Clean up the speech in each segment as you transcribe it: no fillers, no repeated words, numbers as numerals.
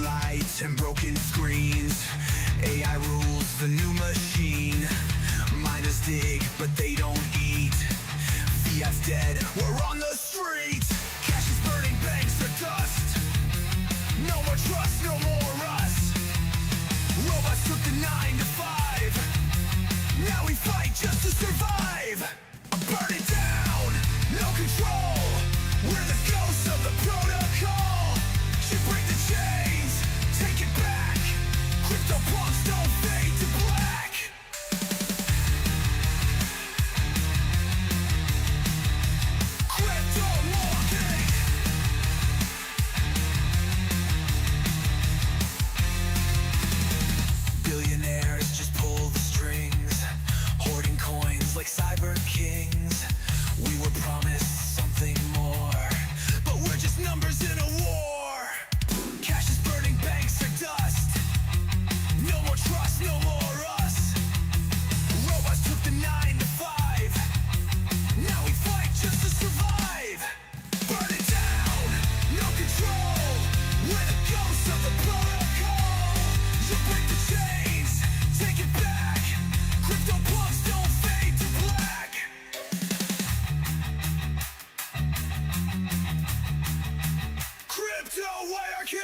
lights and broken screens. AI rules the new machine. Miners dig, but they don't eat. Fiat's dead, we're on the street. Cash is burning, banks are dust. No more trust, no more us. Robots took the 9 to 5. Now we fight just to survive. Burn it down, no control. We're the ghosts of the protocol. Should break the chains, take it back. Crypto punks don't fade to black. Crypto walking. Billionaires just pull the strings, hoarding coins like cyber kings. We were promised something more, but we're just numbers in a war. Cash is burning, banks are dust. No more trust, no more us. Robots took the 9 to 5. Now we fight just to survive. Burn it down, no control. We're the ghosts of the protocol. You'll break the chains, take it back. Crypto punks don't fade to black. Crypto anarchy.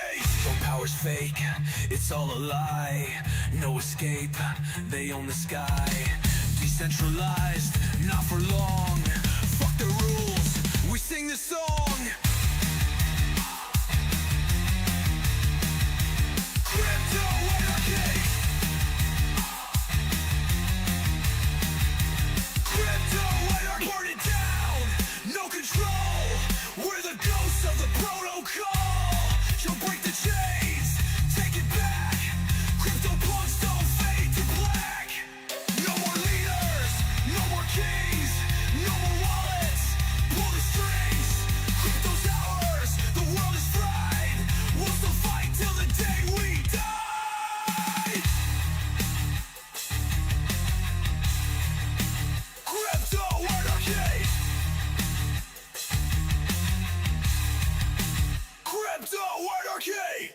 No power's fake, it's all a lie. No escape, they own the sky. Decentralized, not for long. Fuck the rules, we sing this song. Crypto anarchy. Crypto anarchy. Burn it down, no control. We're the ghosts of the protocol. You'll break the chains, take it back. Crypto punks don't fade to black. No more leaders, no more kings, no more wallets. Pull the strings, crypto's ours. The world is fried. We'll still fight till the day we die. Crypto anarchy. Crypto anarchy.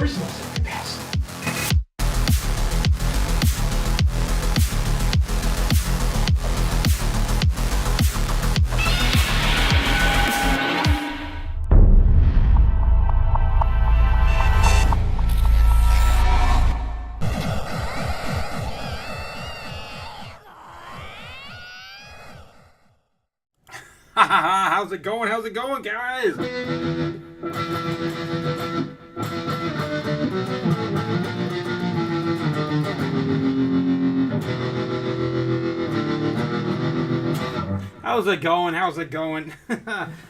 crystals of the past. How's it going? How's it going, guys? How's it going? How's it going?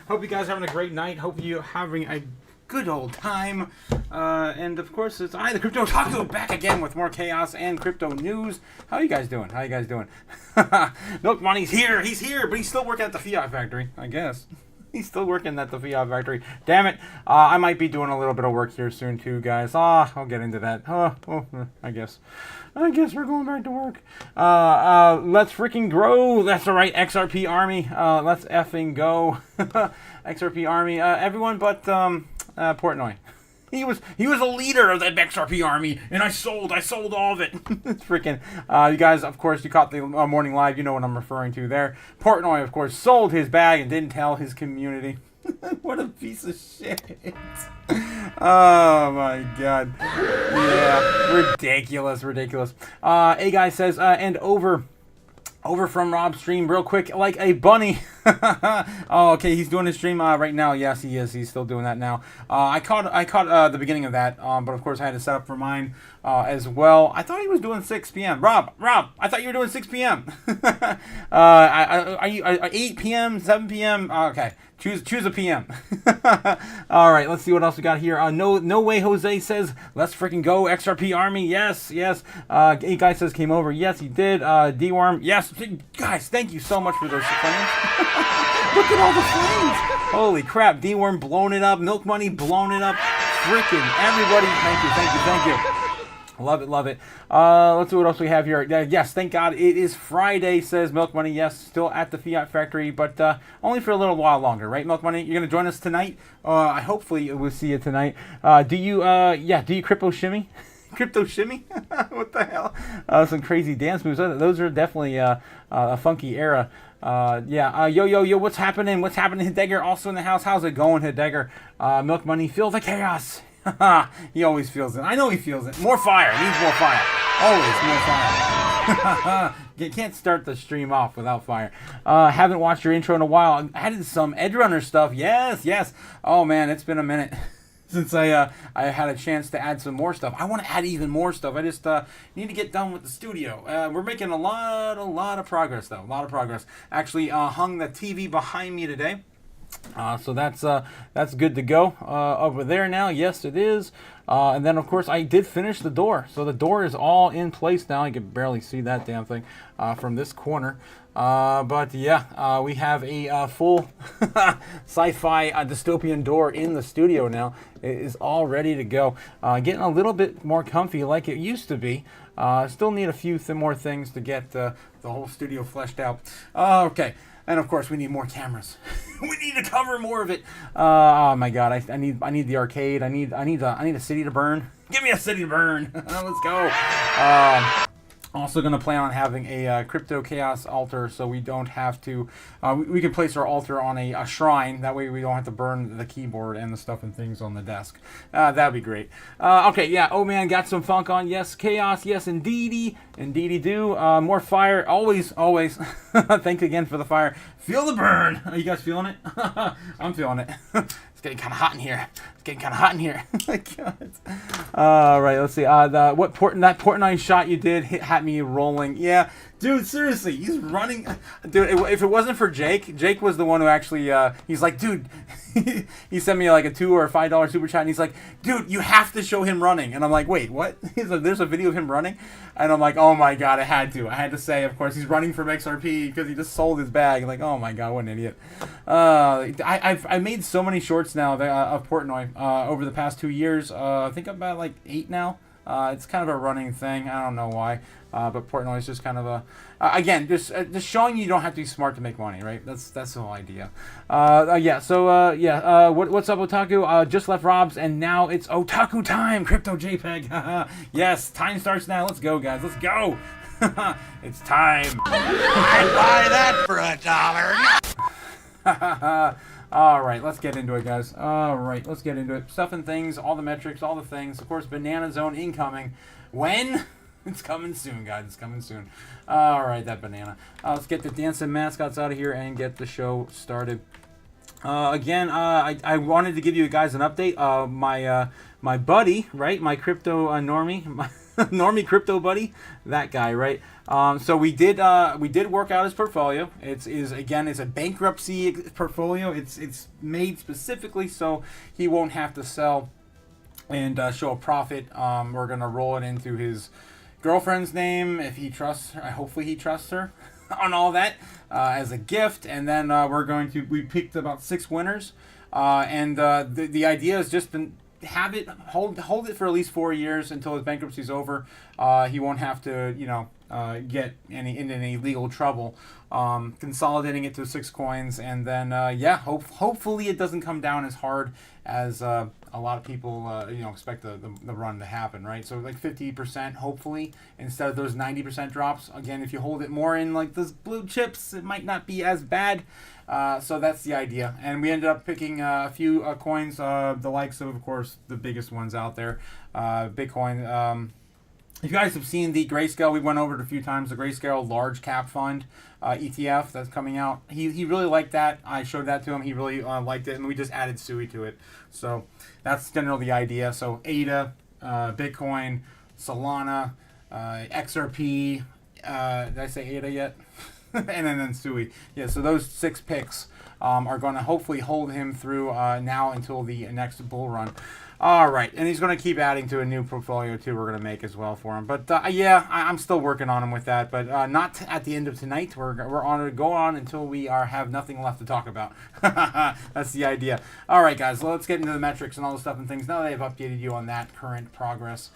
Hope you guys are having a great night. Hope you're having a good old time. And of course, it's I, the Crypto Otaku, back again with more chaos and crypto news. How you guys doing? How you guys doing? Milk Money's here. He's here, but he's still working at the Fiat factory, I guess. He's still working at the Fiat factory. Damn it. I might be doing a little bit of work here soon too, guys. I'll get into that. I guess we're going back to work. Let's freaking grow. That's all right, XRP Army. Let's effing go. XRP Army. Everyone but Portnoy. He was a leader of that XRP Army, and I sold all of it. It's freaking, you guys, of course, you caught the morning live, you know what I'm referring to there. Portnoy, of course, sold his bag and didn't tell his community. What a piece of shit. Oh my god. Yeah, ridiculous. A guy says, and over from Rob's stream real quick, like a bunny. Oh, okay, he's doing his stream right now. Yes, he is. He's still doing that now. I caught the beginning of that, but of course I had to set up for mine as well. I thought he was doing 6 p.m. Rob, I thought you were doing 6 p.m. Are you 8 p.m., 7 p.m.? Okay, choose a p.m. All right, let's see what else we got here. No way Jose says, let's freaking go XRP Army. Yes. A guy says came over. Yes, he did. D-Worm. Yes, guys, thank you so much for those flames. Look at all the flames. Holy crap. D-Worm blown it up. Milk Money blown it up. Freaking everybody. Thank you. Love it. Let's see what else we have here. Yes, thank God it is Friday, says Milk Money. Yes, still at the Fiat factory, but only for a little while longer, right, Milk Money? You're going to join us tonight? Hopefully we'll see you tonight. Do you crypto shimmy? Crypto shimmy? What the hell? Some crazy dance moves. Those are definitely a funky era. Yo, what's happening? Hidegger also in the house. How's it going, Hidegger? Milk Money, feel the chaos. He always feels it. I know he feels it. More fire. Needs more fire. Always more fire. You can't start the stream off without fire. Haven't watched your intro in a while. I added some Edrunner stuff. Yes. Oh man, it's been a minute since I had a chance to add some more stuff. I want to add even more stuff. I just need to get done with the studio. We're making a lot of progress though. A lot of progress. Actually, hung the TV behind me today. So that's good to go over there now. Yes, it is. And then, of course, I did finish the door. So the door is all in place now. You can barely see that damn thing from this corner. But yeah, we have a full sci-fi dystopian door in the studio now. It is all ready to go. Getting a little bit more comfy like it used to be. Still need a few more things to get the whole studio fleshed out. Okay. And of course, we need more cameras. We need to cover more of it. Oh my God, I need the arcade. I need a city to burn. Give me a city to burn. Let's go. Also going to plan on having a Crypto Chaos altar, so we don't have to. We can place our altar on a shrine. That way, we don't have to burn the keyboard and the stuff and things on the desk. That'd be great. Okay, yeah. Oh man, got some funk on. Yes, chaos. Yes, indeedy do. More fire. Always. Thanks again for the fire. Feel the burn. Are you guys feeling it? I'm feeling it. It's getting kind of hot in here. My God. All right, let's see. That Portnoy shot you did had me rolling. Yeah, dude, seriously, he's running. Dude, if it wasn't for Jake was the one who actually. He's like, dude. He sent me like a $2 or $5 super chat, and he's like, dude, you have to show him running. And I'm like, wait, what? He's like, there's a video of him running, and I'm like, oh my God, I had to say, of course, he's running from XRP because he just sold his bag. I'm like, oh my God, what an idiot. I've made so many shorts now of Portnoy over the past 2 years. I think I'm about like 8 now. It's kind of a running thing. I don't know why. But Portnoy is just kind of a, again, just showing you don't have to be smart to make money, right? That's the whole idea. Yeah. So what's up, Otaku? Just left Rob's, and now it's Otaku time. Crypto JPEG. Yes, time starts now. Let's go, guys. Let's go. It's time. I'd buy that for $1. All right, let's get into it, guys. All right, let's get into it. Stuff and things, all the metrics, all the things. Of course, Banana Zone incoming. When? It's coming soon, guys. It's coming soon. All right, that banana. Let's get the dancing mascots out of here and get the show started. Again, I wanted to give you guys an update. My buddy, right? My crypto normie, my normie crypto buddy, that guy, right? So we did work out his portfolio. It's a bankruptcy portfolio. It's made specifically so he won't have to sell and show a profit. We're gonna roll it into his girlfriend's name if he trusts her. Hopefully he trusts her on all that as a gift. And then we picked about 6 winners, and the idea is just to have it hold it for at least 4 years until his bankruptcy's over. He won't have to get into any legal trouble. Consolidating it to 6 coins, and then hopefully it doesn't come down as hard as a lot of people expect the run to happen, right? So like 50% hopefully instead of those 90% drops. Again, if you hold it more in like those blue chips, it might not be as bad. So that's the idea, and we ended up picking a few coins, the likes of course the biggest ones out there, Bitcoin. If you guys have seen the Grayscale, we went over it a few times, the Grayscale large cap fund ETF that's coming out. He really liked that. I showed that to him. He really liked it, and we just added SUI to it. So that's generally the idea. So ADA, Bitcoin, Solana, XRP. Did I say ADA yet? And then SUI. Yeah, so those 6 picks are going to hopefully hold him through now until the next bull run. All right, and he's going to keep adding to a new portfolio too. We're going to make as well for him. But I'm still working on him with that. But not at the end of tonight. We're on to go on until we have nothing left to talk about. That's the idea. All right, guys. Let's get into the metrics and all the stuff and things. Now that I've updated you on that current progress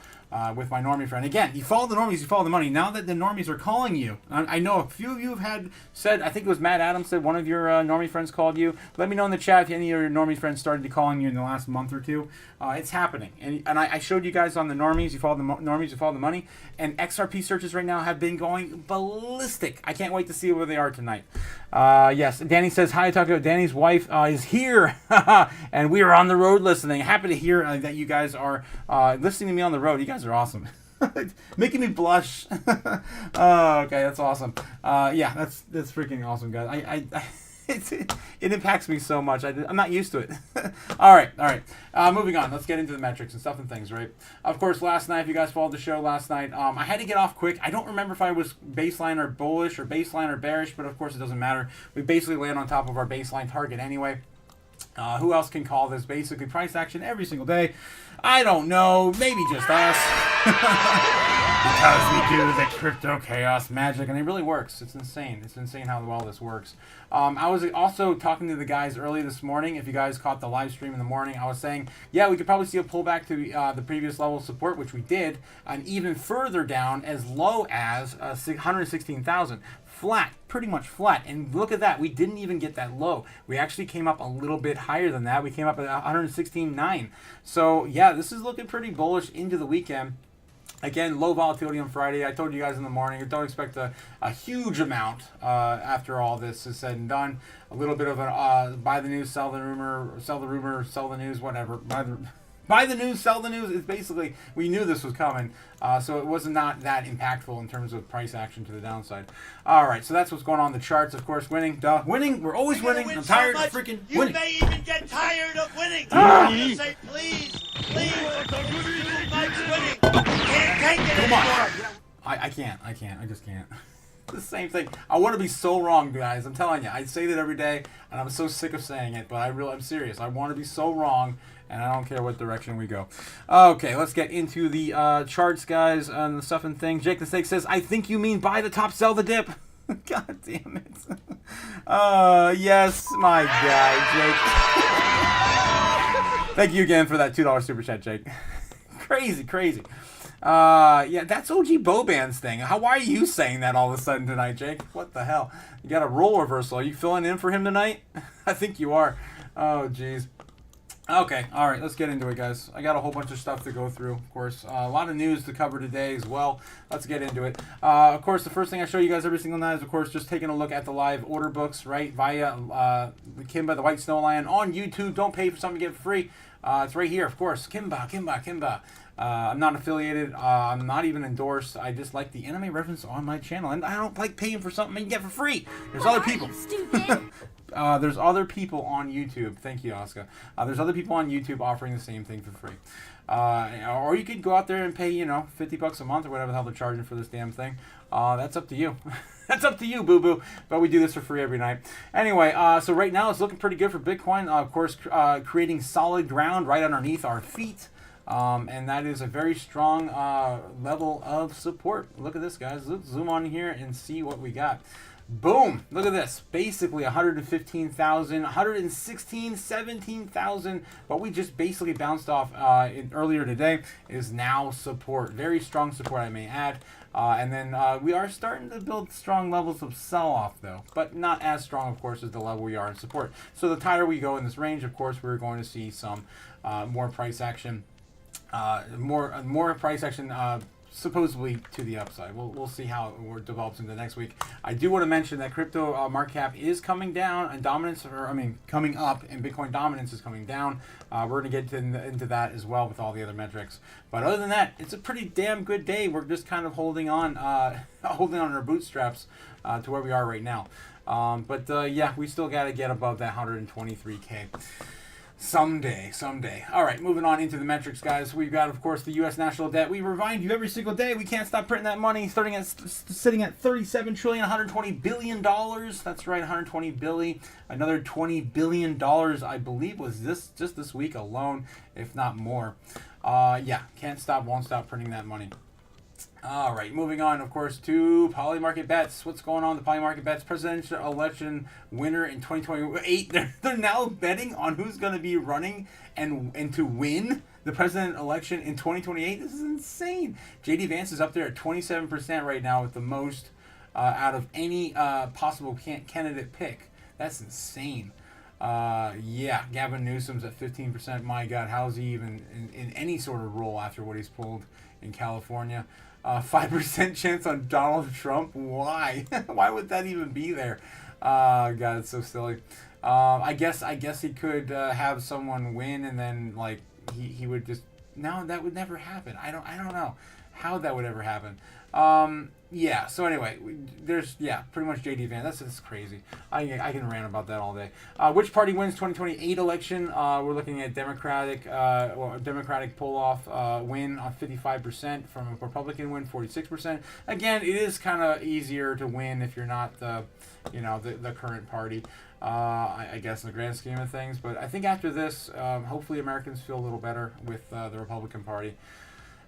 with my normie friend. Again, you follow the normies, you follow the money. Now that the normies are calling you, I know a few of you have said. I think it was Matt Adams said one of your normie friends called you. Let me know in the chat if any of your normie friends started calling you in the last month or two. It's happening, and I showed you guys on the normies. You follow the normies, you follow the money, and XRP searches right now have been going ballistic. I can't wait to see where they are tonight. Yes, Danny says hi, Taco. Danny's wife is here, and we are on the road listening. Happy to hear that you guys are listening to me on the road. You guys are awesome. Making me blush. Oh, okay, that's awesome. Yeah, that's freaking awesome, guys. It impacts me so much. I'm not used to it. All right. Moving on. Let's get into the metrics and stuff and things, right? Of course, last night, if you guys followed the show last night, I had to get off quick. I don't remember if I was baseline or bullish or baseline or bearish, but of course it doesn't matter. We basically land on top of our baseline target anyway. Who else can call this basically price action every single day? I don't know. Maybe just us. Because we do the Crypto Chaos magic, and it really works. It's insane. It's insane how well this works. I was also talking to the guys early this morning. If you guys caught the live stream in the morning, I was saying, yeah, we could probably see a pullback to the previous level of support, which we did, and even further down as low as 116,000. Flat, pretty much flat. And look at that. We didn't even get that low. We actually came up a little bit higher than that. We came up at 116.9. So, yeah, this is looking pretty bullish into the weekend. Again, low volatility on Friday. I told you guys in the morning, don't expect a huge amount after all this is said and done. A little bit of a buy the news, sell the rumor, sell the news, whatever. Buy the news, sell the news. It's basically, we knew this was coming, so it was not that impactful in terms of price action to the downside. All right, so that's what's going on in the charts. Of course, winning. Duh. Winning. We're always winning. I'm tired of freaking winning. You may even get tired of winning. You say, please, winning. Can't take it anymore. I can't. I just can't. The same thing. I want to be so wrong, guys. I'm telling you. I say that every day, and I'm so sick of saying it, but I'm serious. I want to be so wrong, and I don't care what direction we go. Okay, let's get into the charts, guys, and the stuff and things. Jake the Snake says, I think you mean buy the top, sell the dip. God damn it. Yes, my guy, Jake. Thank you again for that $2 super chat, Jake. Crazy. Yeah, that's OG Boban's thing. Why are you saying that all of a sudden tonight, Jake? What the hell? You got a role reversal. Are you filling in for him tonight? I think you are. Oh, jeez. Okay, all right, let's get into it, guys. I got a whole bunch of stuff to go through, of course. A lot of news to cover today as well. Let's get into it. Of course, the first thing I show you guys every single night is, of course, just taking a look at the live order books, right, via Kimba, the White Snow Lion, on YouTube. Don't pay for something to get it for free. It's right here, of course. Kimba. I'm not affiliated. I'm not even endorsed. I just like the anime reference on my channel, and I don't like paying for something you can get for free. There's other people. There's other people on YouTube. Thank you, Oscar. There's other people on YouTube offering the same thing for free. Or you could go out there and pay, $50 a month or whatever the hell they're charging for this damn thing. That's up to you. That's up to you, boo-boo. But we do this for free every night. Anyway, so right now it's looking pretty good for Bitcoin. Of course, creating solid ground right underneath our feet. And that is a very strong level of support. Look at this, guys. Let's zoom on here and see what we got. Boom! Look at this. Basically 115,000, 116, 17,000. What we just basically bounced off earlier today is now support. Very strong support, I may add. And then we are starting to build strong levels of sell-off, though. But not as strong, of course, as the level we are in support. So the tighter we go in this range, of course, we're going to see some more price action. More price action supposedly to the upside. We'll see how it develops into next week. I do want to mention that crypto market cap is coming down and coming up, and Bitcoin dominance is coming down. We're going to get into that as well with all the other metrics. But other than that, it's a pretty damn good day. We're just kind of holding on our bootstraps to where we are right now. Yeah, we still got to get above that 123K. Someday. All right, moving on into the metrics, guys. We've got, of course, the U.S. national debt. We remind you every single day we can't stop printing that money. Sitting at $37 billion. That's right, 120 billion. Another $20 billion, I believe, was just this week alone, if not more. Yeah, can't stop, won't stop printing that money. All right, moving on, of course, to Polymarket Bets. What's going on with the Polymarket Bets? Presidential election winner in 2028. They're now betting on who's going to be running and to win the president election in 2028. This is insane. J.D. Vance is up there at 27% right now with the most out of any possible candidate pick. That's insane. Yeah, Gavin Newsom's at 15%. My God, how's he even in any sort of role after what he's pulled in California? 5% chance on Donald Trump. Why? Why would that even be there? God, it's so silly. I guess he could have someone win and then like he would just. No, that would never happen. I don't know how that would ever happen. Yeah, so anyway, there's, pretty much J.D. Vance. That's crazy. I can rant about that all day. Which party wins 2028 election? We're looking at Democratic pull-off win on 55% from a Republican win 46%. Again, it is kind of easier to win if you're not the current party. I guess in the grand scheme of things. But I think after this, hopefully Americans feel a little better with the Republican Party.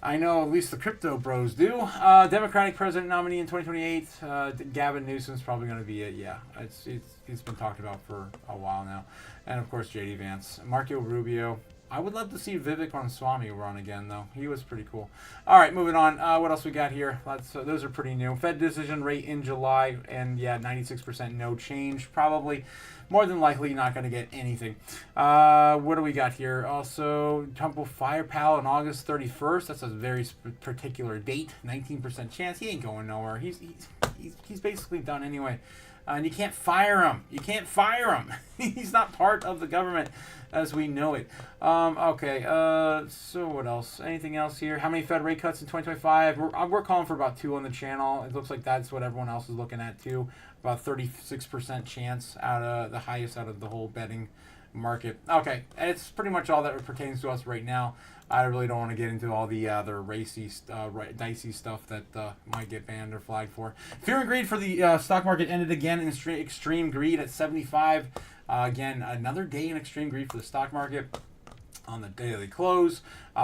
I know at least the crypto bros do. Democratic president nominee in 2028. Gavin Newsom's probably going to be it. Yeah, it's been talked about for a while now. And of course, J.D. Vance. Marco Rubio. I would love to see Vivek Ramaswamy run again, though. He was pretty cool. All right, moving on. What else we got here? Those are pretty new. Fed decision rate in July, and 96% no change. Probably, more than likely, not going to get anything. What do we got here? Also, Trump will fire Powell on August 31st. That's a very particular date. 19% chance. He ain't going nowhere. He's basically done anyway. And you can't fire him. He's not part of the government as we know it. Okay, so what else? Anything else here? How many Fed rate cuts in 2025? We're calling for about 2 on the channel. It looks like that's what everyone else is looking at too. About 36% chance out of the highest out of the whole betting market. Okay, it's pretty much all that pertains to us right now. I really don't want to get into all the other racy, dicey stuff that might get banned or flagged for. Fear and greed for the stock market ended again in extreme greed at 75. Again, another day in extreme greed for the stock market. On the daily close,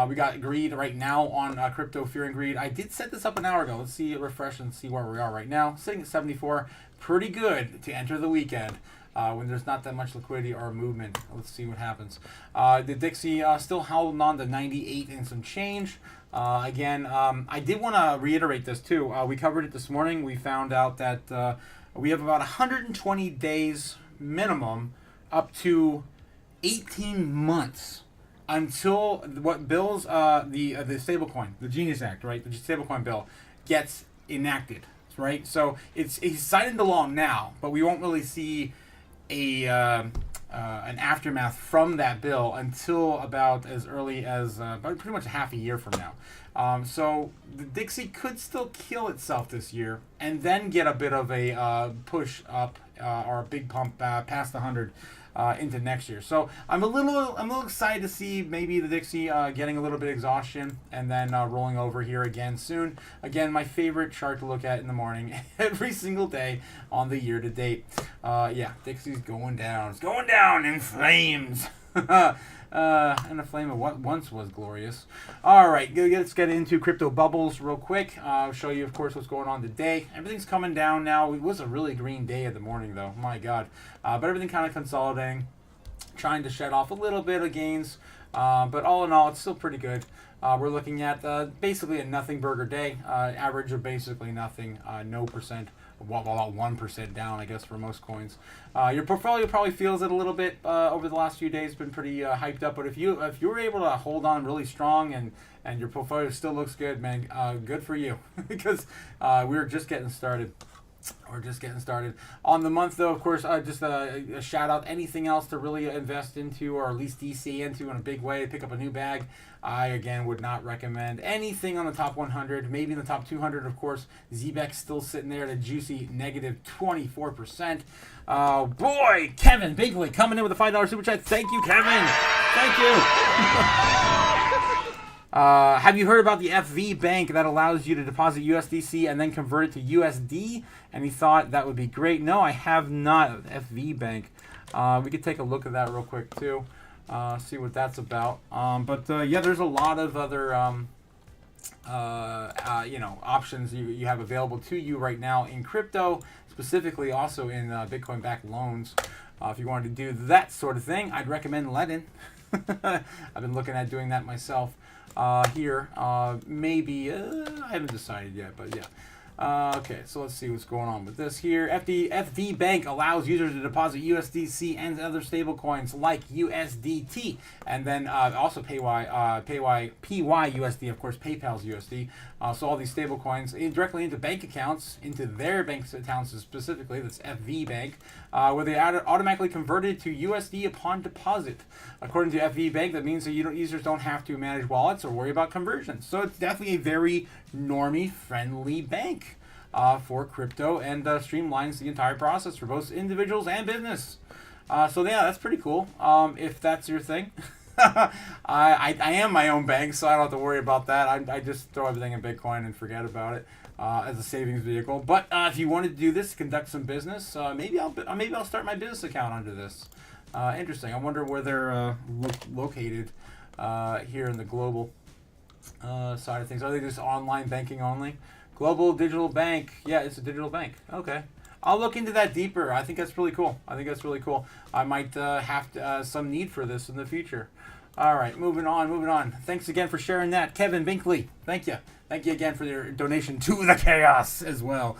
we got greed right now on crypto fear and greed. I did set this up an hour ago. Let's see it refresh and see where we are right now. Sitting at 74, pretty good to enter the weekend. when there's not that much liquidity or movement. Let's see what happens. The Dixie still held on to 98 and some change. Again, I did want to reiterate this too. We covered it this morning. We found out that we have about 120 days minimum up to 18 months until what bills the stablecoin, the Genius Act, right? The stablecoin bill gets enacted, right? So it's sighted along now, but we won't really see an aftermath from that bill until about as early as pretty much a half a year from now. So the Dixie could still kill itself this year and then get a bit of a push up or a big pump past 100 into next year. So I'm a little excited to see maybe the Dixie getting a little bit of exhaustion and then rolling over here again soon. Again, my favorite chart to look at in the morning every single day on the year to date. Yeah, Dixie's going down. It's going down in flames. And a flame of what once was glorious. All right, let's get into crypto bubbles real quick. I'll show you, of course, what's going on today. Everything's coming down now. It was a really green day in the morning, though. My God. But everything kind of consolidating, trying to shed off a little bit of gains. But all in all, it's still pretty good. We're looking at basically a nothing burger day. Average of basically nothing, no percent. About 1% down, I guess, for most coins. Your portfolio probably feels it a little bit over the last few days. Been pretty hyped up, but if you were able to hold on really strong and your portfolio still looks good, man, good for you because we're just getting started. We're just getting started. On the month, though, of course, just a shout out. Anything else to really invest into or at least DC into in a big way, pick up a new bag, I, again, would not recommend anything on the top 100. Maybe in the top 200, of course. ZBEX still sitting there at a juicy negative 24%. Boy, Kevin Binkley coming in with a $5 super chat. Thank you, Kevin. Thank you. Have you heard about the FV Bank that allows you to deposit USDC and then convert it to USD? And he thought that would be great. No, I have not. FV Bank. We could take a look at that real quick too. See what that's about. Yeah, there's a lot of other options you have available to you right now in crypto, specifically also in Bitcoin-backed loans. If you wanted to do that sort of thing, I'd recommend Ledin. I've been looking at doing that myself. Here, maybe, I haven't decided yet, but yeah. Okay, so let's see what's going on with this here. FV Bank allows users to deposit USDC and other stablecoins like USDT, and then also PYUSD, of course, PayPal's USD. So all these stablecoins directly into bank accounts, into their bank accounts specifically. That's FV Bank, where they automatically converted to USD upon deposit. According to FV Bank, that means that users don't have to manage wallets or worry about conversions. So it's definitely a very normie-friendly bank for crypto and streamlines the entire process for both individuals and business. So yeah, that's pretty cool. If that's your thing. I am my own bank, so I don't have to worry about that. I just throw everything in Bitcoin and forget about it as a savings vehicle. But if you wanted to do this, conduct some business, maybe I'll start my business account under this. Interesting. I wonder where they're located here in the global side of things. Are they just online banking only? Global digital bank. Yeah, it's a digital bank. Okay. I'll look into that deeper. I think that's really cool. I might have some need for this in the future. All right, moving on. Thanks again for sharing that, Kevin Binkley. Thank you. Thank you again for your donation to the chaos as well.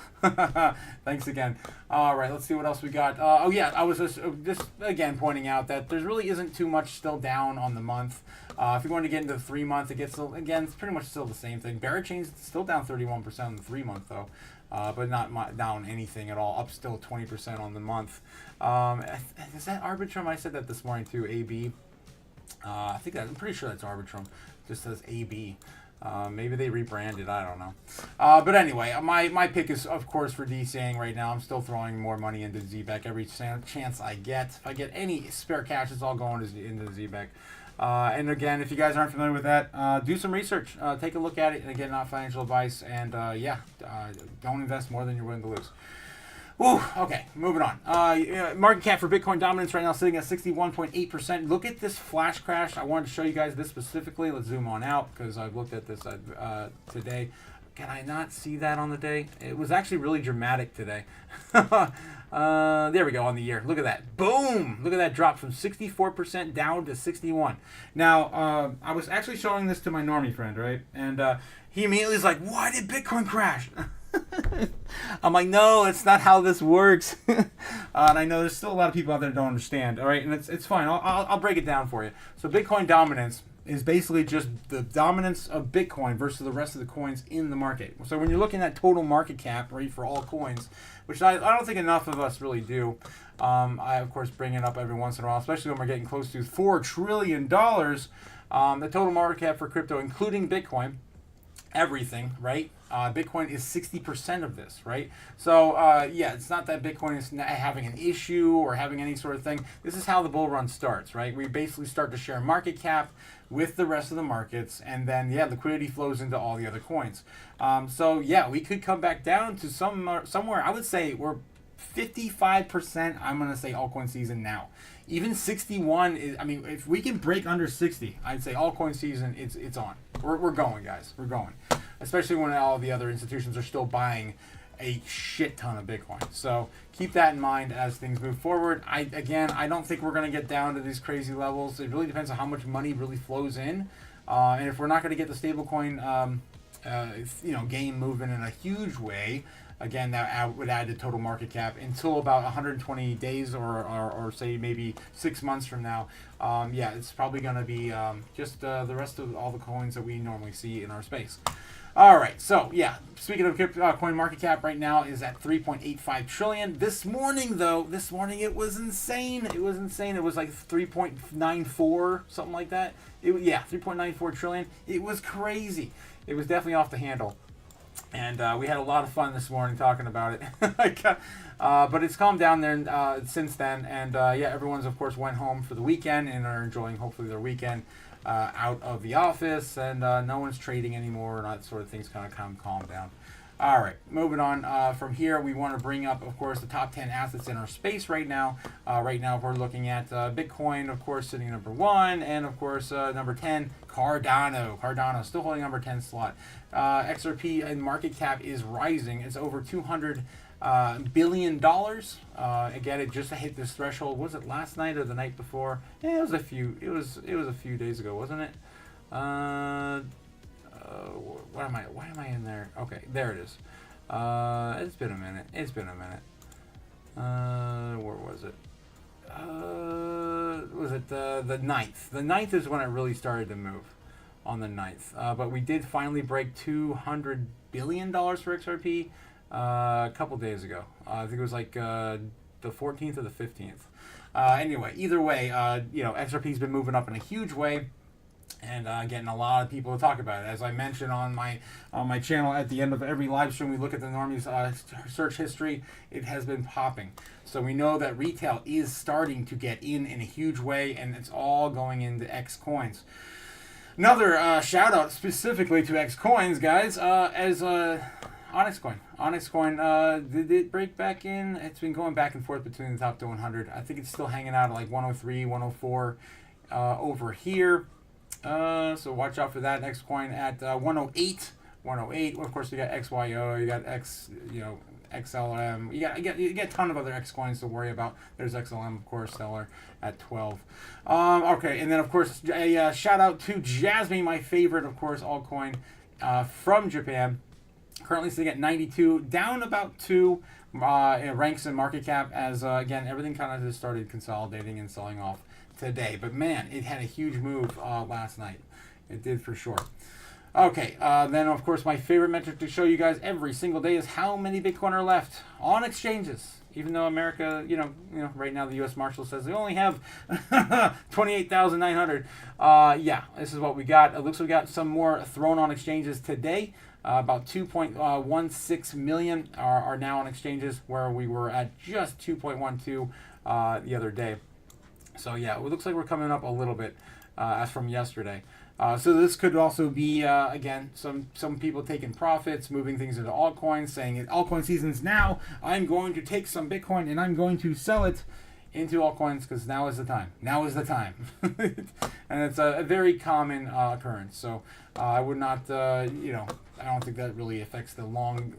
Thanks again. All right, let's see what else we got. I was just again pointing out that there really isn't too much still down on the month. If you're going to get into the 3 month, it's pretty much still the same thing. Barrachain's still down 31% on the 3 month though. But not down anything at all. Up still 20% on the month. Is that Arbitrum? I said that this morning too. AB. I'm pretty sure that's Arbitrum. It just says AB. Maybe they rebranded. I don't know. But anyway, my pick is of course for DCing right now. I'm still throwing more money into ZBEC every chance I get. If I get any spare cash, it's all going into ZBEC. And again, if you guys aren't familiar with that, do some research. Take a look at it. And again, not financial advice. And don't invest more than you're willing to lose. Woo, okay, moving on. Market cap for Bitcoin dominance right now sitting at 61.8%. Look at this flash crash. I wanted to show you guys this specifically. Let's zoom on out because I've looked at this today. Can I not see that on the day? It was actually really dramatic today. There we go on the year. Look at that. Boom! Look at that drop from 64% down to 61. Now, I was actually showing this to my normie friend, right? And he immediately is like, why did Bitcoin crash? I'm like, no, it's not how this works. And I know there's still a lot of people out there that don't understand, all right? And it's fine. I'll break it down for you. So Bitcoin dominance is basically just the dominance of Bitcoin versus the rest of the coins in the market. So when you're looking at total market cap, right, for all coins, which I don't think enough of us really do. I, of course, bring it up every once in a while, especially when we're getting close to $4 trillion. The total market cap for crypto, including Bitcoin, everything, right? Bitcoin is 60% of this, right? So, yeah, it's not that Bitcoin is having an issue or having any sort of thing. This is how the bull run starts, right? We basically start to share market cap with the rest of the markets, and then, yeah, liquidity flows into all the other coins. So, yeah, we could come back down to somewhere, I would say we're 55%, I'm going to say altcoin season now. Even 61 is, I mean, if we can break under 60, I'd say altcoin season, it's on. We're going, guys. We're going. Especially when all the other institutions are still buying a shit ton of Bitcoin. So keep that in mind as things move forward. I don't think we're going to get down to these crazy levels. It really depends on how much money really flows in. And if we're not going to get the stablecoin game moving in a huge way, again, that would add to total market cap until about 120 days or say maybe 6 months from now. Yeah, it's probably going to be just the rest of all the coins that we normally see in our space. All right, so yeah, speaking of coin market cap right now is at 3.85 trillion. This morning it was insane. It was like 3.94, something like that. 3.94 trillion. It was crazy. It was definitely off the handle. And we had a lot of fun this morning talking about it. But it's calmed down there since then. And yeah, everyone's, of course, went home for the weekend and are enjoying, hopefully, their weekend out of the office. And no one's trading anymore, and that sort of things kind of calm down. All right, moving on from here, we want to bring up, of course, the top 10 assets in our space right now. Right now, we're looking at Bitcoin, of course, sitting number 1, and, of course, number 10, Cardano. Cardano still holding number 10 slot. XRP and market cap is rising. It's over $200 billion. Again, it just hit this threshold. Was it last night or the night before? Yeah, it was a few days ago, wasn't it? Why am I in there? Okay, there it is. It's been a minute. Where was it? Was it the 9th? The 9th is when it really started to move, on the 9th. But we did finally break $200 billion for XRP a couple days ago. I think it was like the 14th or the 15th. Anyway, either way, XRP's been moving up in a huge way. And getting a lot of people to talk about it. As I mentioned on my channel, at the end of every live stream, we look at the normies search history. It has been popping. So we know that retail is starting to get in a huge way, and it's all going into X coins. Another shout out specifically to X coins, guys, as Onyx Coin. Onyx Coin, did it break back in? It's been going back and forth between the top to 100. I think it's still hanging out at like 103, 104 over here. So watch out for that. X coin at 108. 108. Of course, you got XYO. You got XLM. You get a ton of other X coins to worry about. There's XLM, of course, Stellar at 12. Okay, and then of course a shout out to Jasmine, my favorite, of course, altcoin from Japan. Currently sitting at 92, down about 2 ranks in market cap. As again, everything kind of just started consolidating and selling off today, but man, it had a huge move last night. It did for sure. Okay, then of course my favorite metric to show you guys every single day is how many Bitcoin are left on exchanges. Even though America, right now the U.S. Marshal says they only have 28,900. Yeah, this is what we got. It looks like we got some more thrown on exchanges today. About 2.16 million are now on exchanges, where we were at just 2.12 the other day. So yeah, it looks like we're coming up a little bit as from yesterday. So this could also be, again, some people taking profits, moving things into altcoins, saying altcoin season's now. I'm going to take some Bitcoin and I'm going to sell it into altcoins because now is the time. Now is the time. And it's a very common occurrence. So I would not, I don't think that really affects the long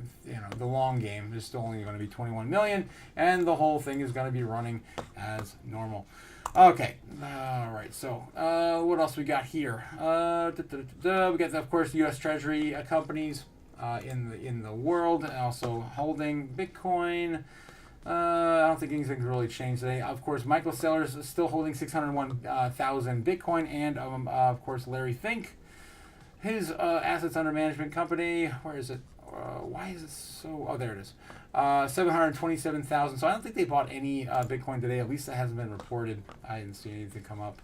game. There's still only going to be 21 million, and the whole thing is going to be running as normal. Okay, all right. So, what else we got here? We got, of course, U.S. Treasury companies in the world, and also holding Bitcoin. I don't think anything's really changed today. Of course, Michael Saylor is still holding 601,000 Bitcoin, and of course, Larry Fink, his assets under management company. Where is it? Why is it so? Oh, there it is. 727,000. So I don't think they bought any Bitcoin today. At least that hasn't been reported. I didn't see anything come up.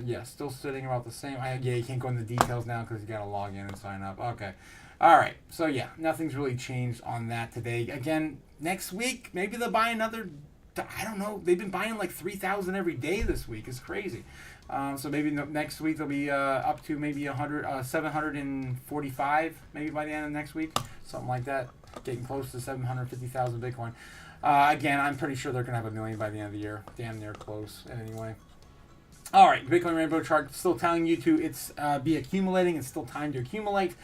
Yeah, still sitting about the same. Yeah, you can't go into details now because you got to log in and sign up. Okay. All right. So yeah, nothing's really changed on that today. Again, next week maybe they'll buy another. I don't know. They've been buying like 3,000 every day this week. It's crazy. So maybe next week they'll be up to maybe 745 maybe by the end of next week, something like that. Getting close to 750,000 Bitcoin. Again, I'm pretty sure they're gonna have 1 million by the end of the year. Damn near close. Anyway. All right, Bitcoin Rainbow chart still telling you to be accumulating. It's still time to accumulate.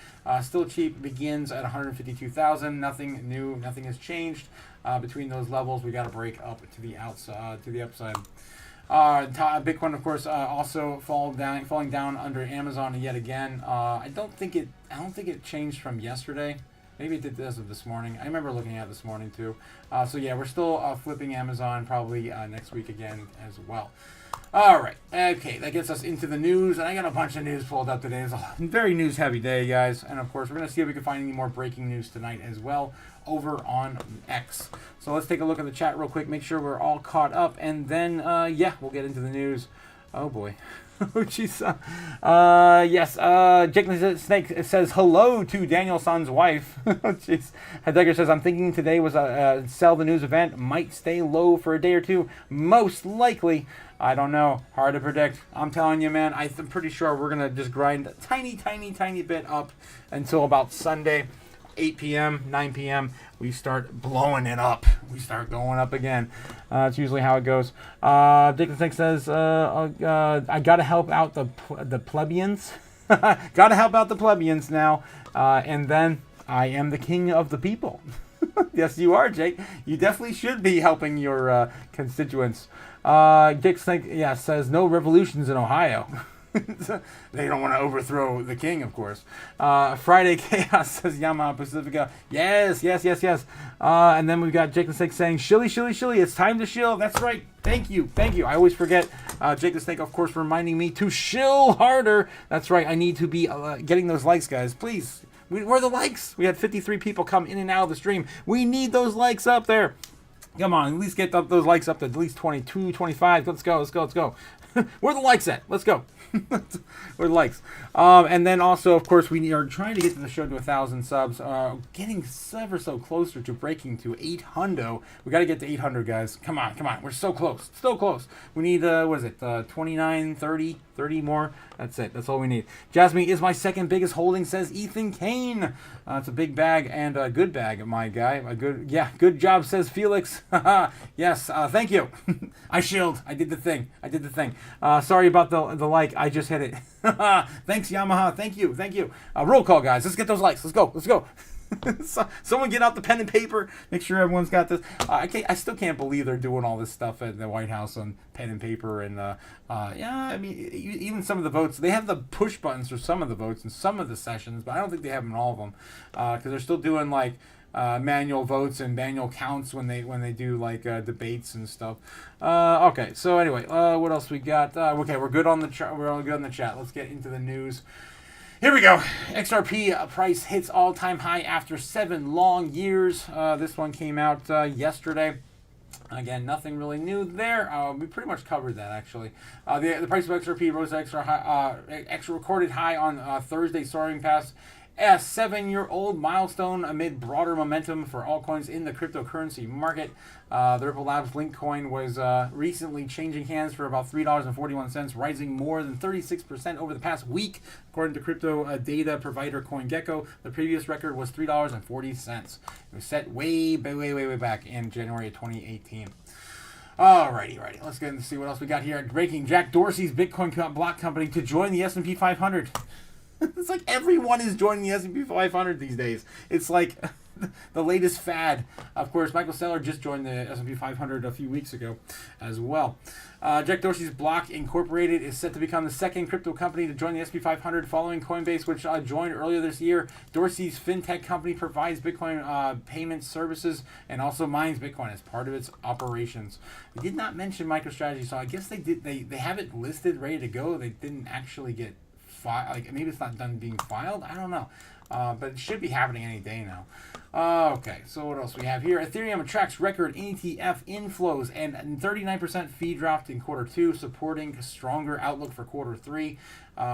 Still cheap. Begins at 152,000. Nothing new. Nothing has changed between those levels. We got to break up to the outside, to the upside. Bitcoin, of course, also falling down under Amazon yet again. I don't think it changed from yesterday. Maybe it did as of this morning. I remember looking at it this morning too. So yeah, we're still flipping Amazon probably next week again as well. All right. Okay, that gets us into the news, and I got a bunch of news pulled up today. It's a very news-heavy day, guys. And, of course, we're going to see if we can find any more breaking news tonight as well over on X. So let's take a look at the chat real quick, make sure we're all caught up, and then, yeah, we'll get into the news. Oh, boy. Oh, jeez. Yes, Jake the Snake says hello to Daniel-san's wife. Oh, jeez. Heidegger says, I'm thinking today was a sell the news event. Might stay low for a day or two. Most likely. I don't know. Hard to predict. I'm telling you, man, I'm pretty sure we're going to just grind a tiny bit up until about Sunday, 8 p.m., 9 p.m. We start blowing it up. We start going up again. It's usually how it goes. Dick the Snake says, I got to help out the plebeians. Got to help out the plebeians now. And then I am the king of the people. Yes, you are, Jake. You definitely should be helping your constituents. Dick Snake, yeah, says no revolutions in Ohio. They don't want to overthrow the king, of course. Friday Chaos says Yamaha Pacifica. Yes. And then we've got Jake the Snake saying, shilly. It's time to shill. That's right. Thank you. I always forget. Jake the Snake, of course, reminding me to shill harder. That's right. I need to be getting those likes, guys. Please. Where are the likes? We had 53 people come in and out of the stream. We need those likes up there. Come on, at least get those likes up to at least 22, 25. Let's go. Where are the likes at? Let's go. Where are the likes? And then also, of course, we are trying to get to the show to 1,000 subs. Getting ever so closer to breaking to 800. We got to get to 800, guys. Come on. We're so close. We need, 29, 30 more. That's it. That's all we need. Jasmine is my second biggest holding, says Ethan Kane. It's a big bag and a good bag, my guy. Good job, says Felix. Yes, thank you. I shilled. I did the thing. Sorry about the like. I just hit it. Thanks, Yamaha. Thank you. Roll call, guys. Let's get those likes. Let's go. Someone get out the pen and paper. Make sure everyone's got this. I still can't believe they're doing all this stuff at the White House on pen and paper. And I mean, even some of the votes, they have the push buttons for some of the votes in some of the sessions, but I don't think they have them in all of them because they're still doing like manual votes and manual counts when they do like debates and stuff. Okay, so anyway, what else we got? Okay, we're good on the chat. We're all good on the chat. Let's get into the news. Here we go. XRP price hits all-time high after 7 long years. This one came out yesterday. Again, nothing really new there. We pretty much covered that, actually. The price of XRP rose extra recorded high on Thursday, soaring past a 7-year-old milestone amid broader momentum for altcoins in the cryptocurrency market. The Ripple Labs Link coin was recently changing hands for about $3.41, rising more than 36% over the past week, according to crypto data provider CoinGecko. The previous record was $3.40. It was set way back in January of 2018. Alrighty. Let's get into see what else we got here. Breaking: Jack Dorsey's Bitcoin block company to join the S&P 500. It's like everyone is joining the S&P 500 these days. It's like the latest fad. Of course, Michael Saylor just joined the S&P 500 a few weeks ago as well. Jack Dorsey's Block Incorporated is set to become the second crypto company to join the S&P 500 following Coinbase, which joined earlier this year. Dorsey's fintech company provides Bitcoin payment services and also mines Bitcoin as part of its operations. They did not mention MicroStrategy, so I guess they did. They have it listed, ready to go. They didn't actually get filed. Like, maybe it's not done being filed. I don't know. But it should be happening any day now. Okay, so what else we have here? Ethereum attracts record ETF inflows and 39% fee dropped in Q2, supporting a stronger outlook for Q3.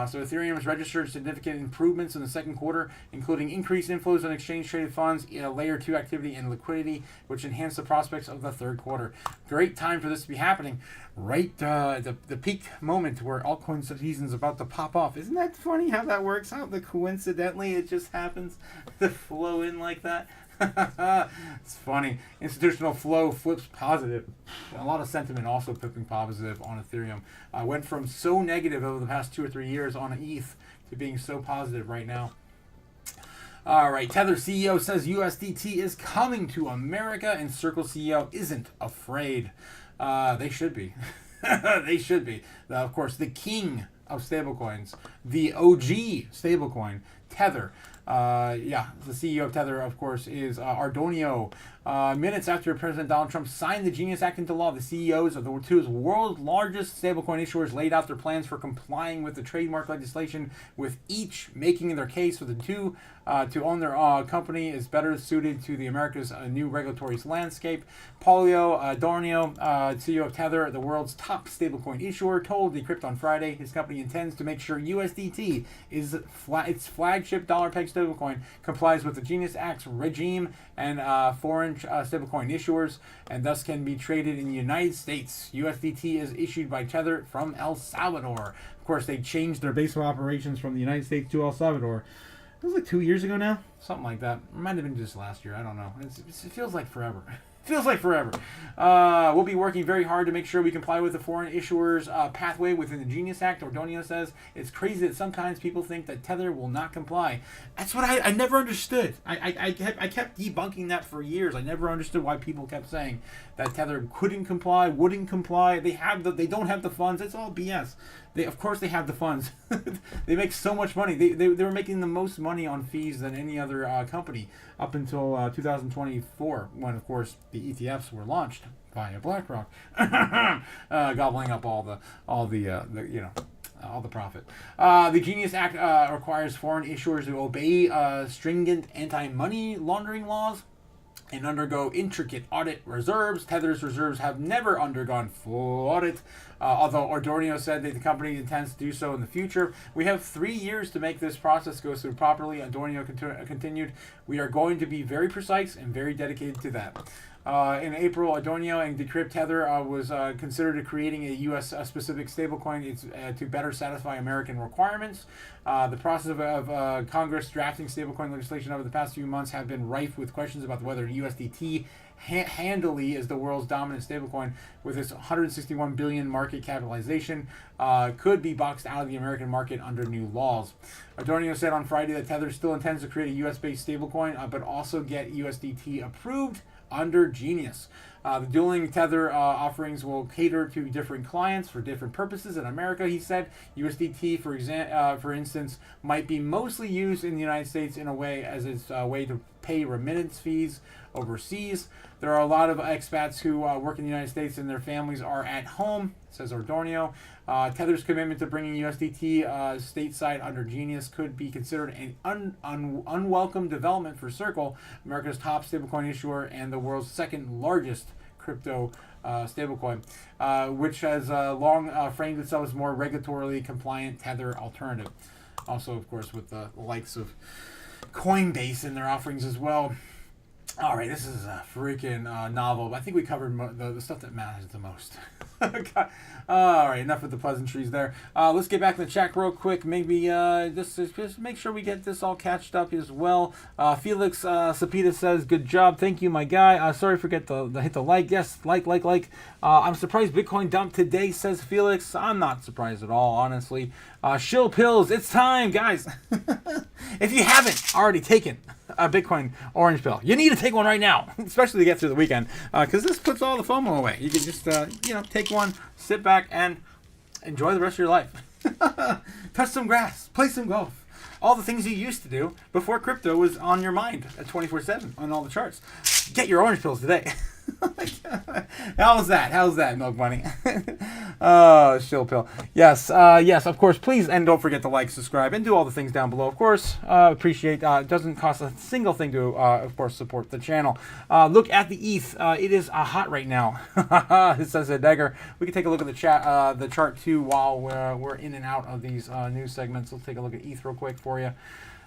So Ethereum has registered significant improvements in the second quarter, including increased inflows on exchange-traded funds, layer 2 activity, and liquidity, which enhance the prospects of the third quarter. Great time for this to be happening. Right, the peak moment where altcoin season is about to pop off. Isn't that funny how that works out? That coincidentally it just happens to flow in like that. It's funny. Institutional flow flips positive. A lot of sentiment also flipping positive on Ethereum. Went from so negative over the past 2 or 3 years on ETH to being so positive right now. All right, Tether CEO says USDT is coming to America, and Circle CEO isn't afraid. They should be. They should be. Of course, the king of stablecoins, the OG stablecoin, Tether. The CEO of Tether, of course, is Ardonio. Minutes after President Donald Trump signed the Genius Act into law, the CEOs of the two world's largest stablecoin issuers laid out their plans for complying with the trademark legislation, with each making their case for the two to own their company is better suited to the America's new regulatory landscape. Paolo Ardonio, CEO of Tether, the world's top stablecoin issuer, told Decrypt on Friday his company intends to make sure USDT is its flagship dollar-pegged stablecoin complies with the Genius Act's regime and foreign stablecoin issuers, and thus can be traded in the United States. USDT is issued by Tether from El Salvador. Of course, they changed their base of operations from the United States to El Salvador. It was like 2 years ago now, something like that. It might have been just last year. I don't know. It feels like forever. Feels like forever. We'll be working very hard to make sure we comply with the foreign issuers pathway within the Genius Act. Ardonio says it's crazy that sometimes people think that Tether will not comply. That's what I never understood. I kept debunking that for years. I never understood why people kept saying that Tether couldn't comply, wouldn't comply. They don't have the funds. It's all BS. Of course they have the funds. They make so much money. They were making the most money on fees than any other company up until 2024, when of course the ETFs were launched via BlackRock, gobbling up all the profit. The Genius Act requires foreign issuers to obey stringent anti-money laundering laws and undergo intricate audit reserves. Tether's reserves have never undergone full audit, although Ardonio said that the company intends to do so in the future. We have 3 years to make this process go through properly. Ardonio continued, we are going to be very precise and very dedicated to that. In April, Ardonio and Decrypt Tether was considered creating a U.S.-specific stablecoin to better satisfy American requirements. The process of Congress drafting stablecoin legislation over the past few months have been rife with questions about whether USDT handily is the world's dominant stablecoin with its 161 billion market capitalization could be boxed out of the American market under new laws. Ardonio said on Friday that Tether still intends to create a US-based stablecoin, but also get USDT approved under Genius. The dueling Tether offerings will cater to different clients for different purposes. In America, he said, USDT, for instance, might be mostly used in the United States in a way as its way to pay remittance fees overseas. There are a lot of expats who work in the United States and their families are at home, says Ardonio. Tether's commitment to bringing USDT stateside under Genius could be considered an unwelcome development for Circle, America's top stablecoin issuer and the world's second largest crypto stablecoin, which has long framed itself as more regulatorily compliant Tether alternative. Also, of course, with the likes of Coinbase in their offerings as well. All right, this is a freaking novel. I think we covered the stuff that matters the most. God. All right, enough with the pleasantries there. Let's get back to the chat real quick. Maybe just make sure we get this all catched up as well. Felix Sapita says, "Good job, thank you, my guy." Sorry, forget the hit the like. Yes, like. I'm surprised Bitcoin dumped today, says Felix. I'm not surprised at all, honestly. Shill pills, it's time, guys. If you haven't already taken a Bitcoin orange pill, you need to take one right now, especially to get through the weekend, because this puts all the FOMO away. You can just take one, sit back, and enjoy the rest of your life. Touch some grass, play some golf, all the things you used to do before crypto was on your mind at 24/7 on all the charts. Get your orange pills today. How's that, Milk Bunny? Oh, shill pill. Yes, of course. Please, and don't forget to like, subscribe, and do all the things down below. Of course, appreciate. It doesn't cost a single thing to, of course, support the channel. Look at the ETH. It is hot right now. It says a dagger. We can take a look at the chart too while we're in and out of these news segments. Let's take a look at ETH real quick for you.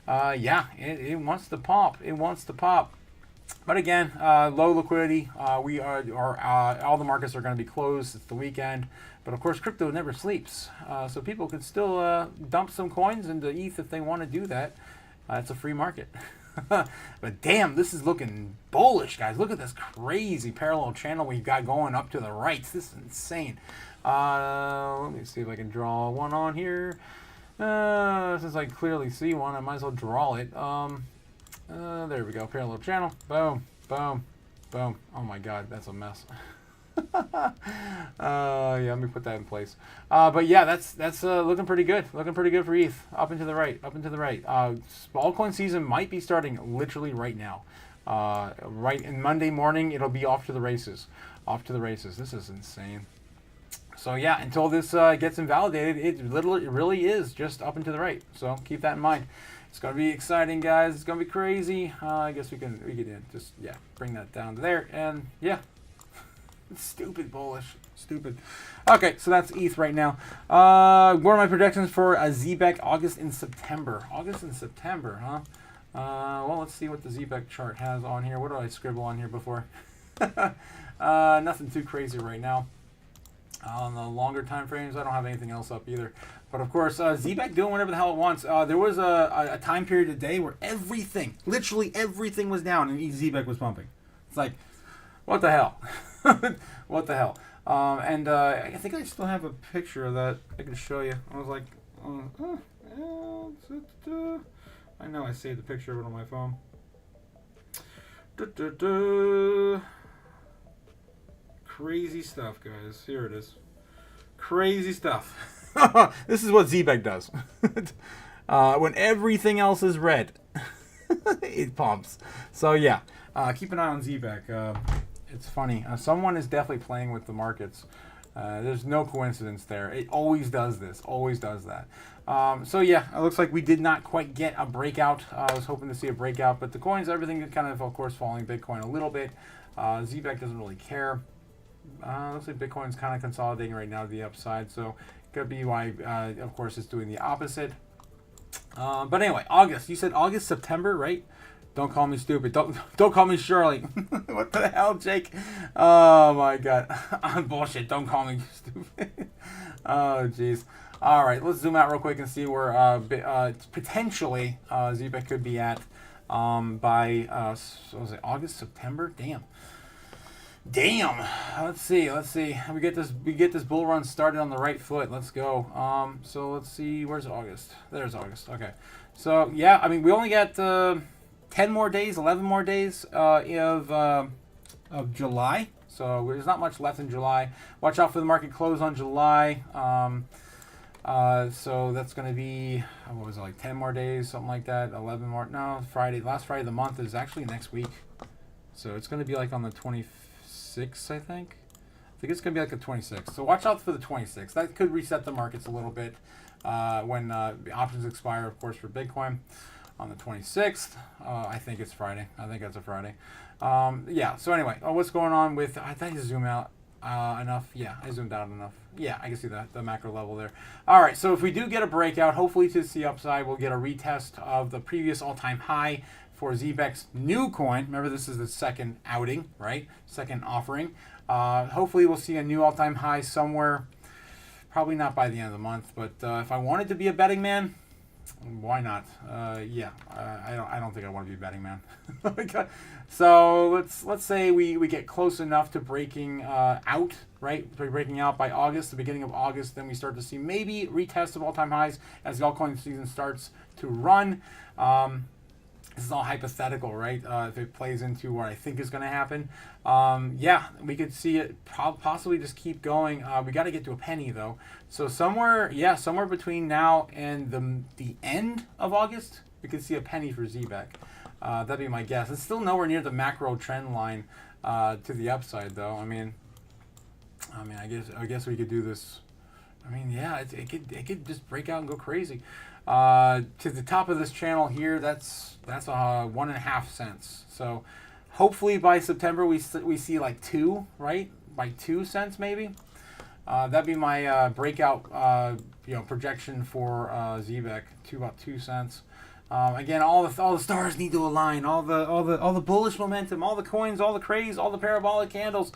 Yeah, it wants to pop. It wants to pop. But again, low liquidity. We are all the markets are going to be closed. It's the weekend, but of course, crypto never sleeps. So people could still dump some coins into ETH if they want to do that. It's a free market. But damn, this is looking bullish, guys. Look at this crazy parallel channel we've got going up to the right. This is insane. Let me see if I can draw one on here. Since I clearly see one, I might as well draw it. There we go. Parallel channel. Boom. Boom. Boom. Oh my god, that's a mess. Yeah, let me put that in place. But yeah, that's looking pretty good. Looking pretty good for ETH. Up and to the right. Up and to the right. Altcoin season might be starting literally right now. Right in Monday morning, it'll be off to the races. Off to the races. This is insane. So yeah, until this gets invalidated, it really is just up and to the right. So keep that in mind. It's gonna be exciting, guys. It's gonna be crazy. I guess we could just bring that down to there, and yeah, it's stupid bullish, stupid. Okay, so that's ETH right now. What are my projections for a ZBEC August and September? August and September, huh? Well, let's see what the ZBEC chart has on here. What did I scribble on here before? Nothing too crazy right now. On the longer time frames, I don't have anything else up either. But of course, ZBEC doing whatever the hell it wants. There was a time period today where everything, literally everything was down and ZBEC was pumping. It's like, what the hell? What the hell? And I think I still have a picture of that I can show you. I was like, I know I saved the picture of it on my phone. Crazy stuff, guys. Here it is. Crazy stuff. This is what ZBEC does. When everything else is red, it pumps. So yeah, keep an eye on ZBEC. It's funny. Someone is definitely playing with the markets. There's no coincidence there. It always does this. Always does that. So yeah, it looks like we did not quite get a breakout. I was hoping to see a breakout, but the coins, everything is kind of course, following Bitcoin a little bit. ZBEC doesn't really care. Looks like Bitcoin's kind of consolidating right now to the upside, so could be why, of course, it's doing the opposite. But anyway, August. You said August, September, right? Don't call me stupid. Don't call me Shirley. What the hell, Jake? Oh my god. Bullshit. Don't call me stupid. Oh jeez. All right, let's zoom out real quick and see where potentially ZBEC could be at by what was it, August, September? Damn. Let's see. We get this bull run started on the right foot. Let's go. So let's see. Where's August? There's August. Okay. So yeah, I mean, we only got 10 more days, 11 more days of July. So there's not much left in July. Watch out for the market close on July. So that's going to be, what was it, like 10 more days, something like that. 11 more. No, last Friday of the month is actually next week. So it's going to be like on the 26th, I think. I think it's going to be like the 26th. So watch out for the 26th. That could reset the markets a little bit when the options expire, of course, for Bitcoin on the 26th. I think it's Friday. I think that's a Friday. Yeah, so anyway, what's going on with, I thought you zoom out enough. Yeah, I zoomed out enough. Yeah, I can see the macro level there. All right, so if we do get a breakout, hopefully to the upside, we'll get a retest of the previous all-time high for Zbek's new coin. Remember, this is the second outing, right? Second offering. Hopefully, we'll see a new all-time high somewhere. Probably not by the end of the month, but if I wanted to be a betting man, why not? Yeah, I don't think I want to be a betting man. So let's say we get close enough to breaking out, right? Breaking out by August, the beginning of August, then we start to see maybe retest of all-time highs as the altcoin season starts to run. This is all hypothetical, right? If it plays into what I think is going to happen, yeah, we could see it possibly just keep going. We got to get to a penny though, so somewhere between now and the end of August, we could see a penny for Zbek. That'd be my guess. It's still nowhere near the macro trend line to the upside though. I mean, I guess we could do this. I mean, yeah, it could just break out and go crazy. To the top of this channel here, that's 1.5 cents. So hopefully by September we see like 2, right? By 2 cents maybe. That'd be my breakout projection for Zbek, about 2 cents. Again, all the stars need to align. All the bullish momentum, all the coins, all the craze, all the parabolic candles,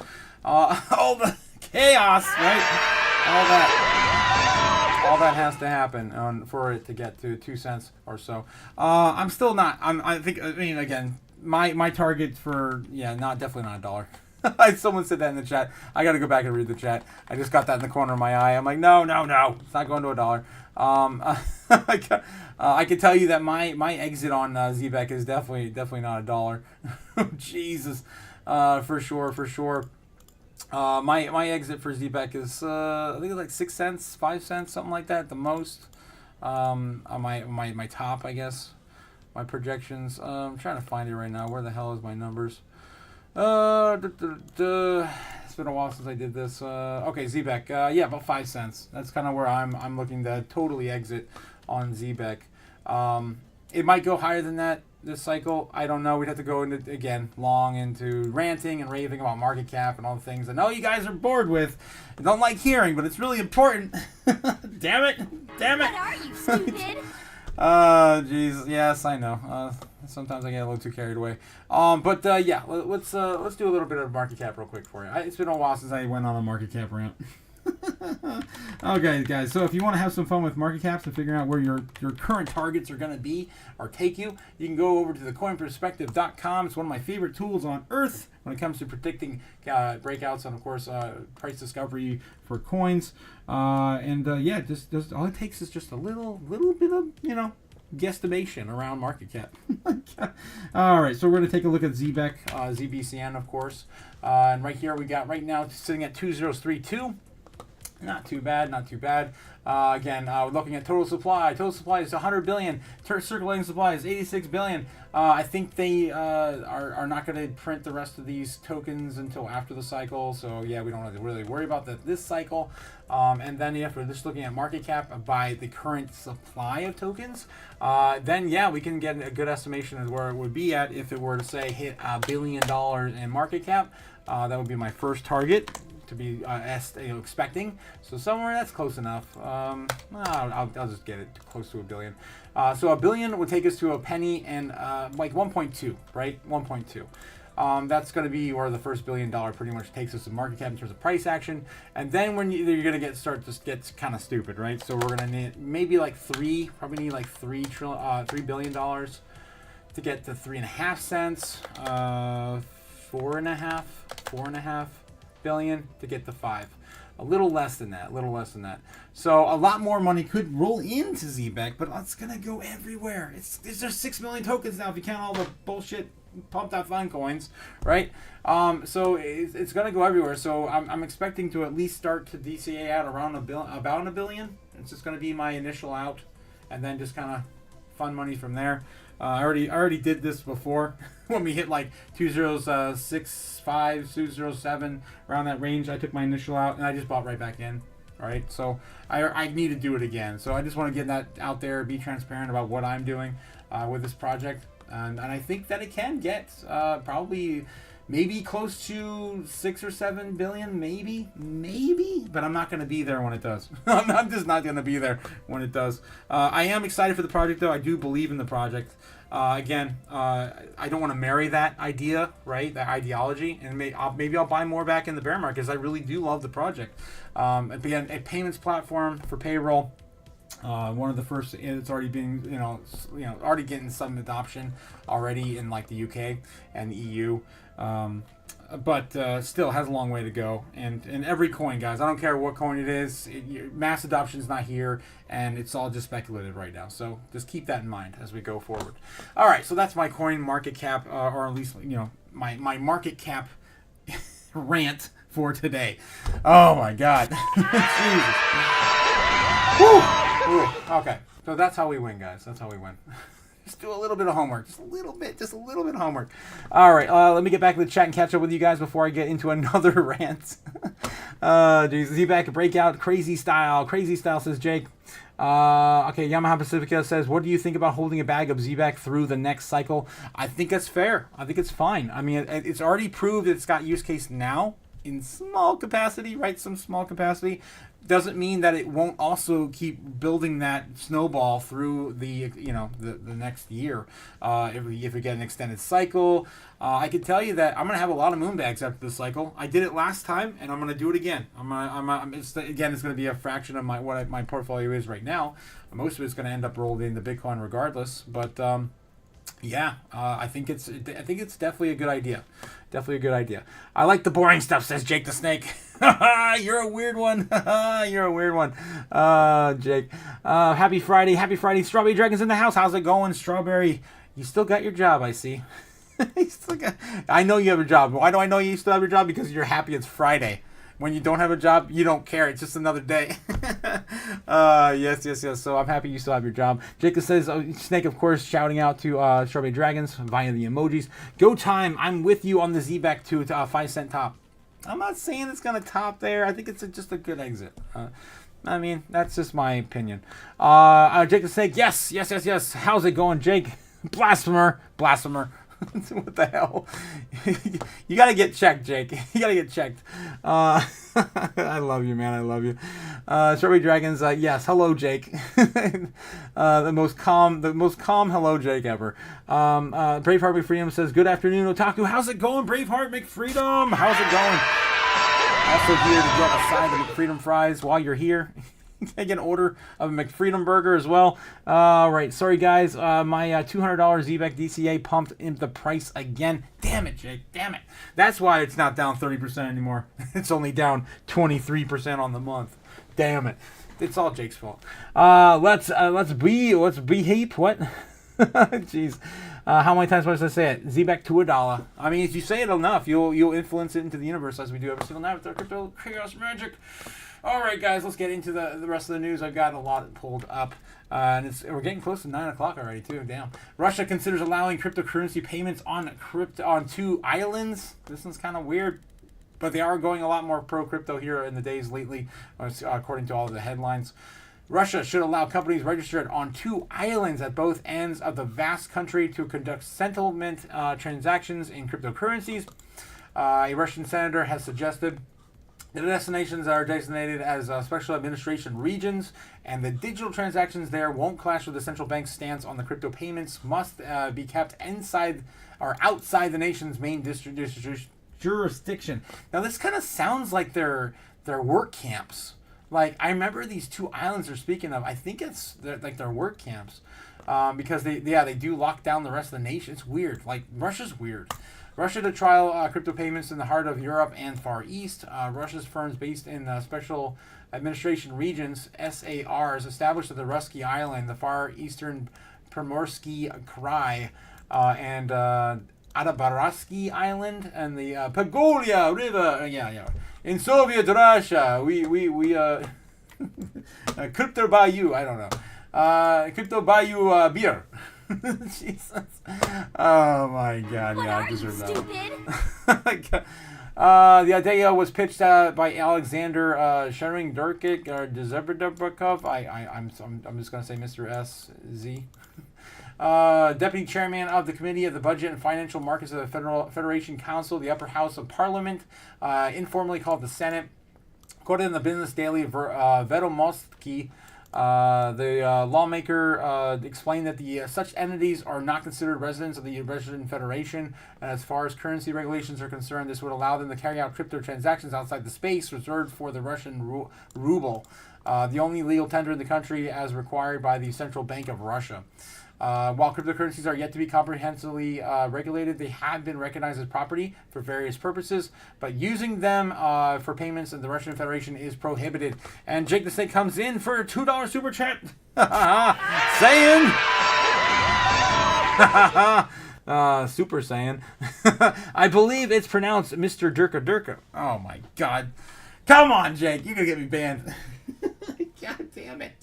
all the chaos, right? All that has to happen for it to get to 2 cents or so. I'm still not. I mean, again, my target for definitely not $1. Someone said that in the chat. I got to go back and read the chat. I just got that in the corner of my eye. I'm like, no, it's not going to $1. I can tell you that my exit on Zbek is definitely not $1. Jesus, for sure. My exit for Zbek is I think it's like 6 cents, 5 cents, something like that at the most. My top, I guess, my projections. I'm trying to find it right now. Where the hell is my numbers? It's been a while since I did this. Okay, Zbek. Yeah, about 5 cents. That's kind of where I'm looking to totally exit on Zbek. It might go higher than that this cycle. I don't know. We'd have to go into, again, long into ranting and raving about market cap and all the things I know you guys are bored with and don't like hearing, but it's really important. Damn it. What are you, stupid? Jeez. Yes, I know. Sometimes I get a little too carried away. But yeah, let's do a little bit of market cap real quick for you. It's been a while since I went on a market cap rant. Okay, guys, so if you want to have some fun with market caps and figuring out where your current targets are going to be or take you, you can go over to thecoinperspective.com. It's one of my favorite tools on earth when it comes to predicting breakouts and, of course, price discovery for coins. Yeah, just all it takes is just a little bit of, guesstimation around market cap. All right, so we're going to take a look at Zbek, ZBCN, of course. And right here we got right now sitting at 2032. Not too bad. Again, we're looking at total supply. Total supply is 100 billion. Circulating supply is 86 billion. I think they are not going to print the rest of these tokens until after the cycle. So yeah, we don't have to really worry about this cycle. And then if we're just looking at market cap by the current supply of tokens, then yeah, we can get a good estimation of where it would be at if it were to say hit $1 billion in market cap. That would be my first target to be expecting. So somewhere that's close enough. I'll just get it close to $1 billion. So $1 billion would take us to a penny and like 1.2, right? 1.2. That's going to be where the first $1 billion pretty much takes us to market cap in terms of price action. And then when you're going to start to get kind of stupid, right? So we're going to need maybe like $3 billion to get to 3.5 cents, 4.5 billion to get to 5. A little less than that. So a lot more money could roll into Zbek, but it's gonna go everywhere. There's 6 million tokens now if you count all the bullshit pumped out fun coins, right? So it's gonna go everywhere. So I'm expecting to at least start to DCA out around about $1 billion. It's just gonna be my initial out, and then just kind of fun money from there. I already did this before when we hit like 2065, 207 around that range. I took my initial out and I just bought right back in. All right, so I need to do it again. So I just want to get that out there, be transparent about what I'm doing with this project, and I think that it can get probably maybe close to 6 or 7 billion, maybe, but I'm not going to be there when it does. I'm just not going to be there when it does. I am excited for the project, though. I do believe in the project. Again, I don't want to marry that idea, right? That ideology, and maybe I'll buy more back in the bear market because I really do love the project. Again, a payments platform for payroll. One of the first, it's already been, already getting some adoption already in like the UK and the EU. But still has a long way to go. And every coin, guys, I don't care what coin it is, mass adoption is not here, and it's all just speculative right now. So just keep that in mind as we go forward. All right, so that's my coin market cap, or at least, my market cap rant for today. Oh my God. Jesus. Woo. Ooh, okay, so that's how we win, guys. That's how we win. Just do a little bit of homework. Just a little bit of homework. All right, let me get back to the chat and catch up with you guys before I get into another rant. Z-Back breakout, crazy style. Crazy style, says Jake. Okay, Yamaha Pacifica says, what do you think about holding a bag of Z-Back through the next cycle? I think that's fair. I think it's fine. I mean, it's already proved it's got use case now in small capacity, right? Some small capacity. Doesn't mean that it won't also keep building that snowball through the next year. If we get an extended cycle, I can tell you that I'm gonna have a lot of moon bags after this cycle. I did it last time, and I'm gonna do it again. It's gonna be a fraction of what my portfolio is right now. Most of it's gonna end up rolled into Bitcoin regardless, but. Yeah, I think it's definitely a good idea. Definitely a good idea. I like the boring stuff, says Jake the Snake. You're a weird one. You're a weird one, Jake. Happy Friday. Happy Friday. Strawberry Dragon's in the house. How's it going, Strawberry? You still got your job, I see. I know you have a job. Why do I know you still have your job? Because you're happy it's Friday. When you don't have a job, you don't care. It's just another day. Yes. So I'm happy you still have your job. Jacob says, Snake, of course, shouting out to Strawberry Dragons via the emojis. Go time. I'm with you on the Z-Back to 5 cent top. I'm not saying it's going to top there. I think it's just a good exit. I mean, that's just my opinion. Jake the Snake, yes. How's it going, Jake? Blasphemer. What the hell? You gotta get checked, Jake. You gotta get checked. I love you, man. I love you. Strawberry Dragons, yes. Hello, Jake. The most calm hello, Jake ever. Braveheart McFreedom says, good afternoon, Otaku. How's it going, Braveheart McFreedom? How's it going? Also here to get a side of McFreedom fries while you're here. Can I get an order of a McFreedom burger as well? Right. Sorry, guys. My $200 Z-Back DCA pumped in the price again. Damn it, Jake. Damn it. That's why it's not down 30% anymore. It's only down 23% on the month. Damn it. It's all Jake's fault. Let's be heap. What? Jeez. How many times must I say it? Z-Back to $1. I mean, if you say it enough, you'll influence it into the universe as we do every single night with our Crypto Chaos magic. All right, guys, let's get into the rest of the news. I've got a lot pulled up, and we're getting close to 9 o'clock already, too. Damn. Russia considers allowing cryptocurrency payments on 2 islands. This one's kind of weird, but they are going a lot more pro-crypto here in the days lately, according to all of the headlines. Russia should allow companies registered on 2 islands at both ends of the vast country to conduct settlement transactions in cryptocurrencies. A Russian senator has suggested the destinations are designated as special administration regions, and the digital transactions there won't clash with the central bank's stance on the crypto payments must be kept inside or outside the nation's main jurisdiction. Now, this kind of sounds like their work camps. Like, I remember these 2 islands they're speaking of. I think it's like their work camps because they do lock down the rest of the nation. It's weird. Like, Russia's weird. Russia to trial crypto payments in the heart of Europe and Far East. Russia's firms based in Special Administration Regions, SARs, established at the Russky Island, the Far Eastern Primorsky Krai, and Atabarasky Island, and the Pagolia River. In Soviet Russia, we Crypto Bayou, I don't know. Crypto Bayou beer. Jesus. Oh my God. What yeah, are I deserve you, that. The idea was pitched by Alexander Shering Durkic or Dzebrdabakov. I'm just gonna say Mr. SZ. Deputy Chairman of the Committee of the Budget and Financial Markets of the Federation Council, the upper house of Parliament, informally called the Senate. Quoted in the Business Daily, Vedomosky, the lawmaker explained that the such entities are not considered residents of the Russian Federation, and as far as currency regulations are concerned, this would allow them to carry out crypto transactions outside the space reserved for the Russian ruble, the only legal tender in the country as required by the Central Bank of Russia. While cryptocurrencies are yet to be comprehensively regulated, they have been recognized as property for various purposes, but using them for payments in the Russian Federation is prohibited. And Jake the Snake comes in for a $2 super chat, saying, Super Saiyan, I believe it's pronounced Mr. Durka Durka. Oh my God. Come on, Jake, you're going to get me banned. God damn it.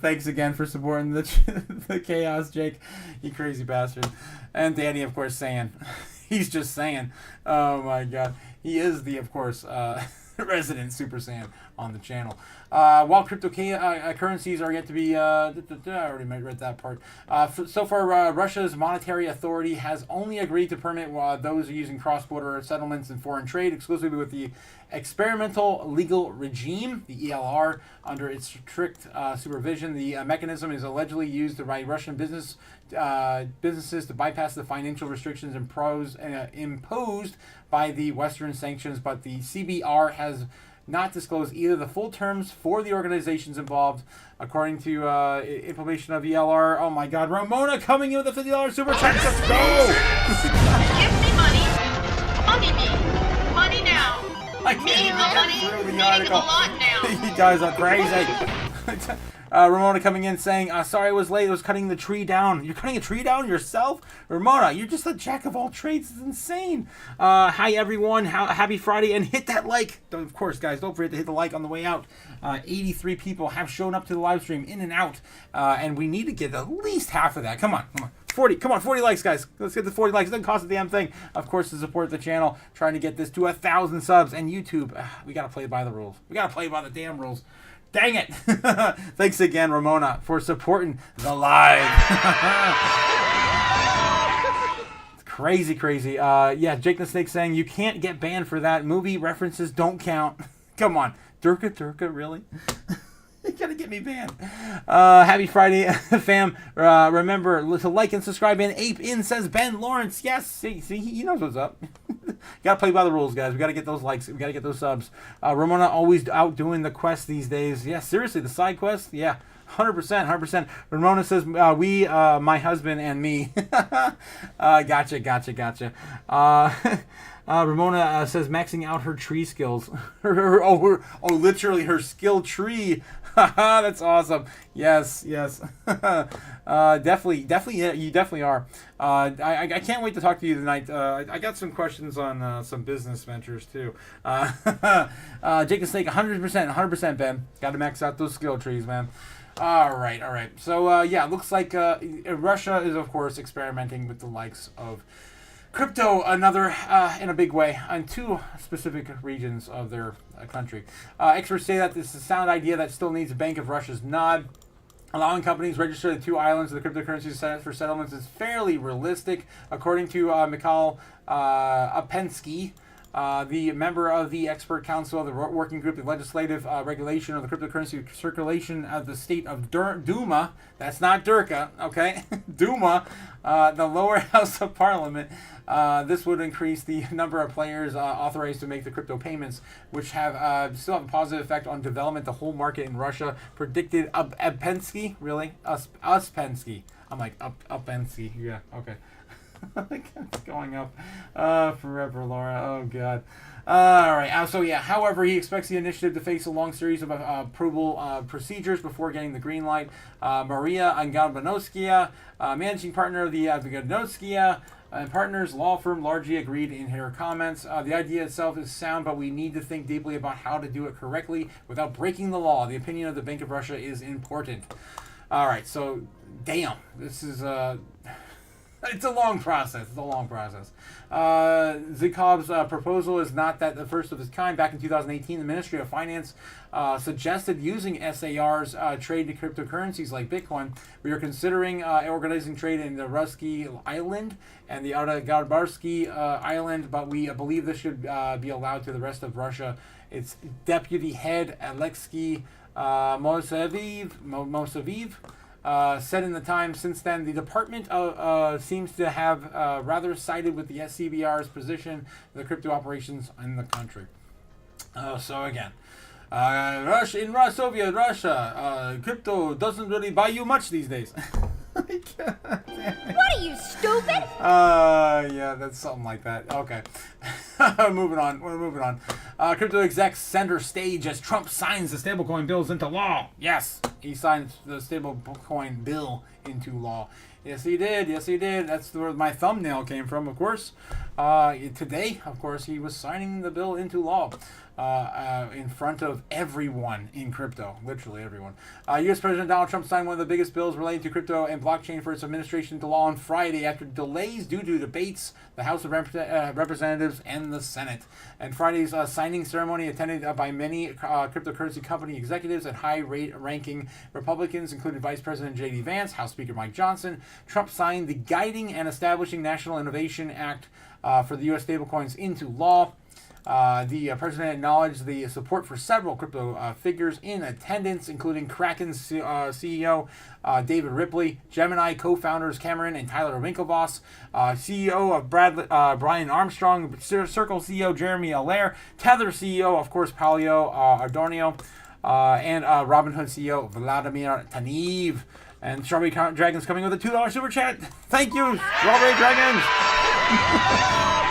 Thanks again for supporting the chaos, Jake. You crazy bastard. And Danny, of course, saying. He's just saying. Oh my God. He is the, of course, resident Super Saiyan on the channel. While cryptocurrencies are yet to be, I already read that part. So far, Russia's monetary authority has only agreed to permit those using cross-border settlements and foreign trade exclusively with the experimental legal regime, the ELR, under its strict supervision. The mechanism is allegedly used by Russian businesses to bypass the financial restrictions imposed by the Western sanctions, but the CBR has not disclosed either the full terms for the organizations involved, according to information of ELR. Oh my God, Ramona coming in with a $50 super chat. Let's go! Give me money. Money me. Money now. I can't Meaning even the get money. through the Meaning article. a lot now. You guys are crazy. Ramona coming in saying, sorry I was late. I was cutting the tree down. You're cutting a tree down yourself? Ramona, you're just a jack of all trades. It's insane. Hi, everyone. Happy Friday. And hit that like. Of course, guys, don't forget to hit the like on the way out. 83 people have shown up to the live stream in and out. And we need to get at least half of that. Come on. 40. Come on, 40 likes, guys. Let's get the 40 likes. It doesn't cost a damn thing. Of course, to support the channel, trying to get this to 1,000 subs. And YouTube, we got to play by the rules. We got to play by the damn rules. Dang it. Thanks again, Ramona, for supporting the live. Crazy. Yeah, Jake the Snake saying, you can't get banned for that. Movie references don't count. Come on. Durka, really? You gotta get me banned. Happy Friday, fam. Remember to like and subscribe. And Ape In says Ben Lawrence. Yes, see, he knows what's up. Gotta play by the rules, guys. We gotta get those likes. We gotta get those subs. Ramona always out doing the quest these days. Yeah, seriously, the side quest. Yeah, 100%. Ramona says, my husband and me. Gotcha. Ramona says maxing out her tree skills. Literally her skill tree. That's awesome. Yes. Definitely. Yeah, you definitely are. I can't wait to talk to you tonight. I got some questions on some business ventures too. Jake the Snake, 100%, Ben. Got to max out those skill trees, man. All right. So yeah, it looks like Russia is of course experimenting with the likes of crypto, another in a big way, on two specific regions of their country. Experts say that this is a sound idea that still needs a Bank of Russia's nod. Allowing companies registered in two islands of the cryptocurrency for settlements is fairly realistic, according to Mikhail Opensky, the member of the expert council of the working group, the legislative regulation of the cryptocurrency circulation of the state of Duma. That's not Durka, okay? Duma, the lower house of parliament. This would increase the number of players authorized to make the crypto payments, which have still have a positive effect on development, the whole market in Russia. Predicted Opensky, really? Uspensky. I'm like, Upensky. Yeah, okay. It's going up forever, Laura. Oh, God. All right. So, yeah. However, he expects the initiative to face a long series of approval procedures before getting the green light. Maria Angabanovskaya, managing partner of the Angabanovskaya and partners law firm, largely agreed in her comments. The idea itself is sound, but we need to think deeply about how to do it correctly without breaking the law. The opinion of the Bank of Russia is important. All right. So, damn. This is... It's a long process. It's a long process. Zikob's proposal is not that the first of its kind. Back in 2018, the Ministry of Finance suggested using SAR's trade to cryptocurrencies like Bitcoin. We are considering organizing trade in the Ruski Island and the Garbarsky Island, but we believe this should be allowed to the rest of Russia. Its deputy head, Alexei Mosaviv, said in the Times. Since then, the department seems to have rather sided with the SCBR's position, the crypto operations in the country. So again, Soviet Russia, crypto doesn't really buy you much these days. What are you, stupid? Yeah, that's something like that. Okay. We're moving on. Crypto execs center stage as Trump signs the stablecoin bills into law. Yes, he signed the stablecoin bill into law. Yes, he did. That's where my thumbnail came from, of course. Today, of course, he was signing the bill into law in front of everyone in crypto, literally everyone. U.S. President Donald Trump signed one of the biggest bills related to crypto and blockchain for its administration into law on Friday after delays due to debates, the House of Representatives and the Senate. And Friday's signing ceremony attended by many cryptocurrency company executives and high-ranking Republicans, including Vice President J.D. Vance, House Speaker Mike Johnson. Trump signed the Guiding and Establishing National Innovation Act for the U.S. stablecoins into law. The president acknowledged the support for several crypto figures in attendance, including Kraken's CEO David Ripley, Gemini co-founders Cameron and Tyler Winklevoss, CEO of Brian Armstrong, Circle CEO Jeremy Allaire, Tether CEO, of course, Paolo Adornio, and Robinhood CEO Vladimir Tanev. And Strawberry Dragon's coming with a $2 super chat. Thank you, Strawberry Dragons.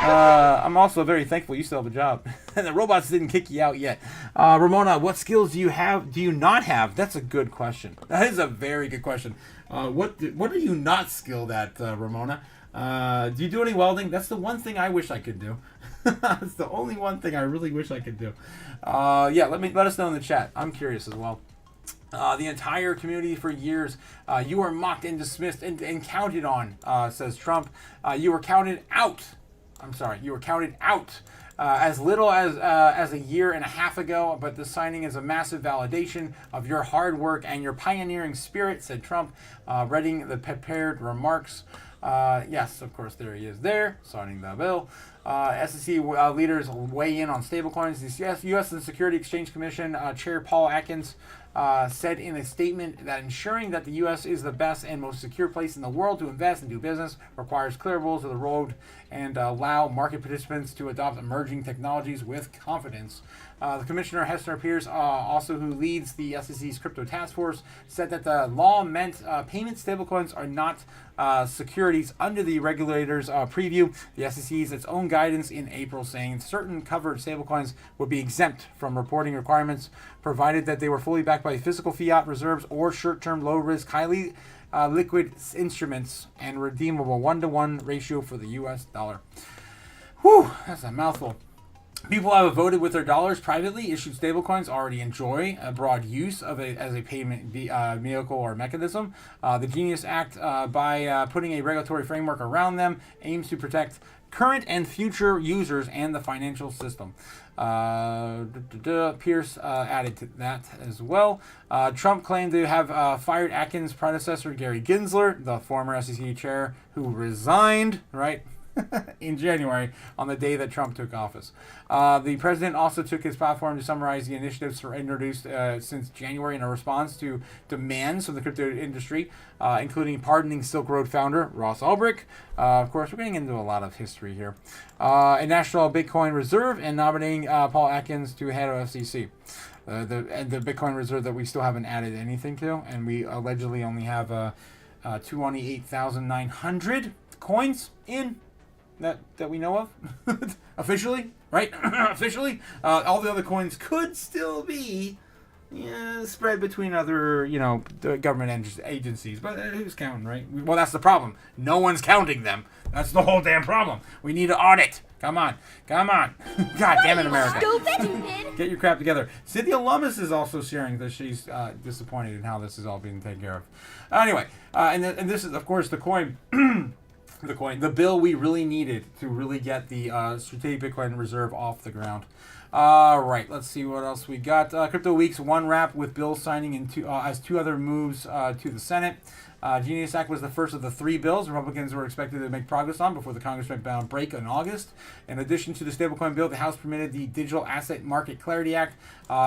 I'm also very thankful you still have a job. And the robots didn't kick you out yet. Ramona, what skills do you not have? That's a good question. That is a very good question. What are you not skilled at, Ramona? Do you do any welding? That's the one thing I wish I could do. That's the only one thing I really wish I could do. Yeah, let us know in the chat. I'm curious as well. The entire community for years, you were mocked and dismissed and counted on, says Trump. You were counted out. You were counted out as little as a year and a half ago, but the signing is a massive validation of your hard work and your pioneering spirit, said Trump, reading the prepared remarks. Yes, of course, there he is there, signing the bill. SEC leaders weigh in on stablecoins. The U.S. and Security Exchange Commission Chair Paul Atkins said in a statement that ensuring that the U.S. is the best and most secure place in the world to invest and do business requires clear rules of the road and allow market participants to adopt emerging technologies with confidence. The Commissioner Hester Pierce, also who leads the SEC's crypto task force, said that the law meant payment stablecoins are not securities under the regulator's preview. The SEC's its own guidance in April saying certain covered stablecoins would be exempt from reporting requirements, provided that they were fully backed by physical fiat reserves or short-term, low-risk, highly liquid instruments and redeemable 1-to-1 ratio for the U.S. dollar. Whew, that's a mouthful. People have voted with their dollars privately. Issued stablecoins already enjoy a broad use of it as a payment vehicle or mechanism. The Genius Act, by putting a regulatory framework around them, aims to protect current and future users and the financial system. Pierce added to that as well. Trump claimed to have fired Atkins' predecessor, Gary Gensler, the former SEC chair, who resigned, right? in January on the day that Trump took office. The president also took his platform to summarize the initiatives introduced since January in a response to demands from the crypto industry, including pardoning Silk Road founder Ross Ulbricht. Of course, we're getting into a lot of history here. A national Bitcoin reserve and nominating Paul Atkins to head of FCC. The Bitcoin reserve that we still haven't added anything to, and we allegedly only have 28,900 coins in that we know of officially, right? Officially, all the other coins could still be spread between other, government agencies, but who's counting, right? Well, that's the problem. No one's counting them. That's the whole damn problem. We need to audit. Come on. God damn it, America. Stupid. Get your crap together. Cynthia Lummis is also sharing that she's disappointed in how this is all being taken care of. Anyway, and this is, of course, the coin the coin, the bill we really needed to really get the strategic Bitcoin reserve off the ground. Right, let's see what else we got. Crypto Week's one wrap with Bill signing in as two other moves to the Senate. Genius Act was the first of the 3 bills Republicans were expected to make progress on before the Congress went bound break in August. In addition to the stablecoin bill, the House permitted the Digital Asset Market Clarity Act,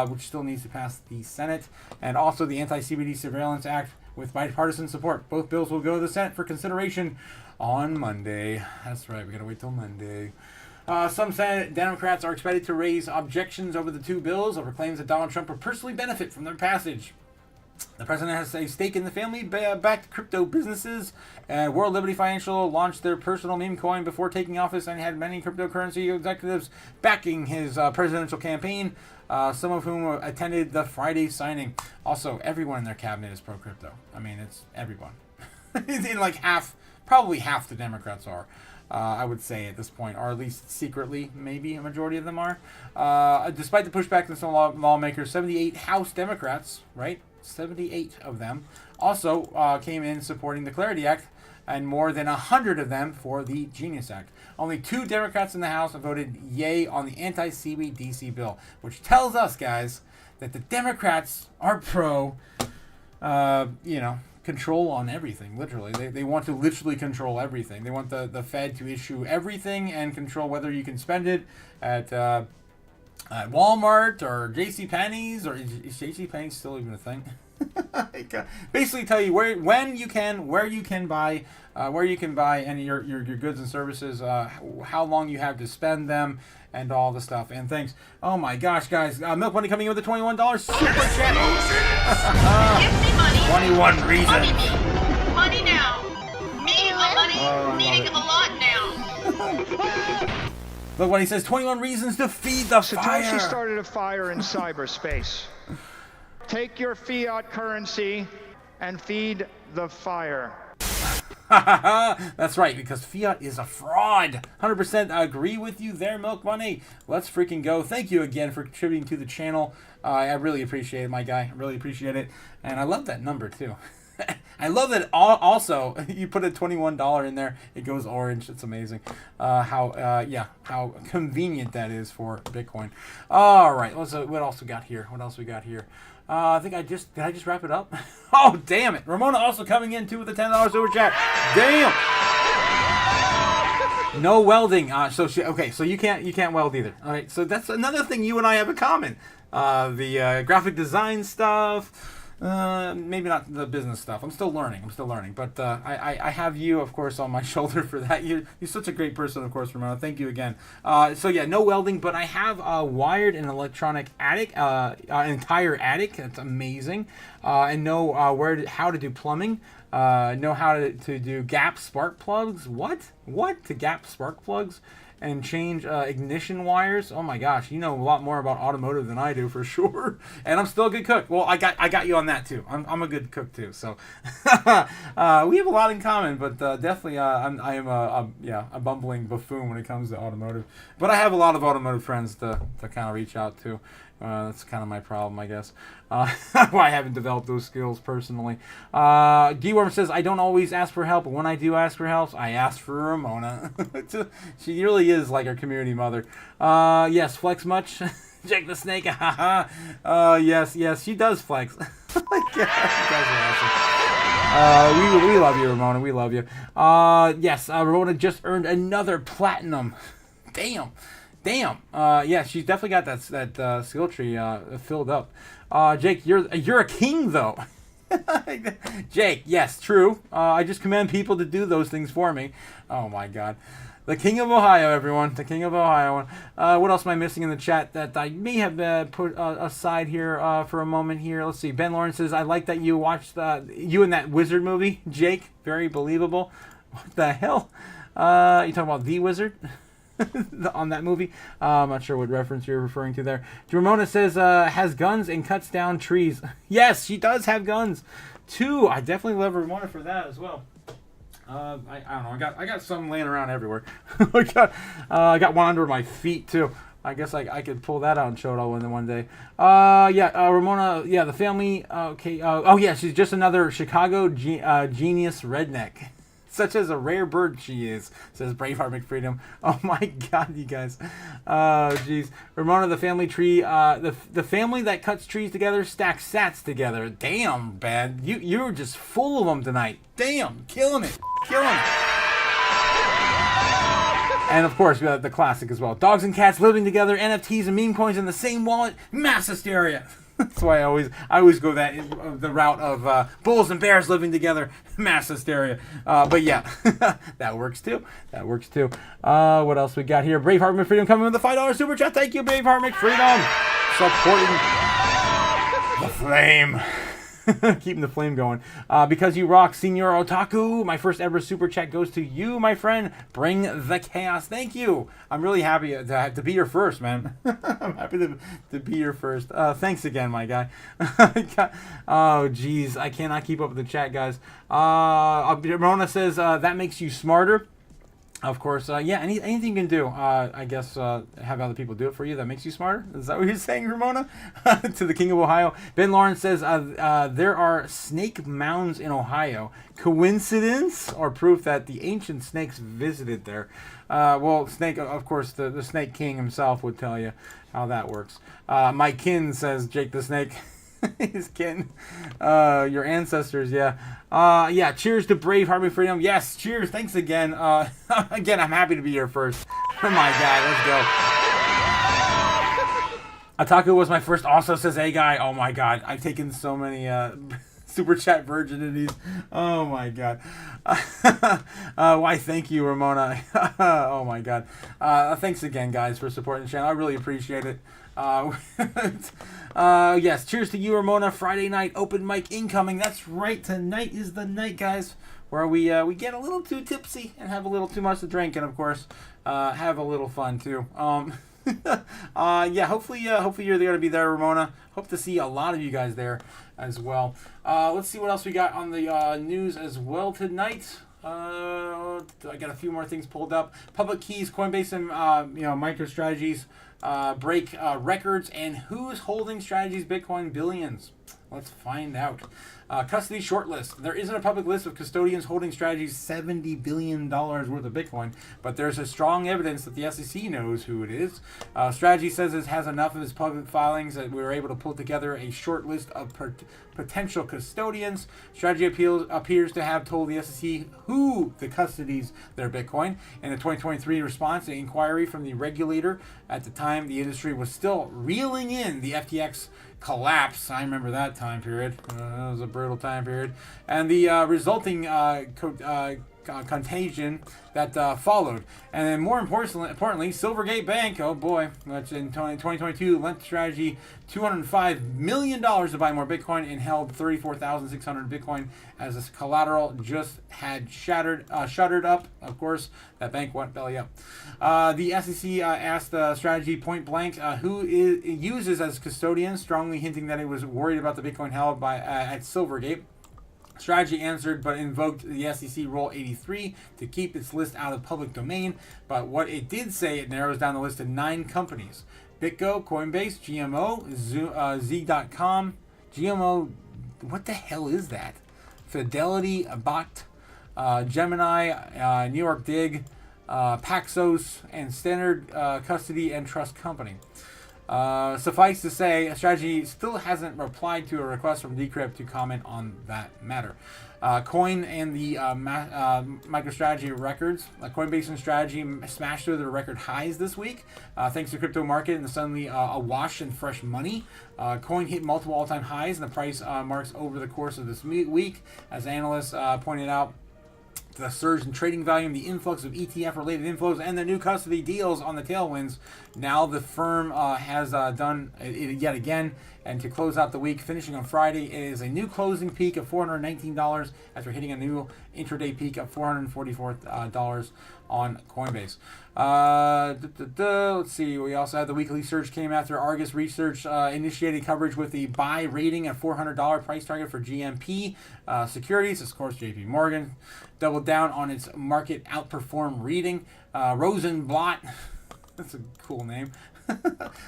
which still needs to pass the Senate, and also the Anti-CBD Surveillance Act with bipartisan support. Both bills will go to the Senate for consideration on Monday. That's right, we gotta wait till Monday. Some Senate Democrats are expected to raise objections over the 2 bills over claims that Donald Trump would personally benefit from their passage. The president has a stake in the family-backed crypto businesses. World Liberty Financial launched their personal meme coin before taking office and had many cryptocurrency executives backing his presidential campaign, some of whom attended the Friday signing. Also, everyone in their cabinet is pro-crypto. I mean, it's everyone. In like probably half the Democrats are. I would say at this point, or at least secretly, maybe a majority of them are. Despite the pushback from some lawmakers, 78 House Democrats, right? 78 of them also came in supporting the Clarity Act, and more than 100 of them for the Genius Act. Only 2 Democrats in the House voted yay on the anti-CBDC bill, which tells us, guys, that the Democrats are pro, control on everything, literally. They want to literally control everything. They want the Fed to issue everything and control whether you can spend it at Walmart or JCPenney's, or is JCPenney's still even a thing? Basically tell you where you can buy any your goods and services, how long you have to spend them, and all the stuff and things. Oh my gosh, guys! Milk Money coming in with a $21 super chat. Give me money. 21 reasons. Money me. Money now. Me a money needing a lot now. Look what he says, 21 reasons to feed the fire. Satoshi started a fire in cyberspace. Take your fiat currency and feed the fire. That's right, because fiat is a fraud. 100% agree with you there, Milk Money. Let's freaking go. Thank you again for contributing to the channel. I really appreciate it, my guy. I really appreciate it. And I love that number, too. I love that also you put a $21 in there, it goes orange. It's amazing how convenient that is for Bitcoin. All right, what else we got here? I think did I just wrap it up? Oh, damn it. Ramona also coming in too with a $10 super chat. Damn. No welding. So you can't weld either. All right, so that's another thing you and I have in common. The graphic design stuff. Maybe not the business stuff. I'm still learning, but I have you, of course, on my shoulder for that. You're such a great person, of course, Ramona. Thank you again. So yeah, no welding, but I have wired an electronic attic, an entire attic. That's amazing. And know how to do plumbing. Know how to do gap spark plugs. What? To gap spark plugs? And change ignition wires. Oh my gosh, you know a lot more about automotive than I do for sure. And I'm still a good cook. Well, I got you on that too. I'm a good cook too. So we have a lot in common. But definitely, I am a bumbling buffoon when it comes to automotive. But I have a lot of automotive friends to kind of reach out to. That's kind of my problem, I guess. Why I haven't developed those skills personally. D-Worm says, I don't always ask for help, but when I do ask for help, I ask for Ramona. She really is like our community mother. Yes, flex much? Jake the Snake, yes, she does flex. You guys are awesome. We love you, Ramona, we love you. Yes, Ramona just earned another platinum. Damn. Yeah, she's definitely got that skill tree filled up. Jake, you're a king though. Jake, yes, true. I just command people to do those things for me. Oh my God. The King of Ohio, everyone. The King of Ohio. What else am I missing in the chat that I may have put aside here for a moment here? Let's see. Ben Lawrence says, I like that you watched you in that Wizard movie, Jake. Very believable. What the hell? You talking about The Wizard? On that movie. I'm not sure what reference you're referring to there. Ramona says, has guns and cuts down trees. Yes, she does have guns. 2. I definitely love Ramona for that as well. I don't know. I got some laying around everywhere. I got one under my feet too. I guess I could pull that out and show it all one day. Ramona, yeah, the family. Okay. Oh yeah, she's just another Chicago genius redneck. Such as a rare bird she is, says Braveheart McFreedom. Oh my god, you guys. Oh, jeez. Ramona, the family tree, the family that cuts trees together stacks sats together. Damn, bad. You're just full of them tonight. Damn, killing it. Killing it. And of course, we have the classic as well. Dogs and cats living together, NFTs and meme coins in the same wallet, mass hysteria. That's why I always go the route of bulls and bears living together, mass hysteria. But yeah, that works too. That works too. What else we got here? Braveheart McFreedom coming with the $5 super chat. Thank you, Braveheart McFreedom, supporting the flame. Keeping the flame going. Because you rock, Senior Otaku. My first ever super chat goes to you, my friend. Bring the chaos. Thank you. I'm really happy to be your first, man. I'm happy to be your first. Thanks again, my guy. Oh, geez. I cannot keep up with the chat, guys. Ramona says, that makes you smarter. Of course, yeah, anything you can do, I guess, have other people do it for you. That makes you smarter. Is that what you're saying, Ramona? To the King of Ohio. Ben Lawrence says, there are snake mounds in Ohio. Coincidence or proof that the ancient snakes visited there? Well, Snake, of course, the Snake King himself would tell you how that works. My kin, says Jake the Snake. His kin. Your ancestors, yeah. Yeah, cheers to Braveheart McFreedom. Yes, cheers. Thanks again. Again, I'm happy to be here first. Oh my god, let's go. Otaku was my first also, says A guy. Oh my god, I've taken so many super chat virginities. Oh my god. Why, thank you, Ramona. Oh my god. Thanks again, guys, for supporting the channel. I really appreciate it. Yes, cheers to you, Ramona. Friday night open mic incoming. That's right, tonight is the night, guys, where we get a little too tipsy and have a little too much to drink, and of course have a little fun too. Yeah, hopefully you're going to be there, Ramona. Hope to see a lot of you guys there as well. Let's see what else we got on the news as well tonight. I got a few more things pulled up. Public keys, Coinbase, and MicroStrategies break records, and who's holding Strategies Bitcoin billions? Let's find out. Custody shortlist. There isn't a public list of custodians holding Strategies $70 billion worth of Bitcoin, but there's a strong evidence that the SEC knows who it is. Strategy says it has enough of its public filings that we were able to pull together a short list of potential custodians. Strategy appears to have told the SEC who the custodies their Bitcoin. In the 2023 response to inquiry from the regulator, at the time the industry was still reeling in the FTX collapse. I remember that time period. That was a brutal time period. And the resulting contagion that followed. And then more importantly, Silvergate Bank, oh boy, which in 2022 lent Strategy $205 million to buy more Bitcoin and held 34,600 Bitcoin as this collateral, just had shuttered up. Of course, that bank went belly up. The SEC asked Strategy point blank who it uses as custodian, strongly hinting that it was worried about the Bitcoin held by at Silvergate. Strategy answered, but invoked the SEC Rule 83 to keep its list out of public domain. But what it did say, it narrows down the list to 9 companies: BitGo, Coinbase, GMO, Z.com, GMO. What the hell is that? Fidelity, Bot, Gemini, New York Dig, Paxos, and Standard Custody and Trust Company. Suffice to say, Strategy still hasn't replied to a request from Decrypt to comment on that matter. Coin and the MicroStrategy records. Coinbase and Strategy smashed through their record highs this week, thanks to crypto market and suddenly awash in fresh money. Coin hit multiple all-time highs, and the price marks over the course of this week, as analysts pointed out. The surge in trading volume, the influx of ETF-related inflows, and the new custody deals on the tailwinds. Now the firm has done it yet again. And to close out the week, finishing on Friday, it is a new closing peak of $419 after hitting a new intraday peak of $444 on Coinbase. Let's see. We also had the weekly surge came after Argus Research initiated coverage with the buy rating at $400 price target for GMP securities. Of course, JP Morgan doubled down on its market outperform reading. Rosenblatt, that's a cool name,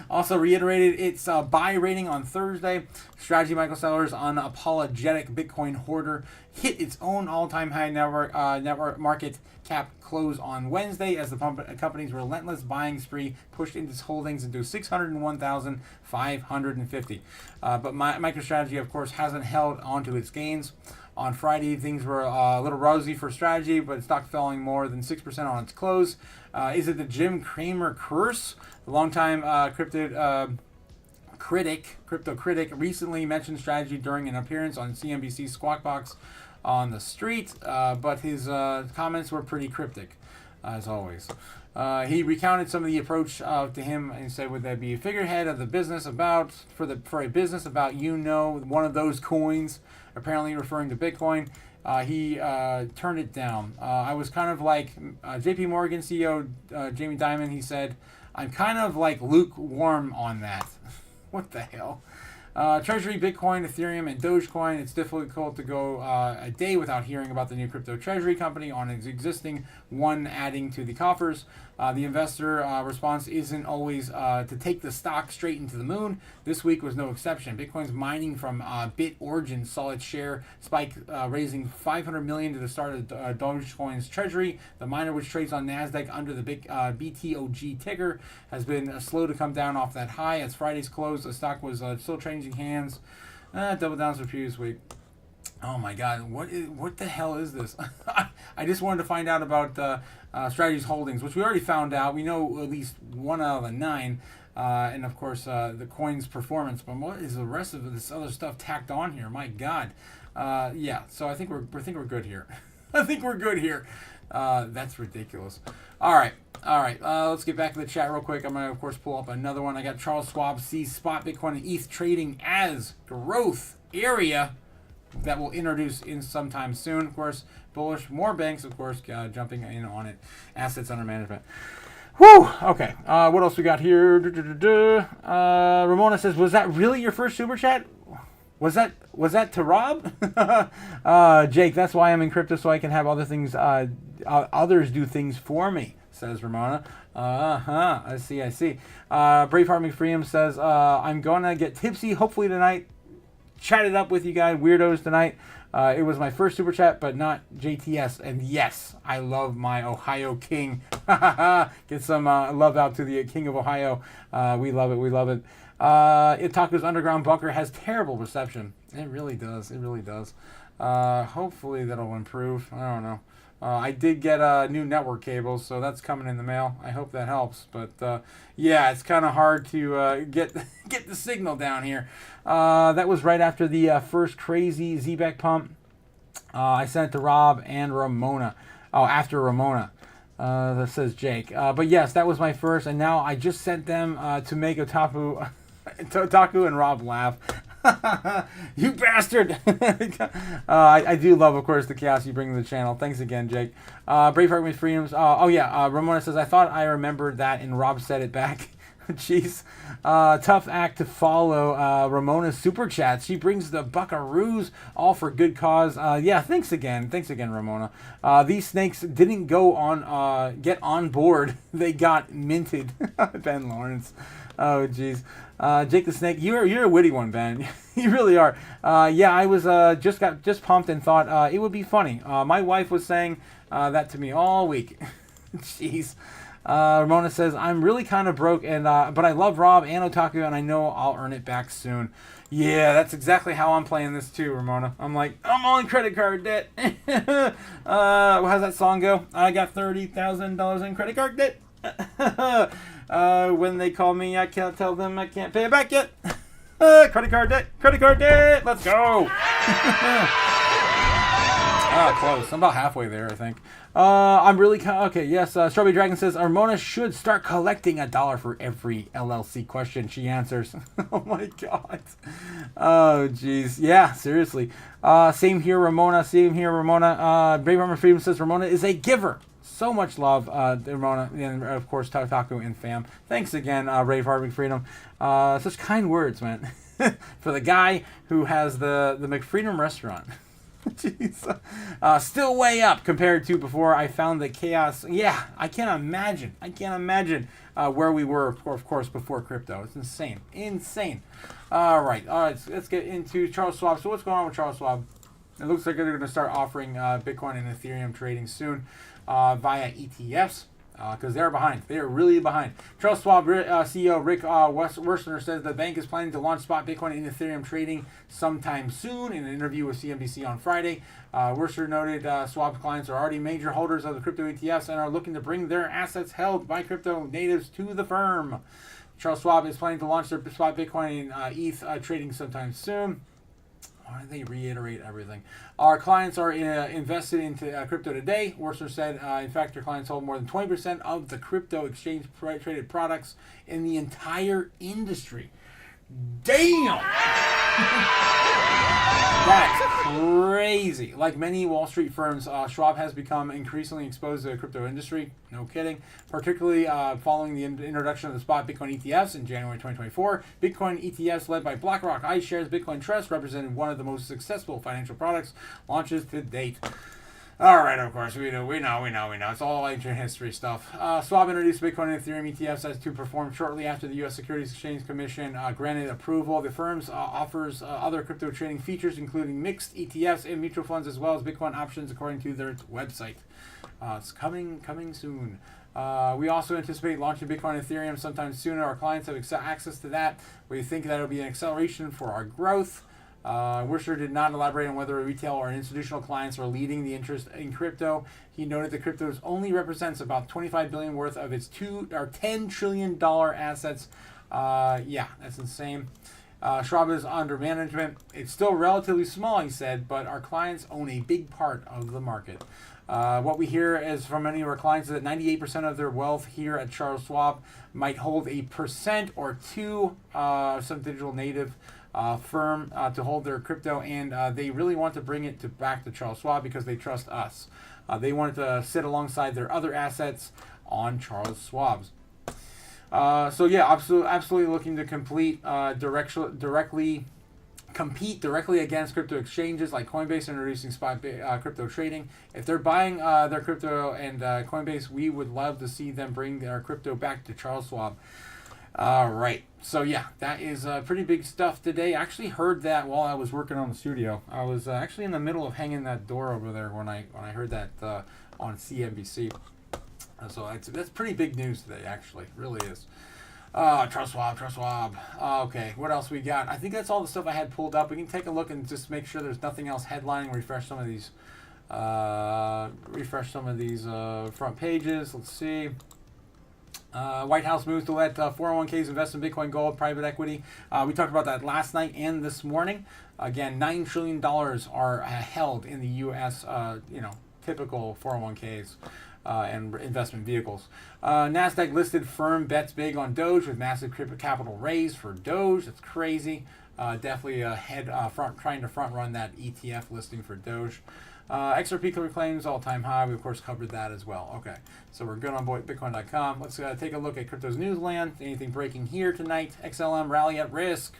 Also reiterated its buy rating on Thursday. Strategy Michael Sellers, unapologetic Bitcoin hoarder, hit its own all-time high network market cap close on Wednesday as the company's relentless buying spree pushed its holdings into 601,550. But MicroStrategy, of course, hasn't held onto its gains. On Friday, things were a little rosy for Strategy, but stock falling more than 6% on its close. Is it the Jim Cramer curse? The longtime crypto critic recently mentioned Strategy during an appearance on CNBC's Squawk Box on the Street, but his comments were pretty cryptic, as always. He recounted some of the approach to him and said, "Would that be a figurehead of the business for a business about one of those coins?" Apparently referring to Bitcoin. He turned it down. I was kind of like J.P. Morgan CEO Jamie Dimon. He said, "I'm kind of like lukewarm on that." What the hell? Treasury, Bitcoin, Ethereum, and Dogecoin. It's difficult to go a day without hearing about the new crypto treasury company on its existing one adding to the coffers. The investor response isn't always to take the stock straight into the moon. This week was no exception. Bitcoin's mining from BitOrigin saw its share spike, raising $500 million to the start of Dogecoin's treasury. The miner, which trades on Nasdaq under the BTOG ticker, has been slow to come down off that high. As Friday's close, the stock was still changing hands. Double downs for previous week. Oh my God! What the hell is this? I just wanted to find out about Strategy's holdings, which we already found out. We know at least 1 out of the 9, and of course the coin's performance. But what is the rest of this other stuff tacked on here? My God! Yeah. So I think we're good here. I think we're good here. That's ridiculous. All right. Let's get back to the chat real quick. I'm gonna of course pull up another one. I got Charles Schwab sees spot Bitcoin and ETH trading as growth area that will introduce in sometime soon. Of course, bullish. More banks, of course, jumping in on it. Assets under management. Whew. Okay. What else we got here? Ramona says, "Was that really your first super chat? Was that to Rob?" Jake, that's why I'm in crypto, so I can have other things. Others do things for me, says Ramona. I see. Braveheart McFreedom says, "I'm gonna get tipsy hopefully tonight. Chat it up with you guys, weirdos, tonight. It was my first super chat, but not JTS. And yes, I love my Ohio King. Get some love out to the King of Ohio. We love it. Otaku's underground bunker has terrible reception. It really does. Hopefully that'll improve. I don't know. I did get new network cables, so that's coming in the mail. I hope that helps. But yeah, it's kind of hard to get the signal down here. That was right after the first crazy Z-Back pump. I sent it to Rob and Ramona. Oh, after Ramona. That says Jake. But yes, that was my first, and now I just sent them to make Otaku and Rob laugh. You bastard! I do love, of course, the chaos you bring to the channel. Thanks again, Jake. Braveheart with Freedoms. Ramona says, "I thought I remembered that," and Rob said it back. Jeez. Tough act to follow. Ramona's super chats. She brings the buckaroos, all for good cause. Yeah, thanks again, Ramona. These snakes didn't go on, get on board. They got minted. Ben Lawrence. Oh, jeez. Jake the Snake, you're a witty one, Ben. You really are. I was just pumped and thought it would be funny. My wife was saying that to me all week. Jeez. Ramona says, "I'm really kind of broke, and but I love Rob and Otaku, and I know I'll earn it back soon." Yeah, that's exactly how I'm playing this too, Ramona. I'm like, I'm on credit card debt. How's that song go? I got $30,000 in credit card debt. When they call me, I can't tell them I can't pay it back yet. Credit card debt. Let's go. Close. I'm about halfway there, I think. I'm really okay. Yes. Strawberry Dragon says Ramona should start collecting $1 for every LLC question she answers. Oh my God. Oh jeez. Yeah. Seriously. Same here, Ramona. Brave Armor Freedom says Ramona is a giver. So much love, Ramona, and of course Otaku and fam. Thanks again, Brave Heart McFreedom. Such kind words, man. For the guy who has the McFreedom restaurant. Jeez. Still way up compared to before I found the chaos. Yeah, I can't imagine. Where we were, of course, before crypto. It's insane. All right. Let's get into Charles Schwab. So what's going on with Charles Schwab? It looks like they're going to start offering Bitcoin and Ethereum trading soon via ETFs. Because they're behind. They're really behind. Charles Schwab CEO Rick Werstner says the bank is planning to launch spot Bitcoin and Ethereum trading sometime soon. In an interview with CNBC on Friday, Werstner noted Schwab's clients are already major holders of the crypto ETFs and are looking to bring their assets held by crypto natives to the firm. Charles Schwab is planning to launch their spot Bitcoin and ETH trading sometime soon. Why do they reiterate everything? Our clients are invested into crypto today. Werstner said, in fact, your clients hold more than 20% of the crypto exchange traded products in the entire industry. Damn! That's crazy. Like many Wall Street firms, Schwab has become increasingly exposed to the crypto industry. No kidding. Particularly following the introduction of the spot Bitcoin ETFs in January 2024. Bitcoin ETFs led by BlackRock iShares Bitcoin Trust represented one of the most successful financial products launches to date. All right, of course, we know. It's all ancient history stuff. Schwab introduced Bitcoin and Ethereum ETFs as to perform shortly after the U.S. Securities Exchange Commission granted approval. The firm offers other crypto trading features, including mixed ETFs and mutual funds, as well as Bitcoin options, according to their website. It's coming soon. We also anticipate launching Bitcoin and Ethereum sometime sooner. Our clients have access to that. We think that will be an acceleration for our growth. Werstner did not elaborate on whether retail or institutional clients are leading the interest in crypto. He noted that crypto only represents about $25 billion worth of its $10 trillion assets. Yeah, that's insane. Schwab is under management. It's still relatively small, he said, but our clients own a big part of the market. What we hear is from many of our clients is that 98% of their wealth here at Charles Schwab might hold 1% or 2% some digital native firm to hold their crypto, and they really want to bring it back to Charles Schwab because they trust us. They want it to sit alongside their other assets on Charles Schwab's. So yeah, absolutely looking to compete directly against crypto exchanges like Coinbase, introducing spot crypto trading. If they're buying their crypto and Coinbase, we would love to see them bring their crypto back to Charles Schwab. All right. So yeah, that is pretty big stuff today. I actually heard that while I was working on the studio. I was actually in the middle of hanging that door over there when I heard that on CNBC. So that's pretty big news today. Actually, it really is. Charles Schwab. Okay, what else we got? I think that's all the stuff I had pulled up. We can take a look and just make sure there's nothing else headlining. Refresh some of these front pages. Let's see. White House moves to let 401ks invest in Bitcoin, gold, private equity. We talked about that last night and this morning. Again, $9 trillion are held in the U.S. Typical 401ks and investment vehicles. Nasdaq listed firm bets big on Doge with massive capital raise for Doge. That's crazy. Definitely trying to front run that ETF listing for Doge. XRP claims all-time high. We, of course, covered that as well. Okay, so we're good on Bitcoin.com. Let's take a look at Crypto's Newsland. Anything breaking here tonight? XLM rally at risk.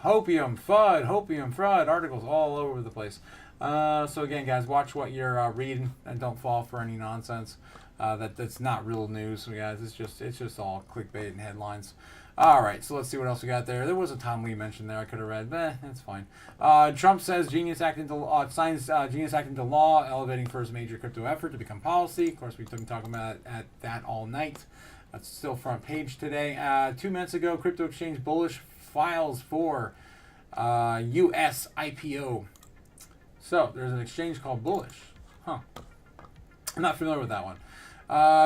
Hopium, FUD, articles all over the place. So again, guys, watch what you're reading and don't fall for any nonsense. That's not real news, so guys. It's just all clickbait and headlines. All right, so let's see what else we got there. There was a Tom Lee mention there I could have read. That's fine. Trump says signs Genius Act into law, elevating first major crypto effort to become policy. Of course, we've been talking about that all night. That's still front page today. 2 minutes ago, crypto exchange bullish files for U.S. IPO. So there's an exchange called Bullish. I'm not familiar with that one.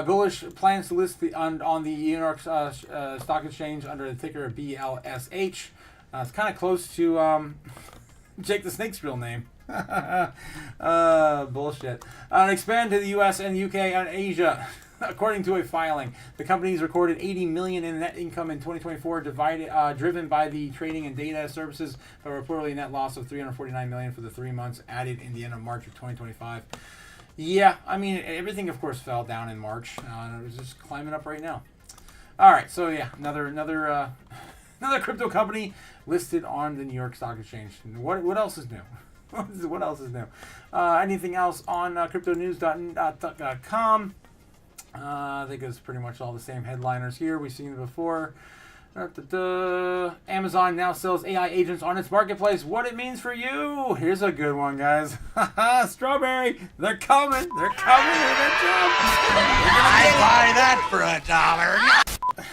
Bullish plans to list on the New York Stock Exchange under the ticker BLSH. It's kind of close to Jake the Snake's real name. Bullshit. Expand to the U.S. and UK and Asia. According to a filing, the company's recorded $80 million in net income in 2024, driven by the trading and data services, but reportedly a net loss of $349 million for the 3 months added in the end of March of 2025. Yeah, I mean, everything, of course, fell down in March, and it was just climbing up right now. All right, so yeah, another crypto company listed on the New York Stock Exchange. What else is new? What else is new? Anything else on cryptonews.com? I think it's pretty much all the same headliners here. We've seen it before. Amazon now sells AI agents on its marketplace. What it means for you? Here's a good one, guys. Strawberry, they're coming. They're coming. They're gonna jump. I'd buy that for $1.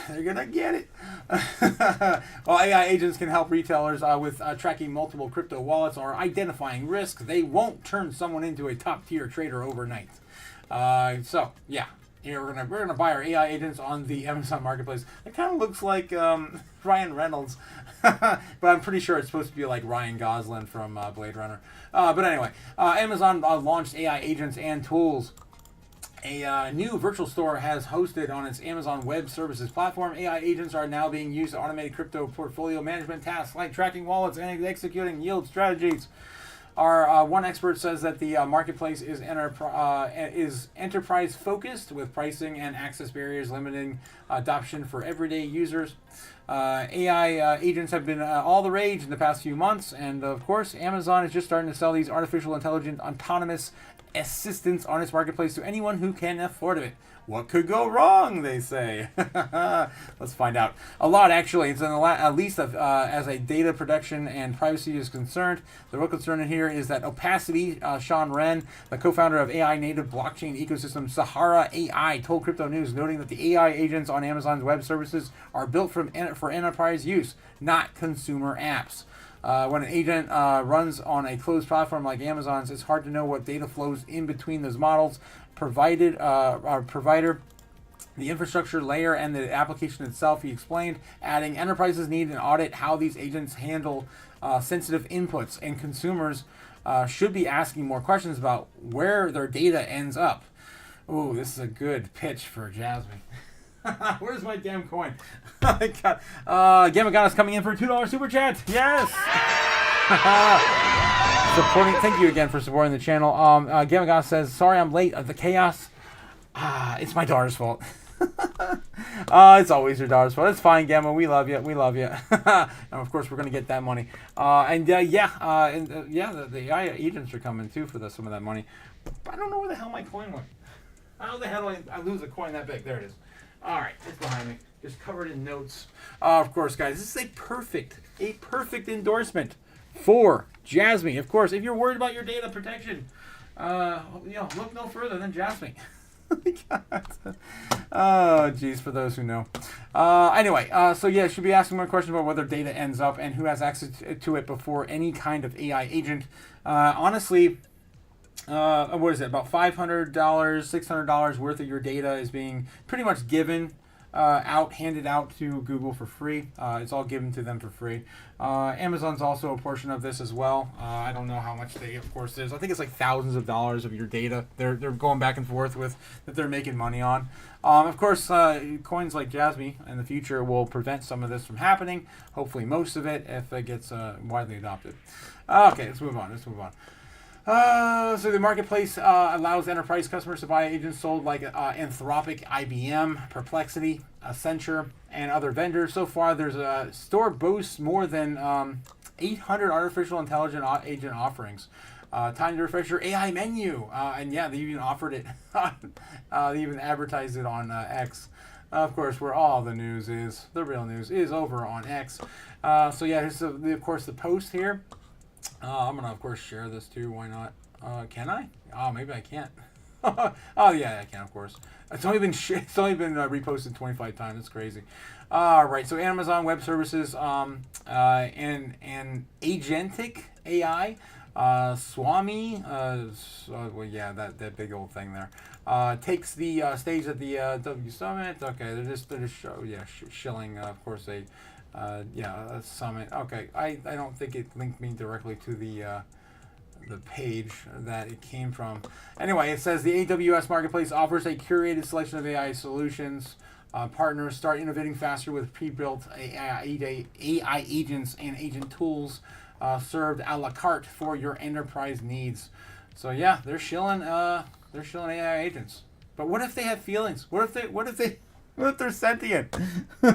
They're gonna get it. While AI agents can help retailers with tracking multiple crypto wallets or identifying risk, they won't turn someone into a top-tier trader overnight. So yeah. Here we're gonna buy our AI agents on the Amazon marketplace. It kind of looks like Ryan Reynolds, but I'm pretty sure it's supposed to be like Ryan Gosling from Blade Runner. But anyway, Amazon launched AI agents and tools. A new virtual store has hosted on its Amazon Web Services platform. AI agents are now being used to automate crypto portfolio management tasks like tracking wallets and executing yield strategies. Our one expert says that the marketplace is enterprise focused, with pricing and access barriers limiting adoption for everyday users. AI agents have been all the rage in the past few months, and of course, Amazon is just starting to sell these artificial intelligent autonomous assistants on its marketplace to anyone who can afford it. What could go wrong, they say. Let's find out. A lot, actually. It's at least as a data protection and privacy is concerned. The real concern in here is that Opacity, Sean Wren, the co-founder of AI-native blockchain ecosystem Sahara AI, told Crypto News, noting that the AI agents on Amazon's web services are built for enterprise use, not consumer apps. When an agent runs on a closed platform like Amazon's, it's hard to know what data flows in between those models. Our provider, the infrastructure layer, and the application itself, he explained, adding, enterprises need an audit how these agents handle sensitive inputs, and consumers should be asking more questions about where their data ends up. Ooh, this is a good pitch for Jasmine. Where's my damn coin? Oh my God. Gamagana's coming in for a $2 super chat. Yes. Thank you again for supporting the channel. Gamagana says, sorry I'm late. The chaos. It's my daughter's fault. It's always your daughter's fault. It's fine, Gamma. We love you. We love you. And of course, we're gonna get that money. The AI agents are coming too for some of that money. I don't know where the hell my coin went. How the hell do I lose a coin that big? There it is. All right, it's behind me, just covered in notes. Of course, guys, this is a perfect endorsement for Jasmine. Of course, if you're worried about your data protection, look no further than Jasmine. Oh, geez, for those who know. Anyway, so yeah, should be asking more questions about whether data ends up and who has access to it before any kind of AI agent. Honestly, what is it? About $500, $600 worth of your data is being pretty much given handed out to Google for free. It's all given to them for free. Amazon's also a portion of this as well. I don't know how much they, of course, is. I think it's like thousands of dollars of your data. They're going back and forth with that they're making money on. Of course, coins like Jasmine in the future will prevent some of this from happening. Hopefully, most of it, if it gets widely adopted. Okay, let's move on. So the marketplace allows enterprise customers to buy agents sold like Anthropic, IBM, Perplexity, Accenture, and other vendors. So far, there's a store boasts more than 800 artificial intelligent agent offerings. Time to refresh your AI menu. And yeah, they even offered it. They even advertised it on X. Of course, where all the news is, the real news is over on X. So yeah, here's of course the post here. I'm gonna of course share this too. Why not? Can I? Oh, maybe I can't. Oh yeah, I can of course. It's only been reposted 25 times. It's crazy. All right. So Amazon Web Services and agentic AI. Swami. Well, yeah, that big old thing there. Takes the stage at the W Summit. Okay, they're just shilling of course a summit. Okay, I don't think it linked me directly to the page that it came from. Anyway, it says the AWS Marketplace offers a curated selection of AI solutions. Partners start innovating faster with pre-built AI agents and agent tools served a la carte for your enterprise needs. So yeah, they're shilling AI agents. But what if they have feelings? What if they What if they're sentient? We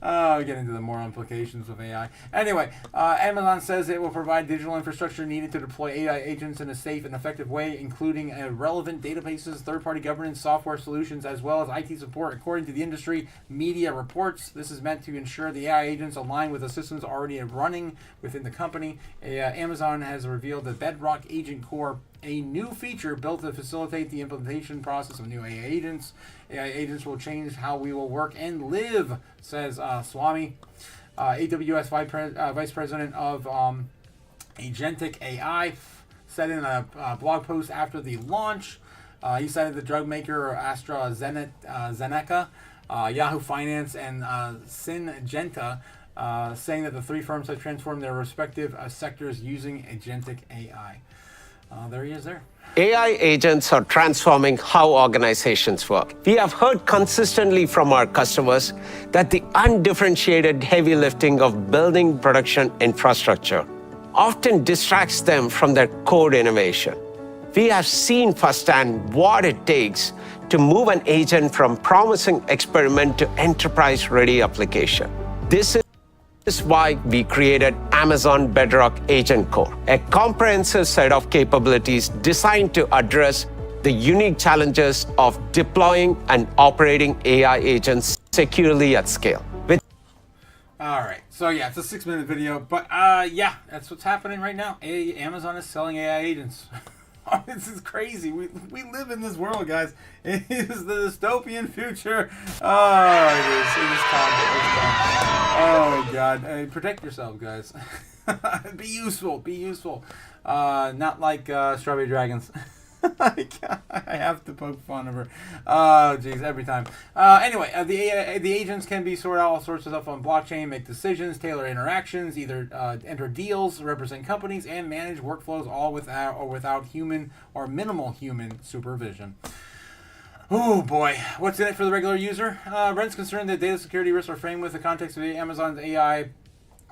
get into the moral implications of AI. Anyway, Amazon says it will provide digital infrastructure needed to deploy AI agents in a safe and effective way, including relevant databases, third-party governance, software solutions, as well as IT support. According to the industry media reports, this is meant to ensure the AI agents align with the systems already running within the company. Amazon has revealed the Bedrock Agent Core, a new feature built to facilitate the implementation process of new AI agents. AI agents will change how we will work and live, says Swami, AWS Vice President of Agentic AI, said in a blog post after the launch. He cited the drug maker AstraZeneca, Yahoo Finance, and Syngenta, saying that the three firms have transformed their respective sectors using agentic AI. There he is there. AI agents are transforming how organizations work. We have heard consistently from our customers that the undifferentiated heavy lifting of building production infrastructure often distracts them from their core innovation. We have seen firsthand what it takes to move an agent from promising experiment to enterprise-ready application. This is why we created Amazon Bedrock Agent Core, a comprehensive set of capabilities designed to address the unique challenges of deploying and operating AI agents securely at scale. All right, so yeah, it's a 6-minute video, but yeah, that's what's happening right now. Amazon is selling AI agents. This is crazy. We live in this world, guys. It is the dystopian future. Oh, it is time. Oh, God. Protect yourself, guys. Be useful. Be useful. Not like Strawberry Dragons. I have to poke fun of her. Oh, jeez, every time. Anyway, the agents can be sort out all sorts of stuff on blockchain, make decisions, tailor interactions, either enter deals, represent companies, and manage workflows, all without human or minimal human supervision. Oh boy, what's in it for the regular user? Ren's concerned that data security risks are framed with the context of Amazon's AI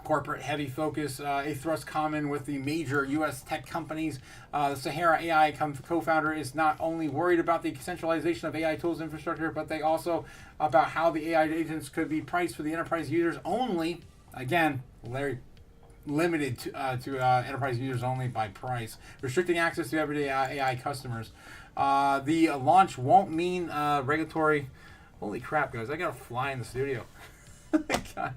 corporate heavy focus, a thrust common with the major U.S. tech companies. The Sahara AI co-founder is not only worried about the centralization of AI tools infrastructure, but they also about how the AI agents could be priced for the enterprise users only. Again, Larry, limited to enterprise users only by price, restricting access to everyday AI customers. The launch won't mean regulatory. Holy crap, guys! I gotta fly in the studio. God.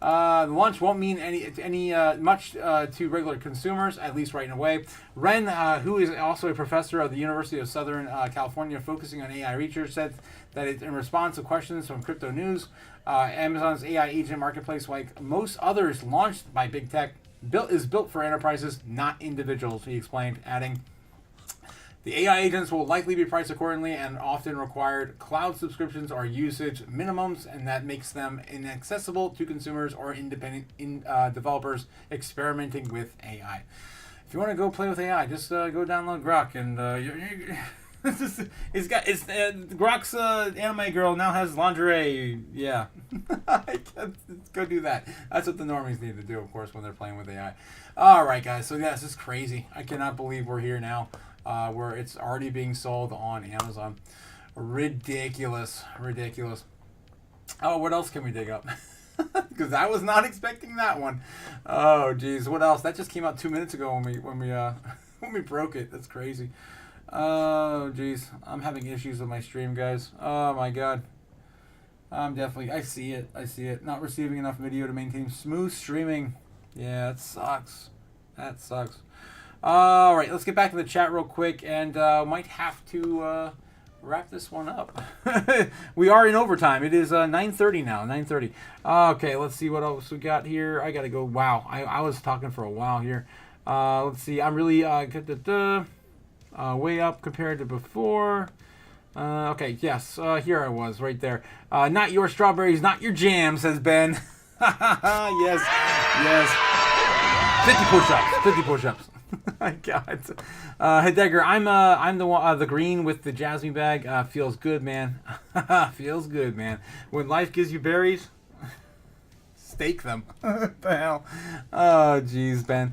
The launch won't mean any much to regular consumers, at least right away. Ren, who is also a professor of the University of Southern California focusing on AI research, said that in response to questions from Crypto News, Amazon's AI agent marketplace, like most others launched by big tech, is built for enterprises, not individuals, he explained, adding, the AI agents will likely be priced accordingly and often required cloud subscriptions or usage minimums, and that makes them inaccessible to consumers or independent developers experimenting with AI. If you want to go play with AI, just go download Grok, and Grok's anime girl now has lingerie. Yeah, go do that. That's what the normies need to do, of course, when they're playing with AI. All right, guys. So yeah, this is crazy. I cannot believe we're here now. Where it's already being sold on Amazon. Ridiculous. Oh, what else can we dig up? Because I was not expecting that one. Oh, geez, what else? That just came out 2 minutes ago when we broke it. That's crazy. Oh, geez, I'm having issues with my stream, guys. Oh my God. I see it. Not receiving enough video to maintain smooth streaming. Yeah, it sucks. That sucks. All right, let's get back to the chat real quick, and might have to wrap this one up. We are in overtime. It is 9:30 now. 9:30. Okay, let's see what else we got here. I gotta go. Wow, I was talking for a while here. Let's see. I'm really way up compared to before. Okay, yes. Here I was, right there. Not your strawberries, not your jam, says Ben. Yes. 50 push-ups. 50 push-ups. My God. Heidegger, I'm the one, the green with the Jasmine bag. Feels good, man. Feels good, man. When life gives you berries, stake them. What the hell? Oh, jeez, Ben.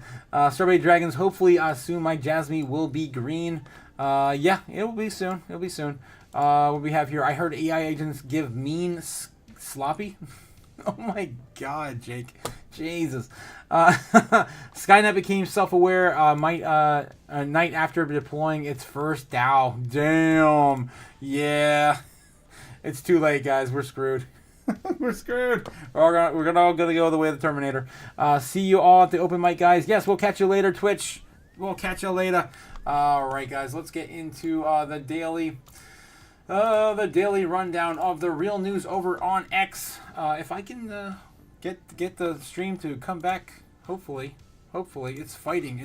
Strawberry Dragons, hopefully soon my Jasmine will be green. Yeah, it'll be soon. It'll be soon. What we have here, I heard AI agents give mean sloppy. Oh my god, Jake. Jesus. Skynet became self-aware a night after deploying its first DAO. Damn. Yeah. It's too late, guys. We're screwed. We're screwed. We're all gonna go the way of the Terminator. See you all at the open mic, guys. Yes, we'll catch you later, Twitch. We'll catch you later. All right, guys. Let's get into the daily rundown of the real news over on X. If I can get the stream to come back, hopefully it's fighting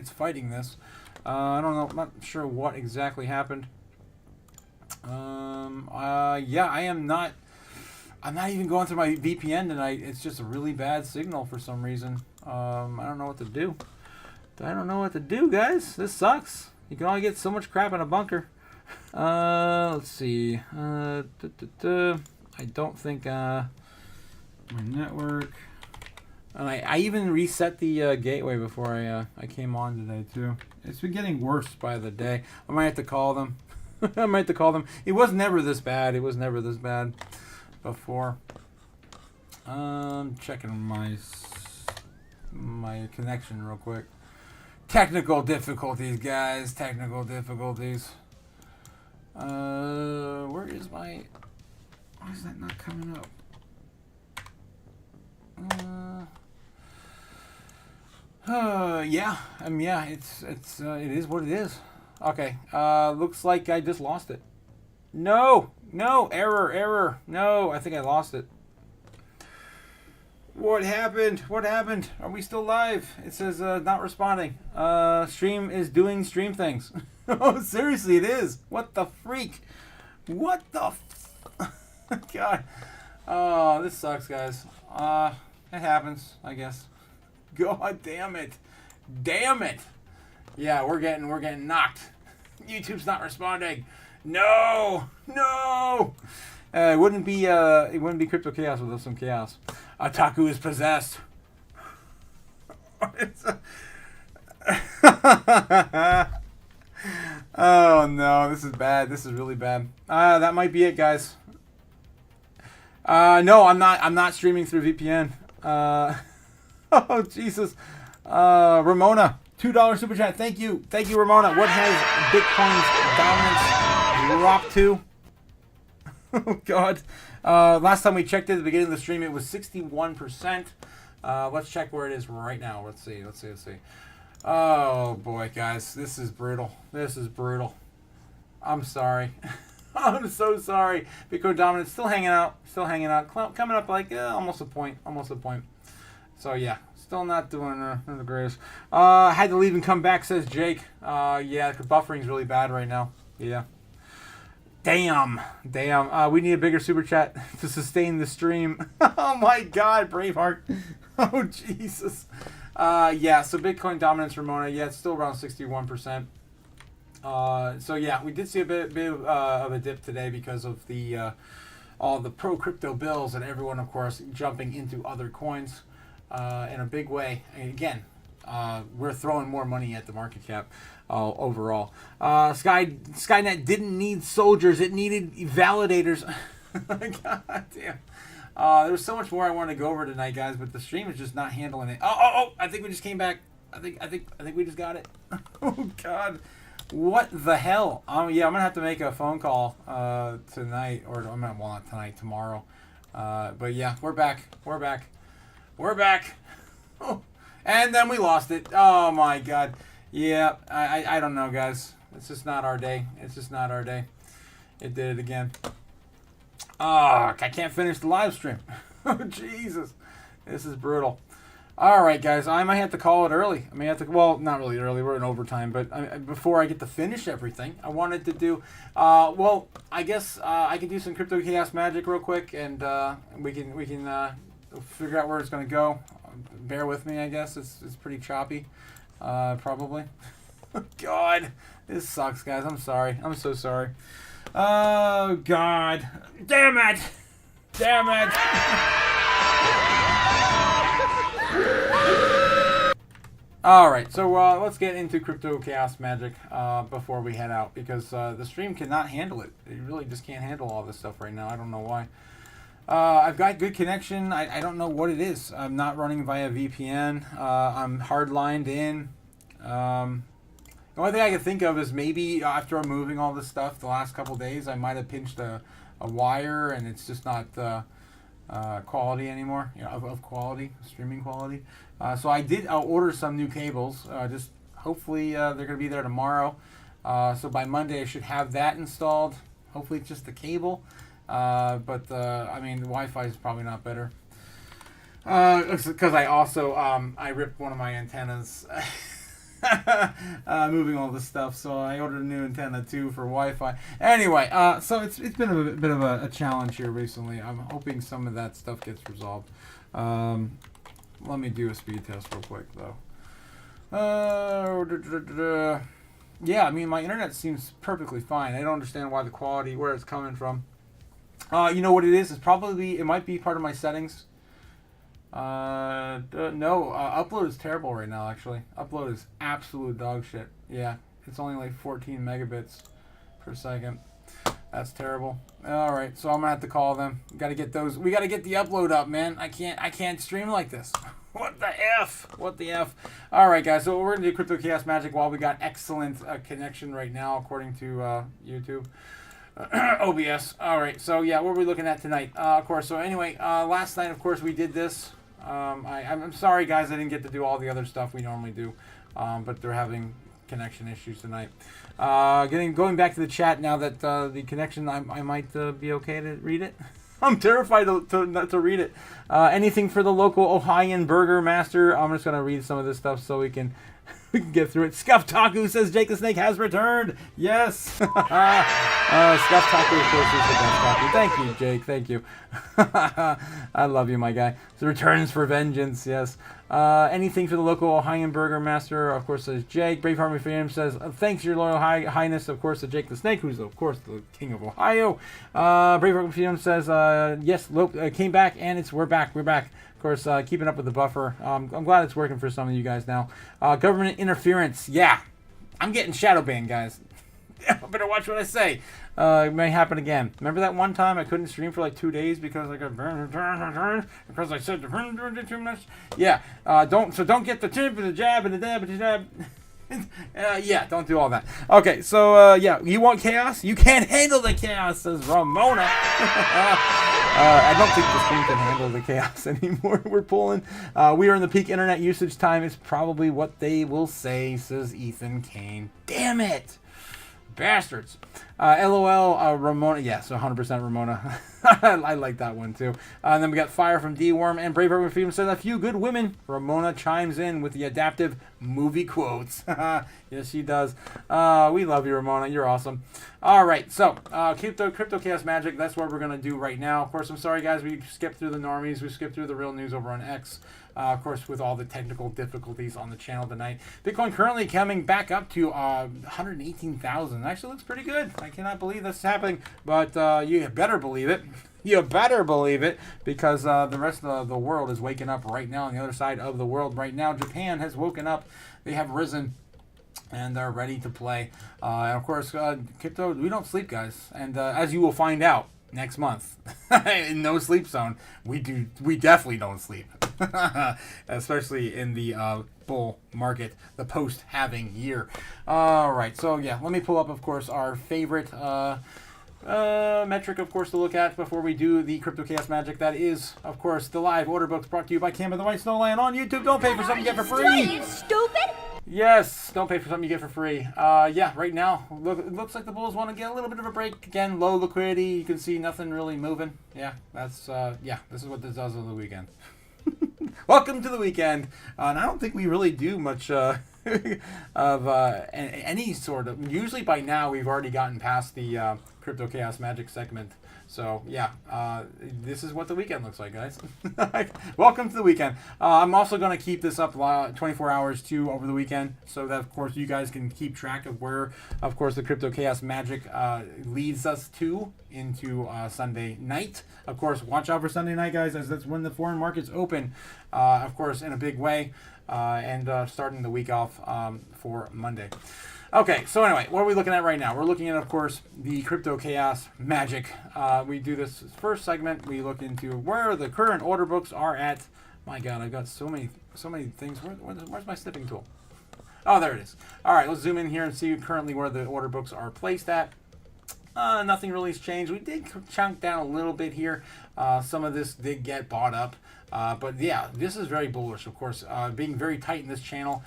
this. I don't know. I'm not sure what exactly happened. Yeah, I'm not even going through my VPN tonight. It's just a really bad signal for some reason. I don't know what to do. Guys. This sucks. You can only get so much crap in a bunker. Let's see. I don't think my network. And I even reset the gateway before I came on today too. It's been getting worse by the day. I might have to call them. It was never this bad. Before. Checking my connection real quick. Technical difficulties, guys. Technical difficulties. Where is my? Why is that not coming up? Yeah. Yeah. It is what it is. Okay. Looks like I just lost it. No. Error. No, I think I lost it. What happened? Are we still live? It says not responding. Stream is doing stream things. Oh, seriously, it is. What the freak? What the God. Oh, this sucks, guys. It happens, I guess. God damn it. Yeah, we're getting knocked. YouTube's not responding. No. It wouldn't be Crypto Chaos without some chaos. Otaku is possessed. Oh no, this is bad. This is really bad. That might be it, guys. No, I'm not streaming through VPN. Oh Jesus. Ramona, $2 super chat. Thank you, Ramona. What has Bitcoin's dominance dropped to? Oh God. Last time we checked it at the beginning of the stream, it was 61%. Let's check where it is right now. Let's see. Oh boy, guys, this is brutal. I'm sorry. I'm so sorry. Bitcoin dominance still hanging out. Coming up like almost a point. So yeah, still not doing the greatest. Had to leave and come back, says Jake. Yeah, the buffering's really bad right now. Yeah. Damn. We need a bigger super chat to sustain the stream. Oh my God, Braveheart. Oh Jesus. Yeah, so Bitcoin dominance, Ramona. Yeah, it's still around 61%. So yeah, we did see a bit of a dip today because of the all the pro crypto bills and everyone, of course, jumping into other coins in a big way. And again, we're throwing more money at the market cap overall. Skynet didn't need soldiers; it needed validators. God damn. There was so much more I wanted to go over tonight, guys, but the stream is just not handling it. Oh! I think we just came back. I think we just got it. Oh God. What the hell? Yeah, I'm gonna have to make a phone call tonight, or not tonight, tomorrow. But yeah, we're back. Oh, and then we lost it. Oh my God. Yeah, I don't know, guys. It's just not our day. It did it again. Oh, I can't finish the live stream. Oh Jesus, this is brutal. All right, guys, I might have to call it early. Well, not really early. We're in overtime, but before I get to finish everything, I wanted to do. Well, I guess I can do some Crypto Chaos magic real quick, and we can figure out where it's gonna go. Bear with me, I guess. It's pretty choppy, probably. God, this sucks, guys. I'm sorry. I'm so sorry. Oh God, damn it! All right, so let's get into Crypto Chaos Magic before we head out, because the stream cannot handle it. It really just can't handle all this stuff right now. I don't know why. I've got good connection. I don't know what it is. I'm not running via VPN. I'm hardlined in. The only thing I can think of is maybe after I'm moving all this stuff the last couple days, I might have pinched a wire, and it's just not quality anymore, of quality, streaming quality. So I'll order some new cables. Just hopefully they're going to be there tomorrow. So by Monday I should have that installed. Hopefully it's just the cable. But I mean, the Wi-Fi is probably not better. Because I also I ripped one of my antennas. Moving all this stuff, so I ordered a new antenna too for Wi-Fi. Anyway, so it's been a bit of a challenge here recently. I'm hoping some of that stuff gets resolved. Let me do a speed test real quick though. Yeah, I mean my internet seems perfectly fine. I don't understand why the quality, where it's coming from. You know what it is? It might be part of my settings. No, upload is terrible right now, actually. Upload is absolute dog shit. Yeah, it's only like 14 megabits per second. That's terrible. All right, so I'm gonna have to call them. We gotta get the upload up, man. I can't stream like this. What the F? What the F? All right, guys, so we're gonna do Crypto Chaos Magic while we got excellent connection right now, according to YouTube. OBS. All right, so yeah, what are we looking at tonight? Of course, so anyway, last night, of course, we did this. I'm sorry, guys, I didn't get to do all the other stuff we normally do, but they're having connection issues tonight. Going back to the chat now that the connection, I might be okay to read it. I'm terrified to read it. Anything for the local Ohioan burger master. I'm just gonna read some of this stuff so we can get through it. Scuff Taku says Jake the Snake has returned. Yes. Scuff Taku, of course, is the best Taku. Thank you, Jake. Thank you. I love you, my guy. The returns for vengeance. Yes. Anything for the local Ohioan burger master, of course, says Jake. Braveheart McFadden says, thanks, your loyal highness, of course, to Jake the Snake, who's, of course, the king of Ohio. Braveheart McFadden says, yes, Lope came back, and we're back. We're back. Of course, keeping up with the buffer. I'm glad it's working for some of you guys now. Government interference. Yeah. I'm getting shadow banned, guys. I better watch what I say. It may happen again. Remember that one time I couldn't stream for like 2 days because I got because I said too much. Yeah. Don't get the tip and the jab and the dab and the jab. Yeah, don't do all that. Okay, so yeah, you want chaos? You can't handle the chaos, says Ramona. I don't think the stream can handle the chaos anymore. We're pulling. We are in the peak internet usage time. Is probably what they will say, says Ethan Kane. Damn it. Bastards. LOL, Ramona. Yes, 100% Ramona. I like that one too. And then we got Fire from D-Worm and Braveheart with Freedom says a few good women. Ramona chimes in with the adaptive movie quotes. Yes, she does. We love you, Ramona. You're awesome. All right, so Crypto Chaos Magic. That's what we're gonna do right now. Of course, I'm sorry, guys. We skipped through the normies. We skipped through the real news over on X. Of course, with all the technical difficulties on the channel tonight. Bitcoin currently coming back up to 118,000. Actually looks pretty good. I cannot believe this is happening, but you better believe it. You better believe it, because the rest of the world is waking up right now. On the other side of the world right now, Japan has woken up. They have risen, and they're ready to play. And of course, crypto, we don't sleep, guys. And as you will find out next month, in No Sleep Zone, we definitely don't sleep. Especially in the bull market, the post-halving year. All right, so yeah, let me pull up, of course, our favorite metric, of course, to look at before we do the Crypto Chaos Magic. That is, of course, the live order books brought to you by Cam of the White Snowland on YouTube. Don't pay for something you get for free. Are you stupid? Yes, don't pay for something you get for free. Yeah, right now, it looks like the bulls want to get a little bit of a break. Again, low liquidity. You can see nothing really moving. Yeah, that's, yeah, this is what this does on the weekend. Welcome to the weekend. And I don't think we really do much of any sort of... Usually by now we've already gotten past the Crypto Chaos Magic segment. So yeah, this is what the weekend looks like, guys. Welcome to the weekend. I'm also going to keep this up 24 hours too over the weekend, so that of course you guys can keep track of where, of course, the Crypto Chaos Magic leads us to into Sunday night. Of course, watch out for Sunday night, guys, as that's when the foreign markets open, of course, in a big way, and starting the week off for Monday. Okay, so anyway, what are we looking at right now? We're looking at, of course, the Crypto Chaos Magic. We do this first segment. We look into where the current order books are at. My God, I've got so many things. Where's my snipping tool? Oh, there it is. All right, let's zoom in here and see currently where the order books are placed at. Nothing really has changed. We did chunk down a little bit here. Some of this did get bought up. But yeah, this is very bullish, of course, being very tight in this channel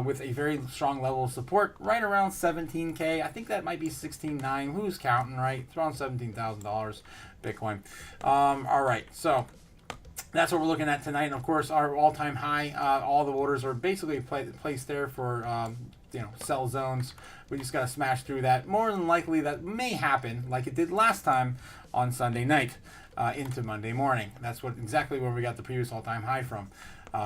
with a very strong level of support, right around 17K. I think that might be 16.9. Who's counting, right? It's around $17,000 Bitcoin. All right, so that's what we're looking at tonight. And of course, our all-time high, all the orders are basically placed there for sell zones. We just got to smash through that. More than likely, that may happen like it did last time on Sunday night. Into Monday morning. That's exactly where we got the previous all-time high from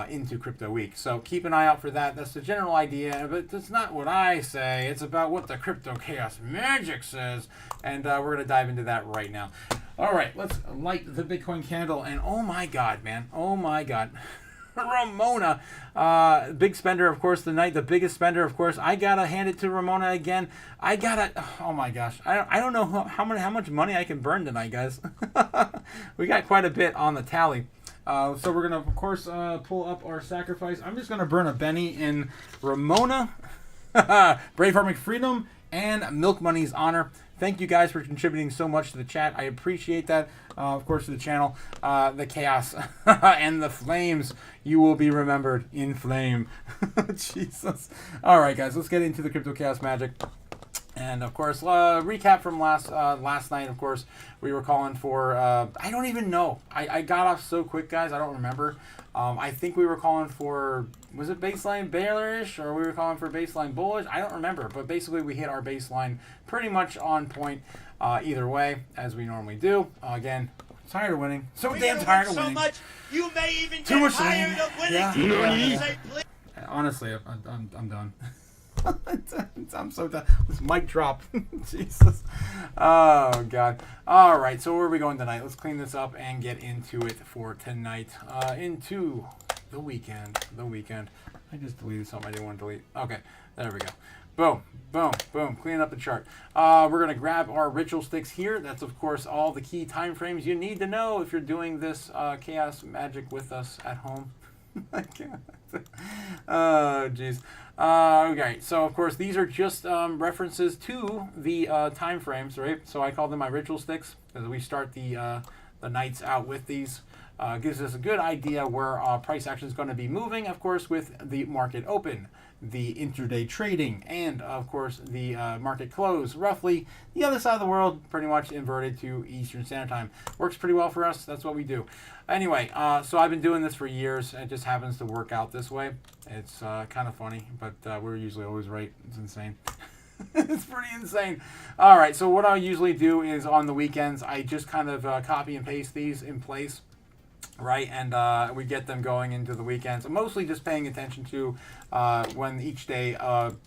into Crypto Week. So keep an eye out for that. That's the general idea, but it's not what I say. It's about what the Crypto Chaos Magic says, and we're going to dive into that right now. All right, let's light the Bitcoin candle, and oh my God, man. Oh my God. Ramona, big spender, of course, tonight, the biggest spender, of course. I gotta hand it to Ramona again. Oh my gosh, I don't know how much money I can burn tonight, guys. We got quite a bit on the tally. So we're gonna, of course, pull up our sacrifice. I'm just gonna burn a Benny in Ramona, Brave Heart McFreedom, and Milk Money's honor. Thank you guys for contributing so much to the chat. I appreciate that. Of course, to the channel, the chaos and the flames. You will be remembered in flame. Jesus. All right, guys, let's get into the Crypto Chaos Magic. And of course, recap from last night. Of course, we were calling for. I don't even know. I got off so quick, guys. I don't remember. I think we were calling for. Was it baseline bearish or we were calling for baseline bullish? I don't remember. But basically, we hit our baseline pretty much on point. Either way, as we normally do. Again, tired of winning. So damn tired of winning. So much, you may even Too get much tired winning. of winning. Yeah. Say, please. Honestly, I'm done. I'm so done. This mic drop. Jesus. Oh, God. All right, so where are we going tonight? Let's clean this up and get into it for tonight. Into the weekend. I just deleted something I didn't want to delete. Okay, there we go. Boom, boom, boom. Cleaning up the chart. We're going to grab our ritual sticks here. That's, of course, all the key time frames you need to know if you're doing this chaos magic with us at home. I can't. Oh, jeez. Okay, so of course these are just references to the time frames, right? So I call them my ritual sticks because we start the nights out with these. Gives us a good idea where price action is going to be moving, of course, with the market open, the intraday trading, and of course the market close. Roughly the other side of the world, pretty much inverted to Eastern Standard Time. Works pretty well for us. That's what we do. Anyway, so I've been doing this for years. It just happens to work out this way. It's kind of funny, but we're usually always right. It's insane. It's pretty insane. All right, so what I usually do is on the weekends, I just kind of copy and paste these in place. Right, and we get them going into the weekends. I'm mostly just paying attention to when each day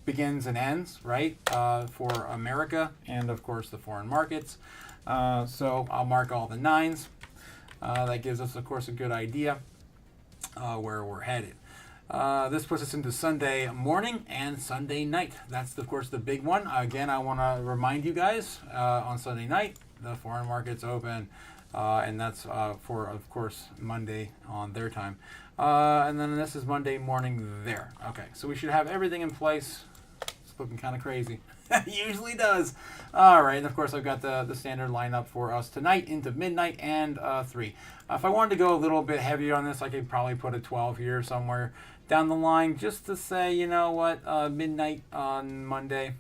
begins and ends, right, for America and, of course, the foreign markets. So I'll mark all the 9s. That gives us, of course, a good idea where we're headed. This puts us into Sunday morning and Sunday night. That's, of course, the big one. Again, I want to remind you guys, on Sunday night, the foreign markets open. And that's for, of course, Monday on their time. And then this is Monday morning there. Okay, so we should have everything in place. It's looking kind of crazy. It usually does. All right, and of course I've got the standard lineup for us tonight into midnight and 3. If I wanted to go a little bit heavier on this, I could probably put a 12 here somewhere down the line just to say, you know what, midnight on Monday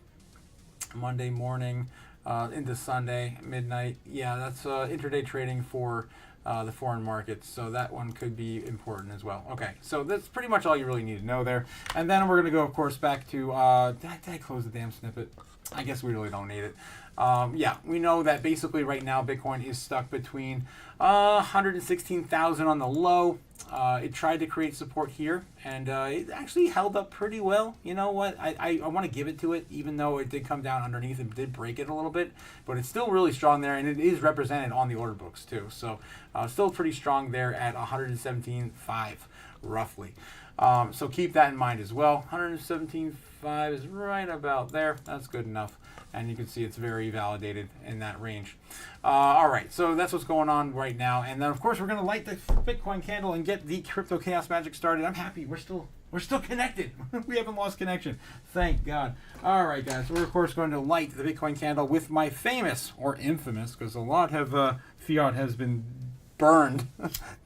morning. Into Sunday midnight. Yeah, that's intraday trading for the foreign markets. So that one could be important as well. Okay, so that's pretty much all you really need to know there. And then we're going to go, of course, back to, did I close the damn snippet? I guess we really don't need it. Yeah, we know that basically right now Bitcoin is stuck between 116,000 on the low. It tried to create support here, and it actually held up pretty well. You know what? I want to give it to it, even though it did come down underneath and did break it a little bit. But it's still really strong there, and it is represented on the order books too. So still pretty strong there at 117.5 roughly. So keep that in mind as well. 117.5 is right about there. That's good enough. And you can see it's very validated in that range. All right, so that's what's going on right now. And then, of course, we're going to light the Bitcoin candle and get the Crypto Chaos magic started. I'm happy. We're still connected. We haven't lost connection. Thank God. All right, guys. So we're, of course, going to light the Bitcoin candle with my famous, or infamous, because a lot have fiat has been burned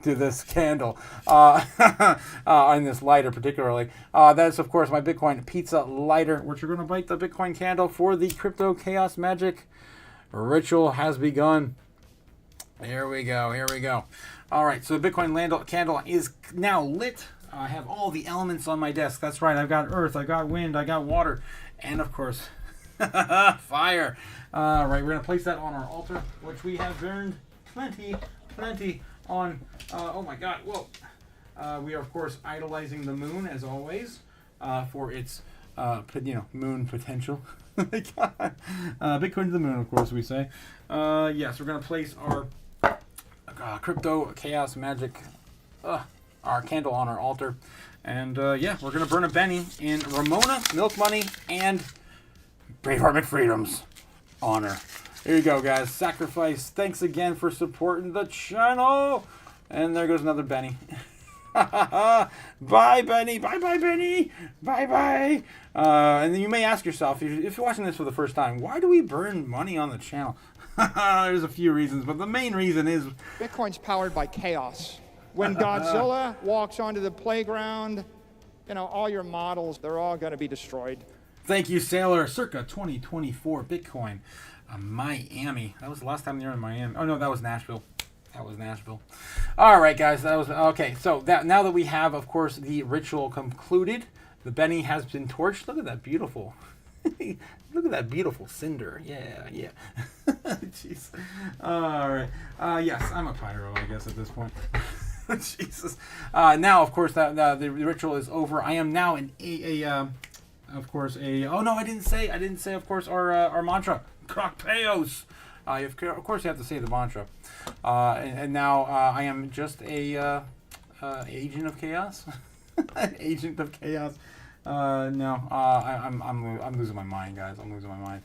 to this candle on this lighter particularly. That's of course my Bitcoin pizza lighter, which we're going to light the Bitcoin candle for the Crypto Chaos magic ritual has begun. Here we go. All right, so the Bitcoin candle is now lit. I have all the elements on my desk. That's right, I've got earth, I got wind, I got water, and of course fire. All right, we're going to place that on our altar, which we have burned plenty on. Oh my God, whoa. We are, of course, idolizing the moon, as always, for its, moon potential. Bitcoin to the moon, of course, we say. Yes, we're going to place our Crypto Chaos magic, our candle on our altar. And, yeah, we're going to burn a Benny in Ramona, Milk Money, and Braveheart McFreedom's honor. Here you go, guys. Sacrifice. Thanks again for supporting the channel. And there goes another Benny. Bye, Benny. Bye, Benny. Bye. And then you may ask yourself, if you're watching this for the first time, why do we burn money on the channel? There's a few reasons, but the main reason is Bitcoin's powered by chaos. When Godzilla walks onto the playground, all your models, they're all going to be destroyed. Thank you, Sailor. Circa 2024 Bitcoin. Miami. That was the last time they were in Miami. Oh, no, that was Nashville. All right, guys. That was okay. So now that we have, of course, the ritual concluded, the Benny has been torched. Look at that beautiful. Look at that beautiful cinder. Yeah. Jeez. All right. Yes, I'm a pyro, I guess, at this point. Jesus. Now, of course, that the ritual is over. I am now of course, oh no, I didn't say, of course, our mantra, Crocpeos. Of course, you have to say the mantra. And now I am just a agent of chaos. Agent of chaos. No, I'm losing my mind, guys. I'm losing my mind.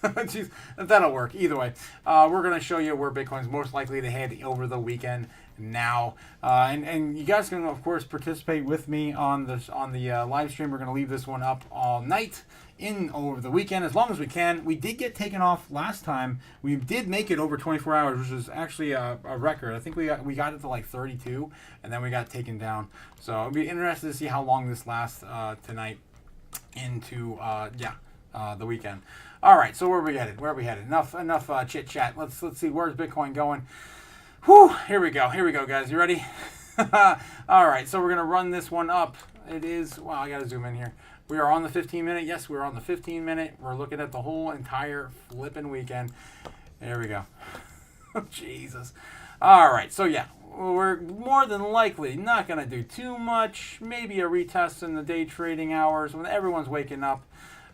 Jeez, that'll work. Either way, we're gonna show you where Bitcoin's most likely to head over the weekend. Now, and you guys can of course participate with me on the live stream. We're gonna leave this one up all night over the weekend as long as we can. We did get taken off last time. We did make it over 24 hours, which is actually a record. I think we got it to like 32, and then we got taken down. So it'll be interesting to see how long this lasts tonight into the weekend. All right, so where are we headed? Enough chit chat. Let's see, where's Bitcoin going? Whew, here we go, guys. You ready? All right, so we're going to run this one up. It is, wow, I got to zoom in here. We are on the 15-minute. Yes, we're on the 15-minute. We're looking at the whole entire flipping weekend. There we go. Jesus. All right, so yeah, we're more than likely not going to do too much. Maybe a retest in the day trading hours when everyone's waking up.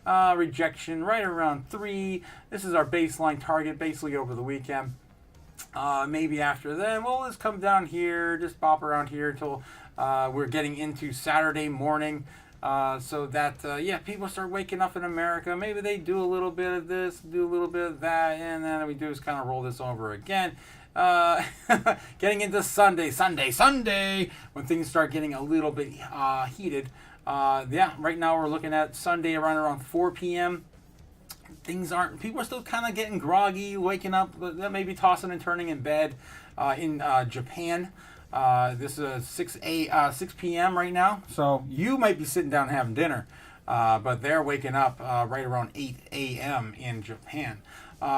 Rejection right around 3. This is our baseline target basically over the weekend. Maybe after then, we'll just come down here, just bop around here until we're getting into Saturday morning. So that, people start waking up in America. Maybe they do a little bit of this, do a little bit of that, and then we do is kind of roll this over again. Getting into Sunday, when things start getting a little bit heated. Right now we're looking at Sunday around 4 p.m. People are still kind of getting groggy, waking up, maybe tossing and turning in bed in Japan. This is 6 p.m. right now, so you might be sitting down and having dinner. but they're waking up right around 8 a.m. in Japan.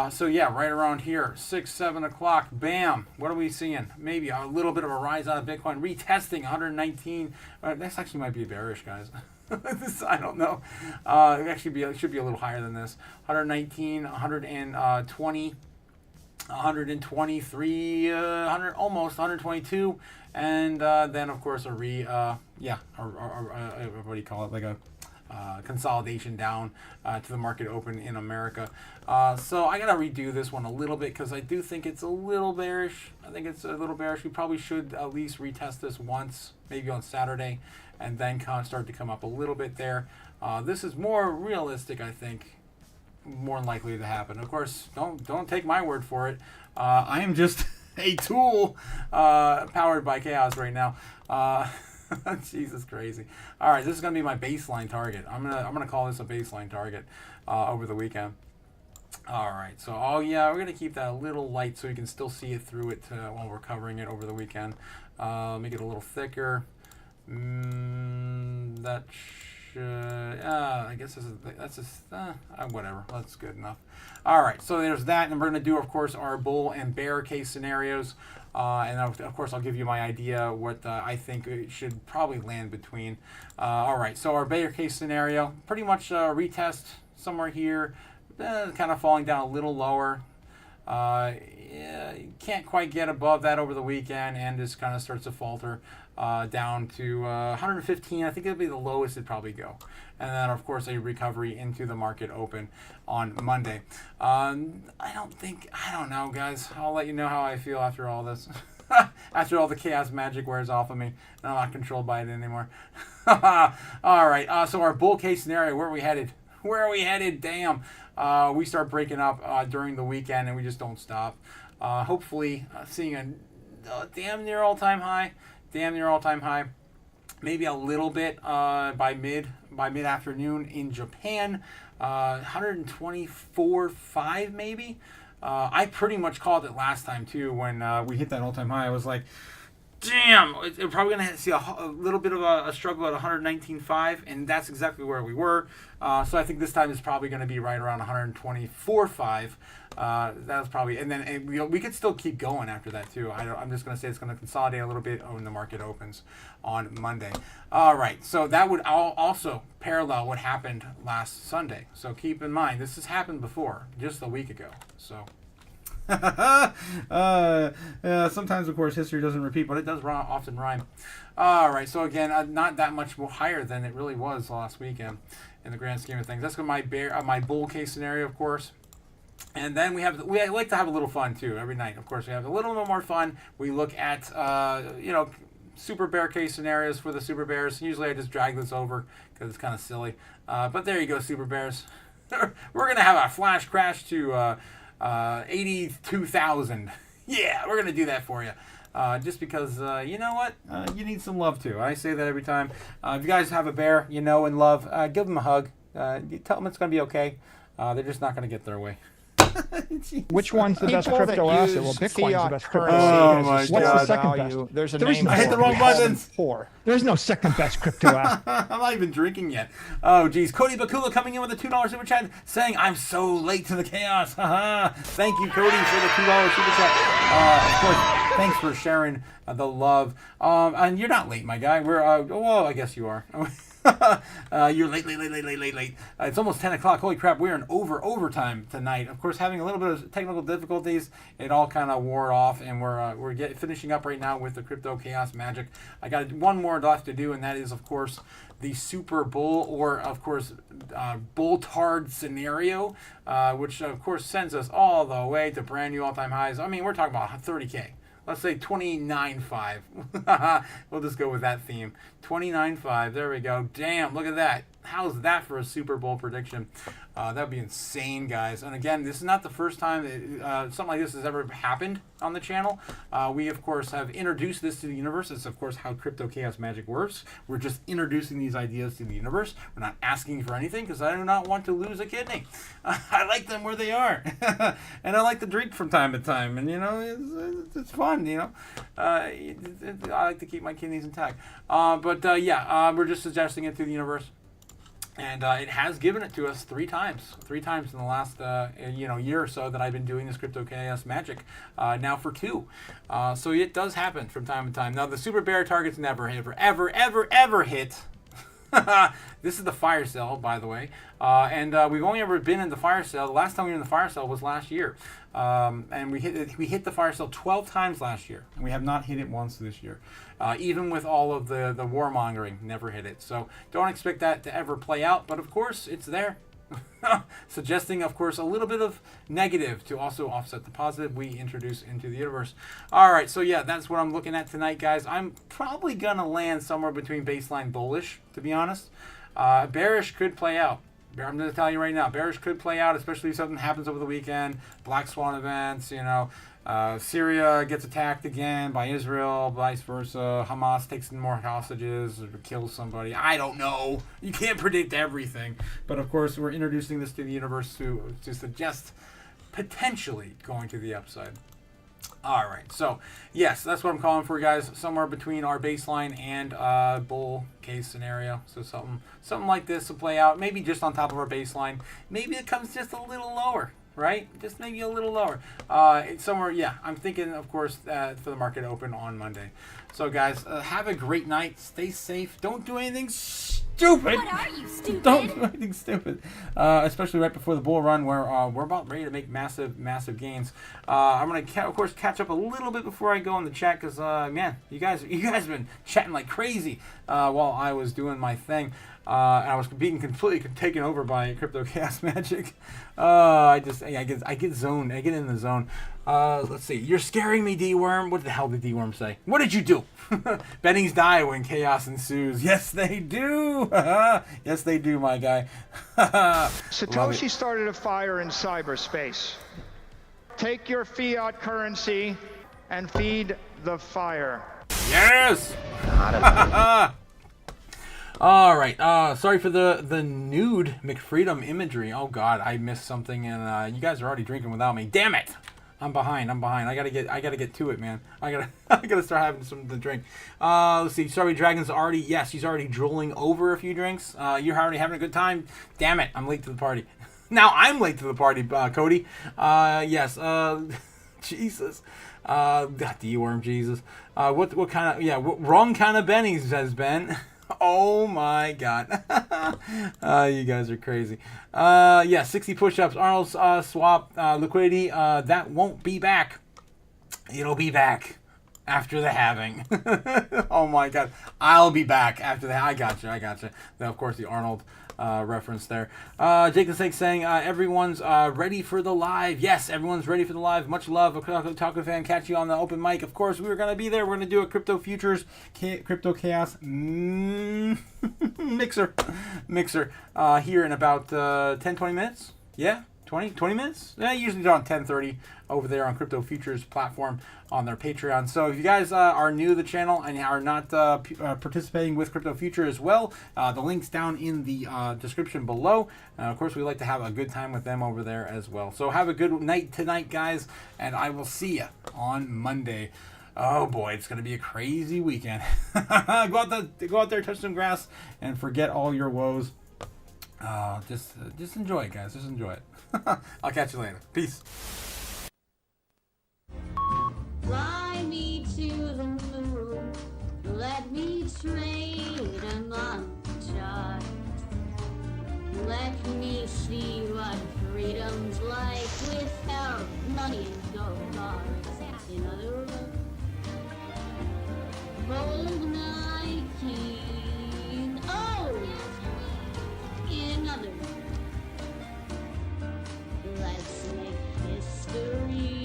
So yeah, right around here, 6, 7 o'clock, bam. What are we seeing? Maybe a little bit of a rise out of Bitcoin, retesting 119. This actually might be bearish, guys. I don't know. It should be a little higher than this. 119, 120, 123, almost 122, and then of course what do you call it? Like a consolidation down to the market open in America. So I gotta redo this one a little bit because I do think it's a little bearish. We probably should at least retest this once, maybe on Saturday, and then kind of start to come up a little bit there. This is more realistic, I think, more likely to happen. Of course, don't take my word for it. I am just a tool powered by chaos right now. Jesus, crazy. All right, this is gonna be my baseline target. I'm gonna call this a baseline target over the weekend. All right, so we're gonna keep that a little light so you can still see it through it while we're covering it over the weekend. Make it a little thicker. That should, I guess whatever. That's good enough. All right, so there's that, and we're gonna do, of course, our bull and bear case scenarios. And of course, I'll give you my idea what I think it should probably land between. All right, so our bear case scenario, pretty much retest somewhere here, kind of falling down a little lower. Can't quite get above that over the weekend, and just kind of starts to falter down to 115. I think it'll be the lowest it'd probably go. And then, of course, a recovery into the market open on Monday. I don't know, guys. I'll let you know how I feel after all this. After all the chaos magic wears off of me, and I'm not controlled by it anymore. All right, so our bull case scenario, where are we headed? Where are we headed? Damn. We start breaking up during the weekend, and we just don't stop. Hopefully, seeing a damn near all-time high. Maybe a little bit by mid-afternoon in Japan. 124.5 maybe. I pretty much called it last time too when we hit that all-time high. I was like, damn, we're probably going to see a little bit of a struggle at 119.5, and that's exactly where we were. So I think this time is probably going to be right around 124.5. That's probably, and then we could still keep going after that too. I'm just going to say it's going to consolidate a little bit when the market opens on Monday. All right, so that would also parallel what happened last Sunday. So keep in mind, this has happened before, just a week ago. So. Sometimes, of course, history doesn't repeat, but it does often rhyme. All right, so again, not that much higher than it really was last weekend in the grand scheme of things. That's my bull case scenario, of course. And then we like to have a little fun too every night. Of course, we have a little bit more fun. We look at super bear case scenarios for the super bears. Usually, I just drag this over because it's kind of silly. But there you go, super bears. We're gonna have a flash crash to 82,000. Yeah, we're gonna do that for you. Just because, you know what? You need some love too. I say that every time. If you guys have a bear you know and love, give them a hug. Tell them it's gonna be okay. They're just not gonna get their way. Which one's the best crypto asset? Well, Bitcoin's the best crypto asset. Oh my What's God. the second best? There's a name. I hit the wrong buttons. There's no second best crypto asset. I'm not even drinking yet. Oh, geez. Cody Bakula coming in with a $2 super chat saying, I'm so late to the chaos. Thank you, Cody, for the $2 super chat. Of course, thanks for sharing the love. And you're not late, my guy. Well, I guess you are. You're late. It's almost 10 o'clock. Holy crap, we're in overtime tonight. Of course, having a little bit of technical difficulties, it all kind of wore off, and we're finishing up right now with the Crypto Chaos Magic. I got one more left to do, and that is, of course, the Super Bull, or, of course, Bull Tard scenario, which, of course, sends us all the way to brand new all-time highs. I mean, we're talking about 30K. Let's say 29.5. We'll just go with that theme. 29.5. There we go. Damn, look at that. How's that for a Super Bowl prediction? That'd be insane, guys. And again, this is not the first time that, something like this has ever happened on the channel. We, of course, have introduced this to the universe. It's, of course, how Crypto Chaos Magic works. We're just introducing these ideas to the universe. We're not asking for anything because I do not want to lose a kidney. I like them where they are. And I like to drink from time to time. And, you know, it's fun, you know. I like to keep my kidneys intact. But we're just suggesting it to the universe. And it has given it to us three times in the last year or so that I've been doing this Crypto Chaos magic. Now for 2, so it does happen from time to time. Now the super bear targets never ever hit. This is the fire sale, by the way, and we've only ever been in the fire sale. The last time we were in the fire sale was last year, and we hit the fire sale 12 times last year, and we have not hit it once this year. Even with all of the warmongering, never hit it. So don't expect that to ever play out, but of course it's there. Suggesting, of course, a little bit of negative to also offset the positive we introduce into the universe. All right, so yeah, that's what I'm looking at tonight, guys. I'm probably gonna land somewhere between baseline bullish, to be honest. Bearish could play out. I'm going to tell you right now, bearish could play out, especially if something happens over the weekend. Black Swan events, Syria gets attacked again by Israel, vice versa. Hamas takes in more hostages or kills somebody. I don't know. You can't predict everything. But of course, we're introducing this to the universe to suggest potentially going to the upside. All right, so yes, that's what I'm calling for, guys. Somewhere between our baseline and bull case scenario. So something like this will play out. Maybe just on top of our baseline. Maybe it comes just a little lower, right? Just maybe a little lower. Somewhere, yeah. I'm thinking, of course, for the market open on Monday. So, guys, have a great night. Stay safe. Don't do anything stupid. What are you, stupid? Don't do anything stupid. Especially right before the bull run, where we're about ready to make massive gains. I'm gonna, of course, catch up a little bit before I go in the chat, because man, you guys have been chatting like crazy while I was doing my thing. And I was being completely taken over by Crypto Chaos magic. I get zoned. I get in the zone. Let's see. You're scaring me, D-Worm. What the hell did D-Worm say? What did you do? Bettings die when chaos ensues. Yes, they do. Yes, they do, my guy. Satoshi started a fire in cyberspace. Take your fiat currency and feed the fire. Yes. All right. Sorry for the nude McFreedom imagery. Oh God, I missed something, and you guys are already drinking without me. Damn it! I'm behind. I gotta get to it, man. I gotta start having something to drink. Let's see. Sorry, Dragon's already. Yes, he's already drooling over a few drinks. You're already having a good time. Damn it! I'm late to the party. Now I'm late to the party, Cody. Yes. Jesus. D-Worm, Jesus. What kind of, yeah, wrong kind of bennies has been. Oh my God. You guys are crazy. Yeah, 60 push-ups, Arnold's swap, liquidity, that won't be back. It'll be back after the halving. Oh my God. I'll be back after that. I got you. Now, of course, the Arnold reference there. Jake the Snake saying, everyone's ready for the live. Yes, everyone's ready for the live. Much love, a Crypto Otaku fan. Catch you on the open mic. Of course, we were going to be there. We're going to do a Crypto Futures, Crypto Chaos mixer here in about 10-20 minutes. Yeah, 20 minutes? Yeah, usually on 10:30 over there on Crypto Futures platform on their Patreon. So if you guys are new to the channel and are not participating with Crypto Future as well, the link's down in the description below. Of course, we like to have a good time with them over there as well. So have a good night tonight, guys, and I will see you on Monday. Oh boy, it's going to be a crazy weekend. Go out there, touch some grass, and forget all your woes. Just enjoy it, guys. Just enjoy it. I'll catch you later. Peace. Fly me to the moon, let me trade among the stars. Let me see what freedom's like without money and gold bars. In other words, bold night king. Oh, in other words, let's make history.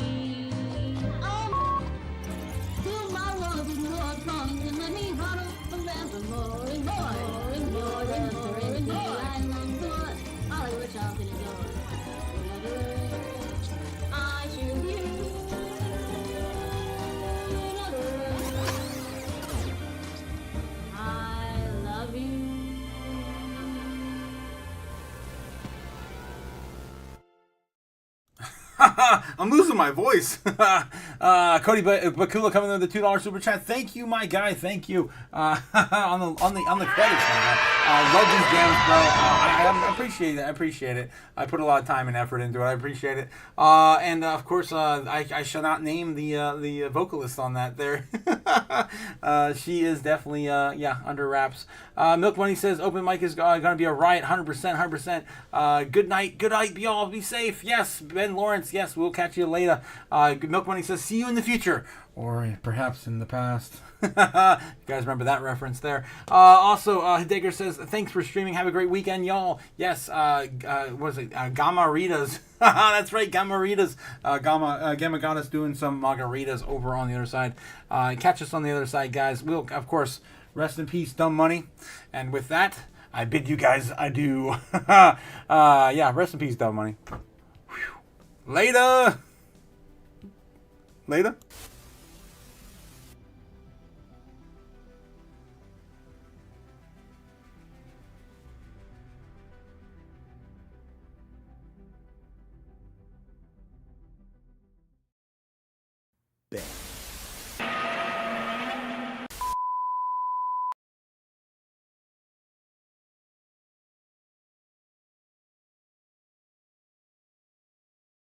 And let me huddle forevermore and more and more and more and more. I long for Hollywood talking and going. In other words, I choose you. In other words, I love you. I'm losing my voice. Cody Bakula coming in with the $2 super chat. Thank you, my guy. Thank you. On the credits, man. Love these jams, bro. I appreciate it. I appreciate it. I put a lot of time and effort into it. I appreciate it. And of course, I shall not name the vocalist on that there. She is definitely under wraps. Milk Money says open mic is gonna be a riot, 100%. Good night, y'all. Be safe. Yes, Ben Lawrence. Yes, we'll catch you later. Milk Money says see you in the future, or perhaps in the past. You guys remember that reference there? Also, Hidegger says thanks for streaming. Have a great weekend, y'all. Yes. What is it? Gamaritas. That's right, Gamaritas. Gamma got us doing some margaritas over on the other side. Catch us on the other side, guys. We'll, of course, rest in peace, Dumb Money. And with that, I bid you guys adieu. Rest in peace, Dumb Money. Whew. Later.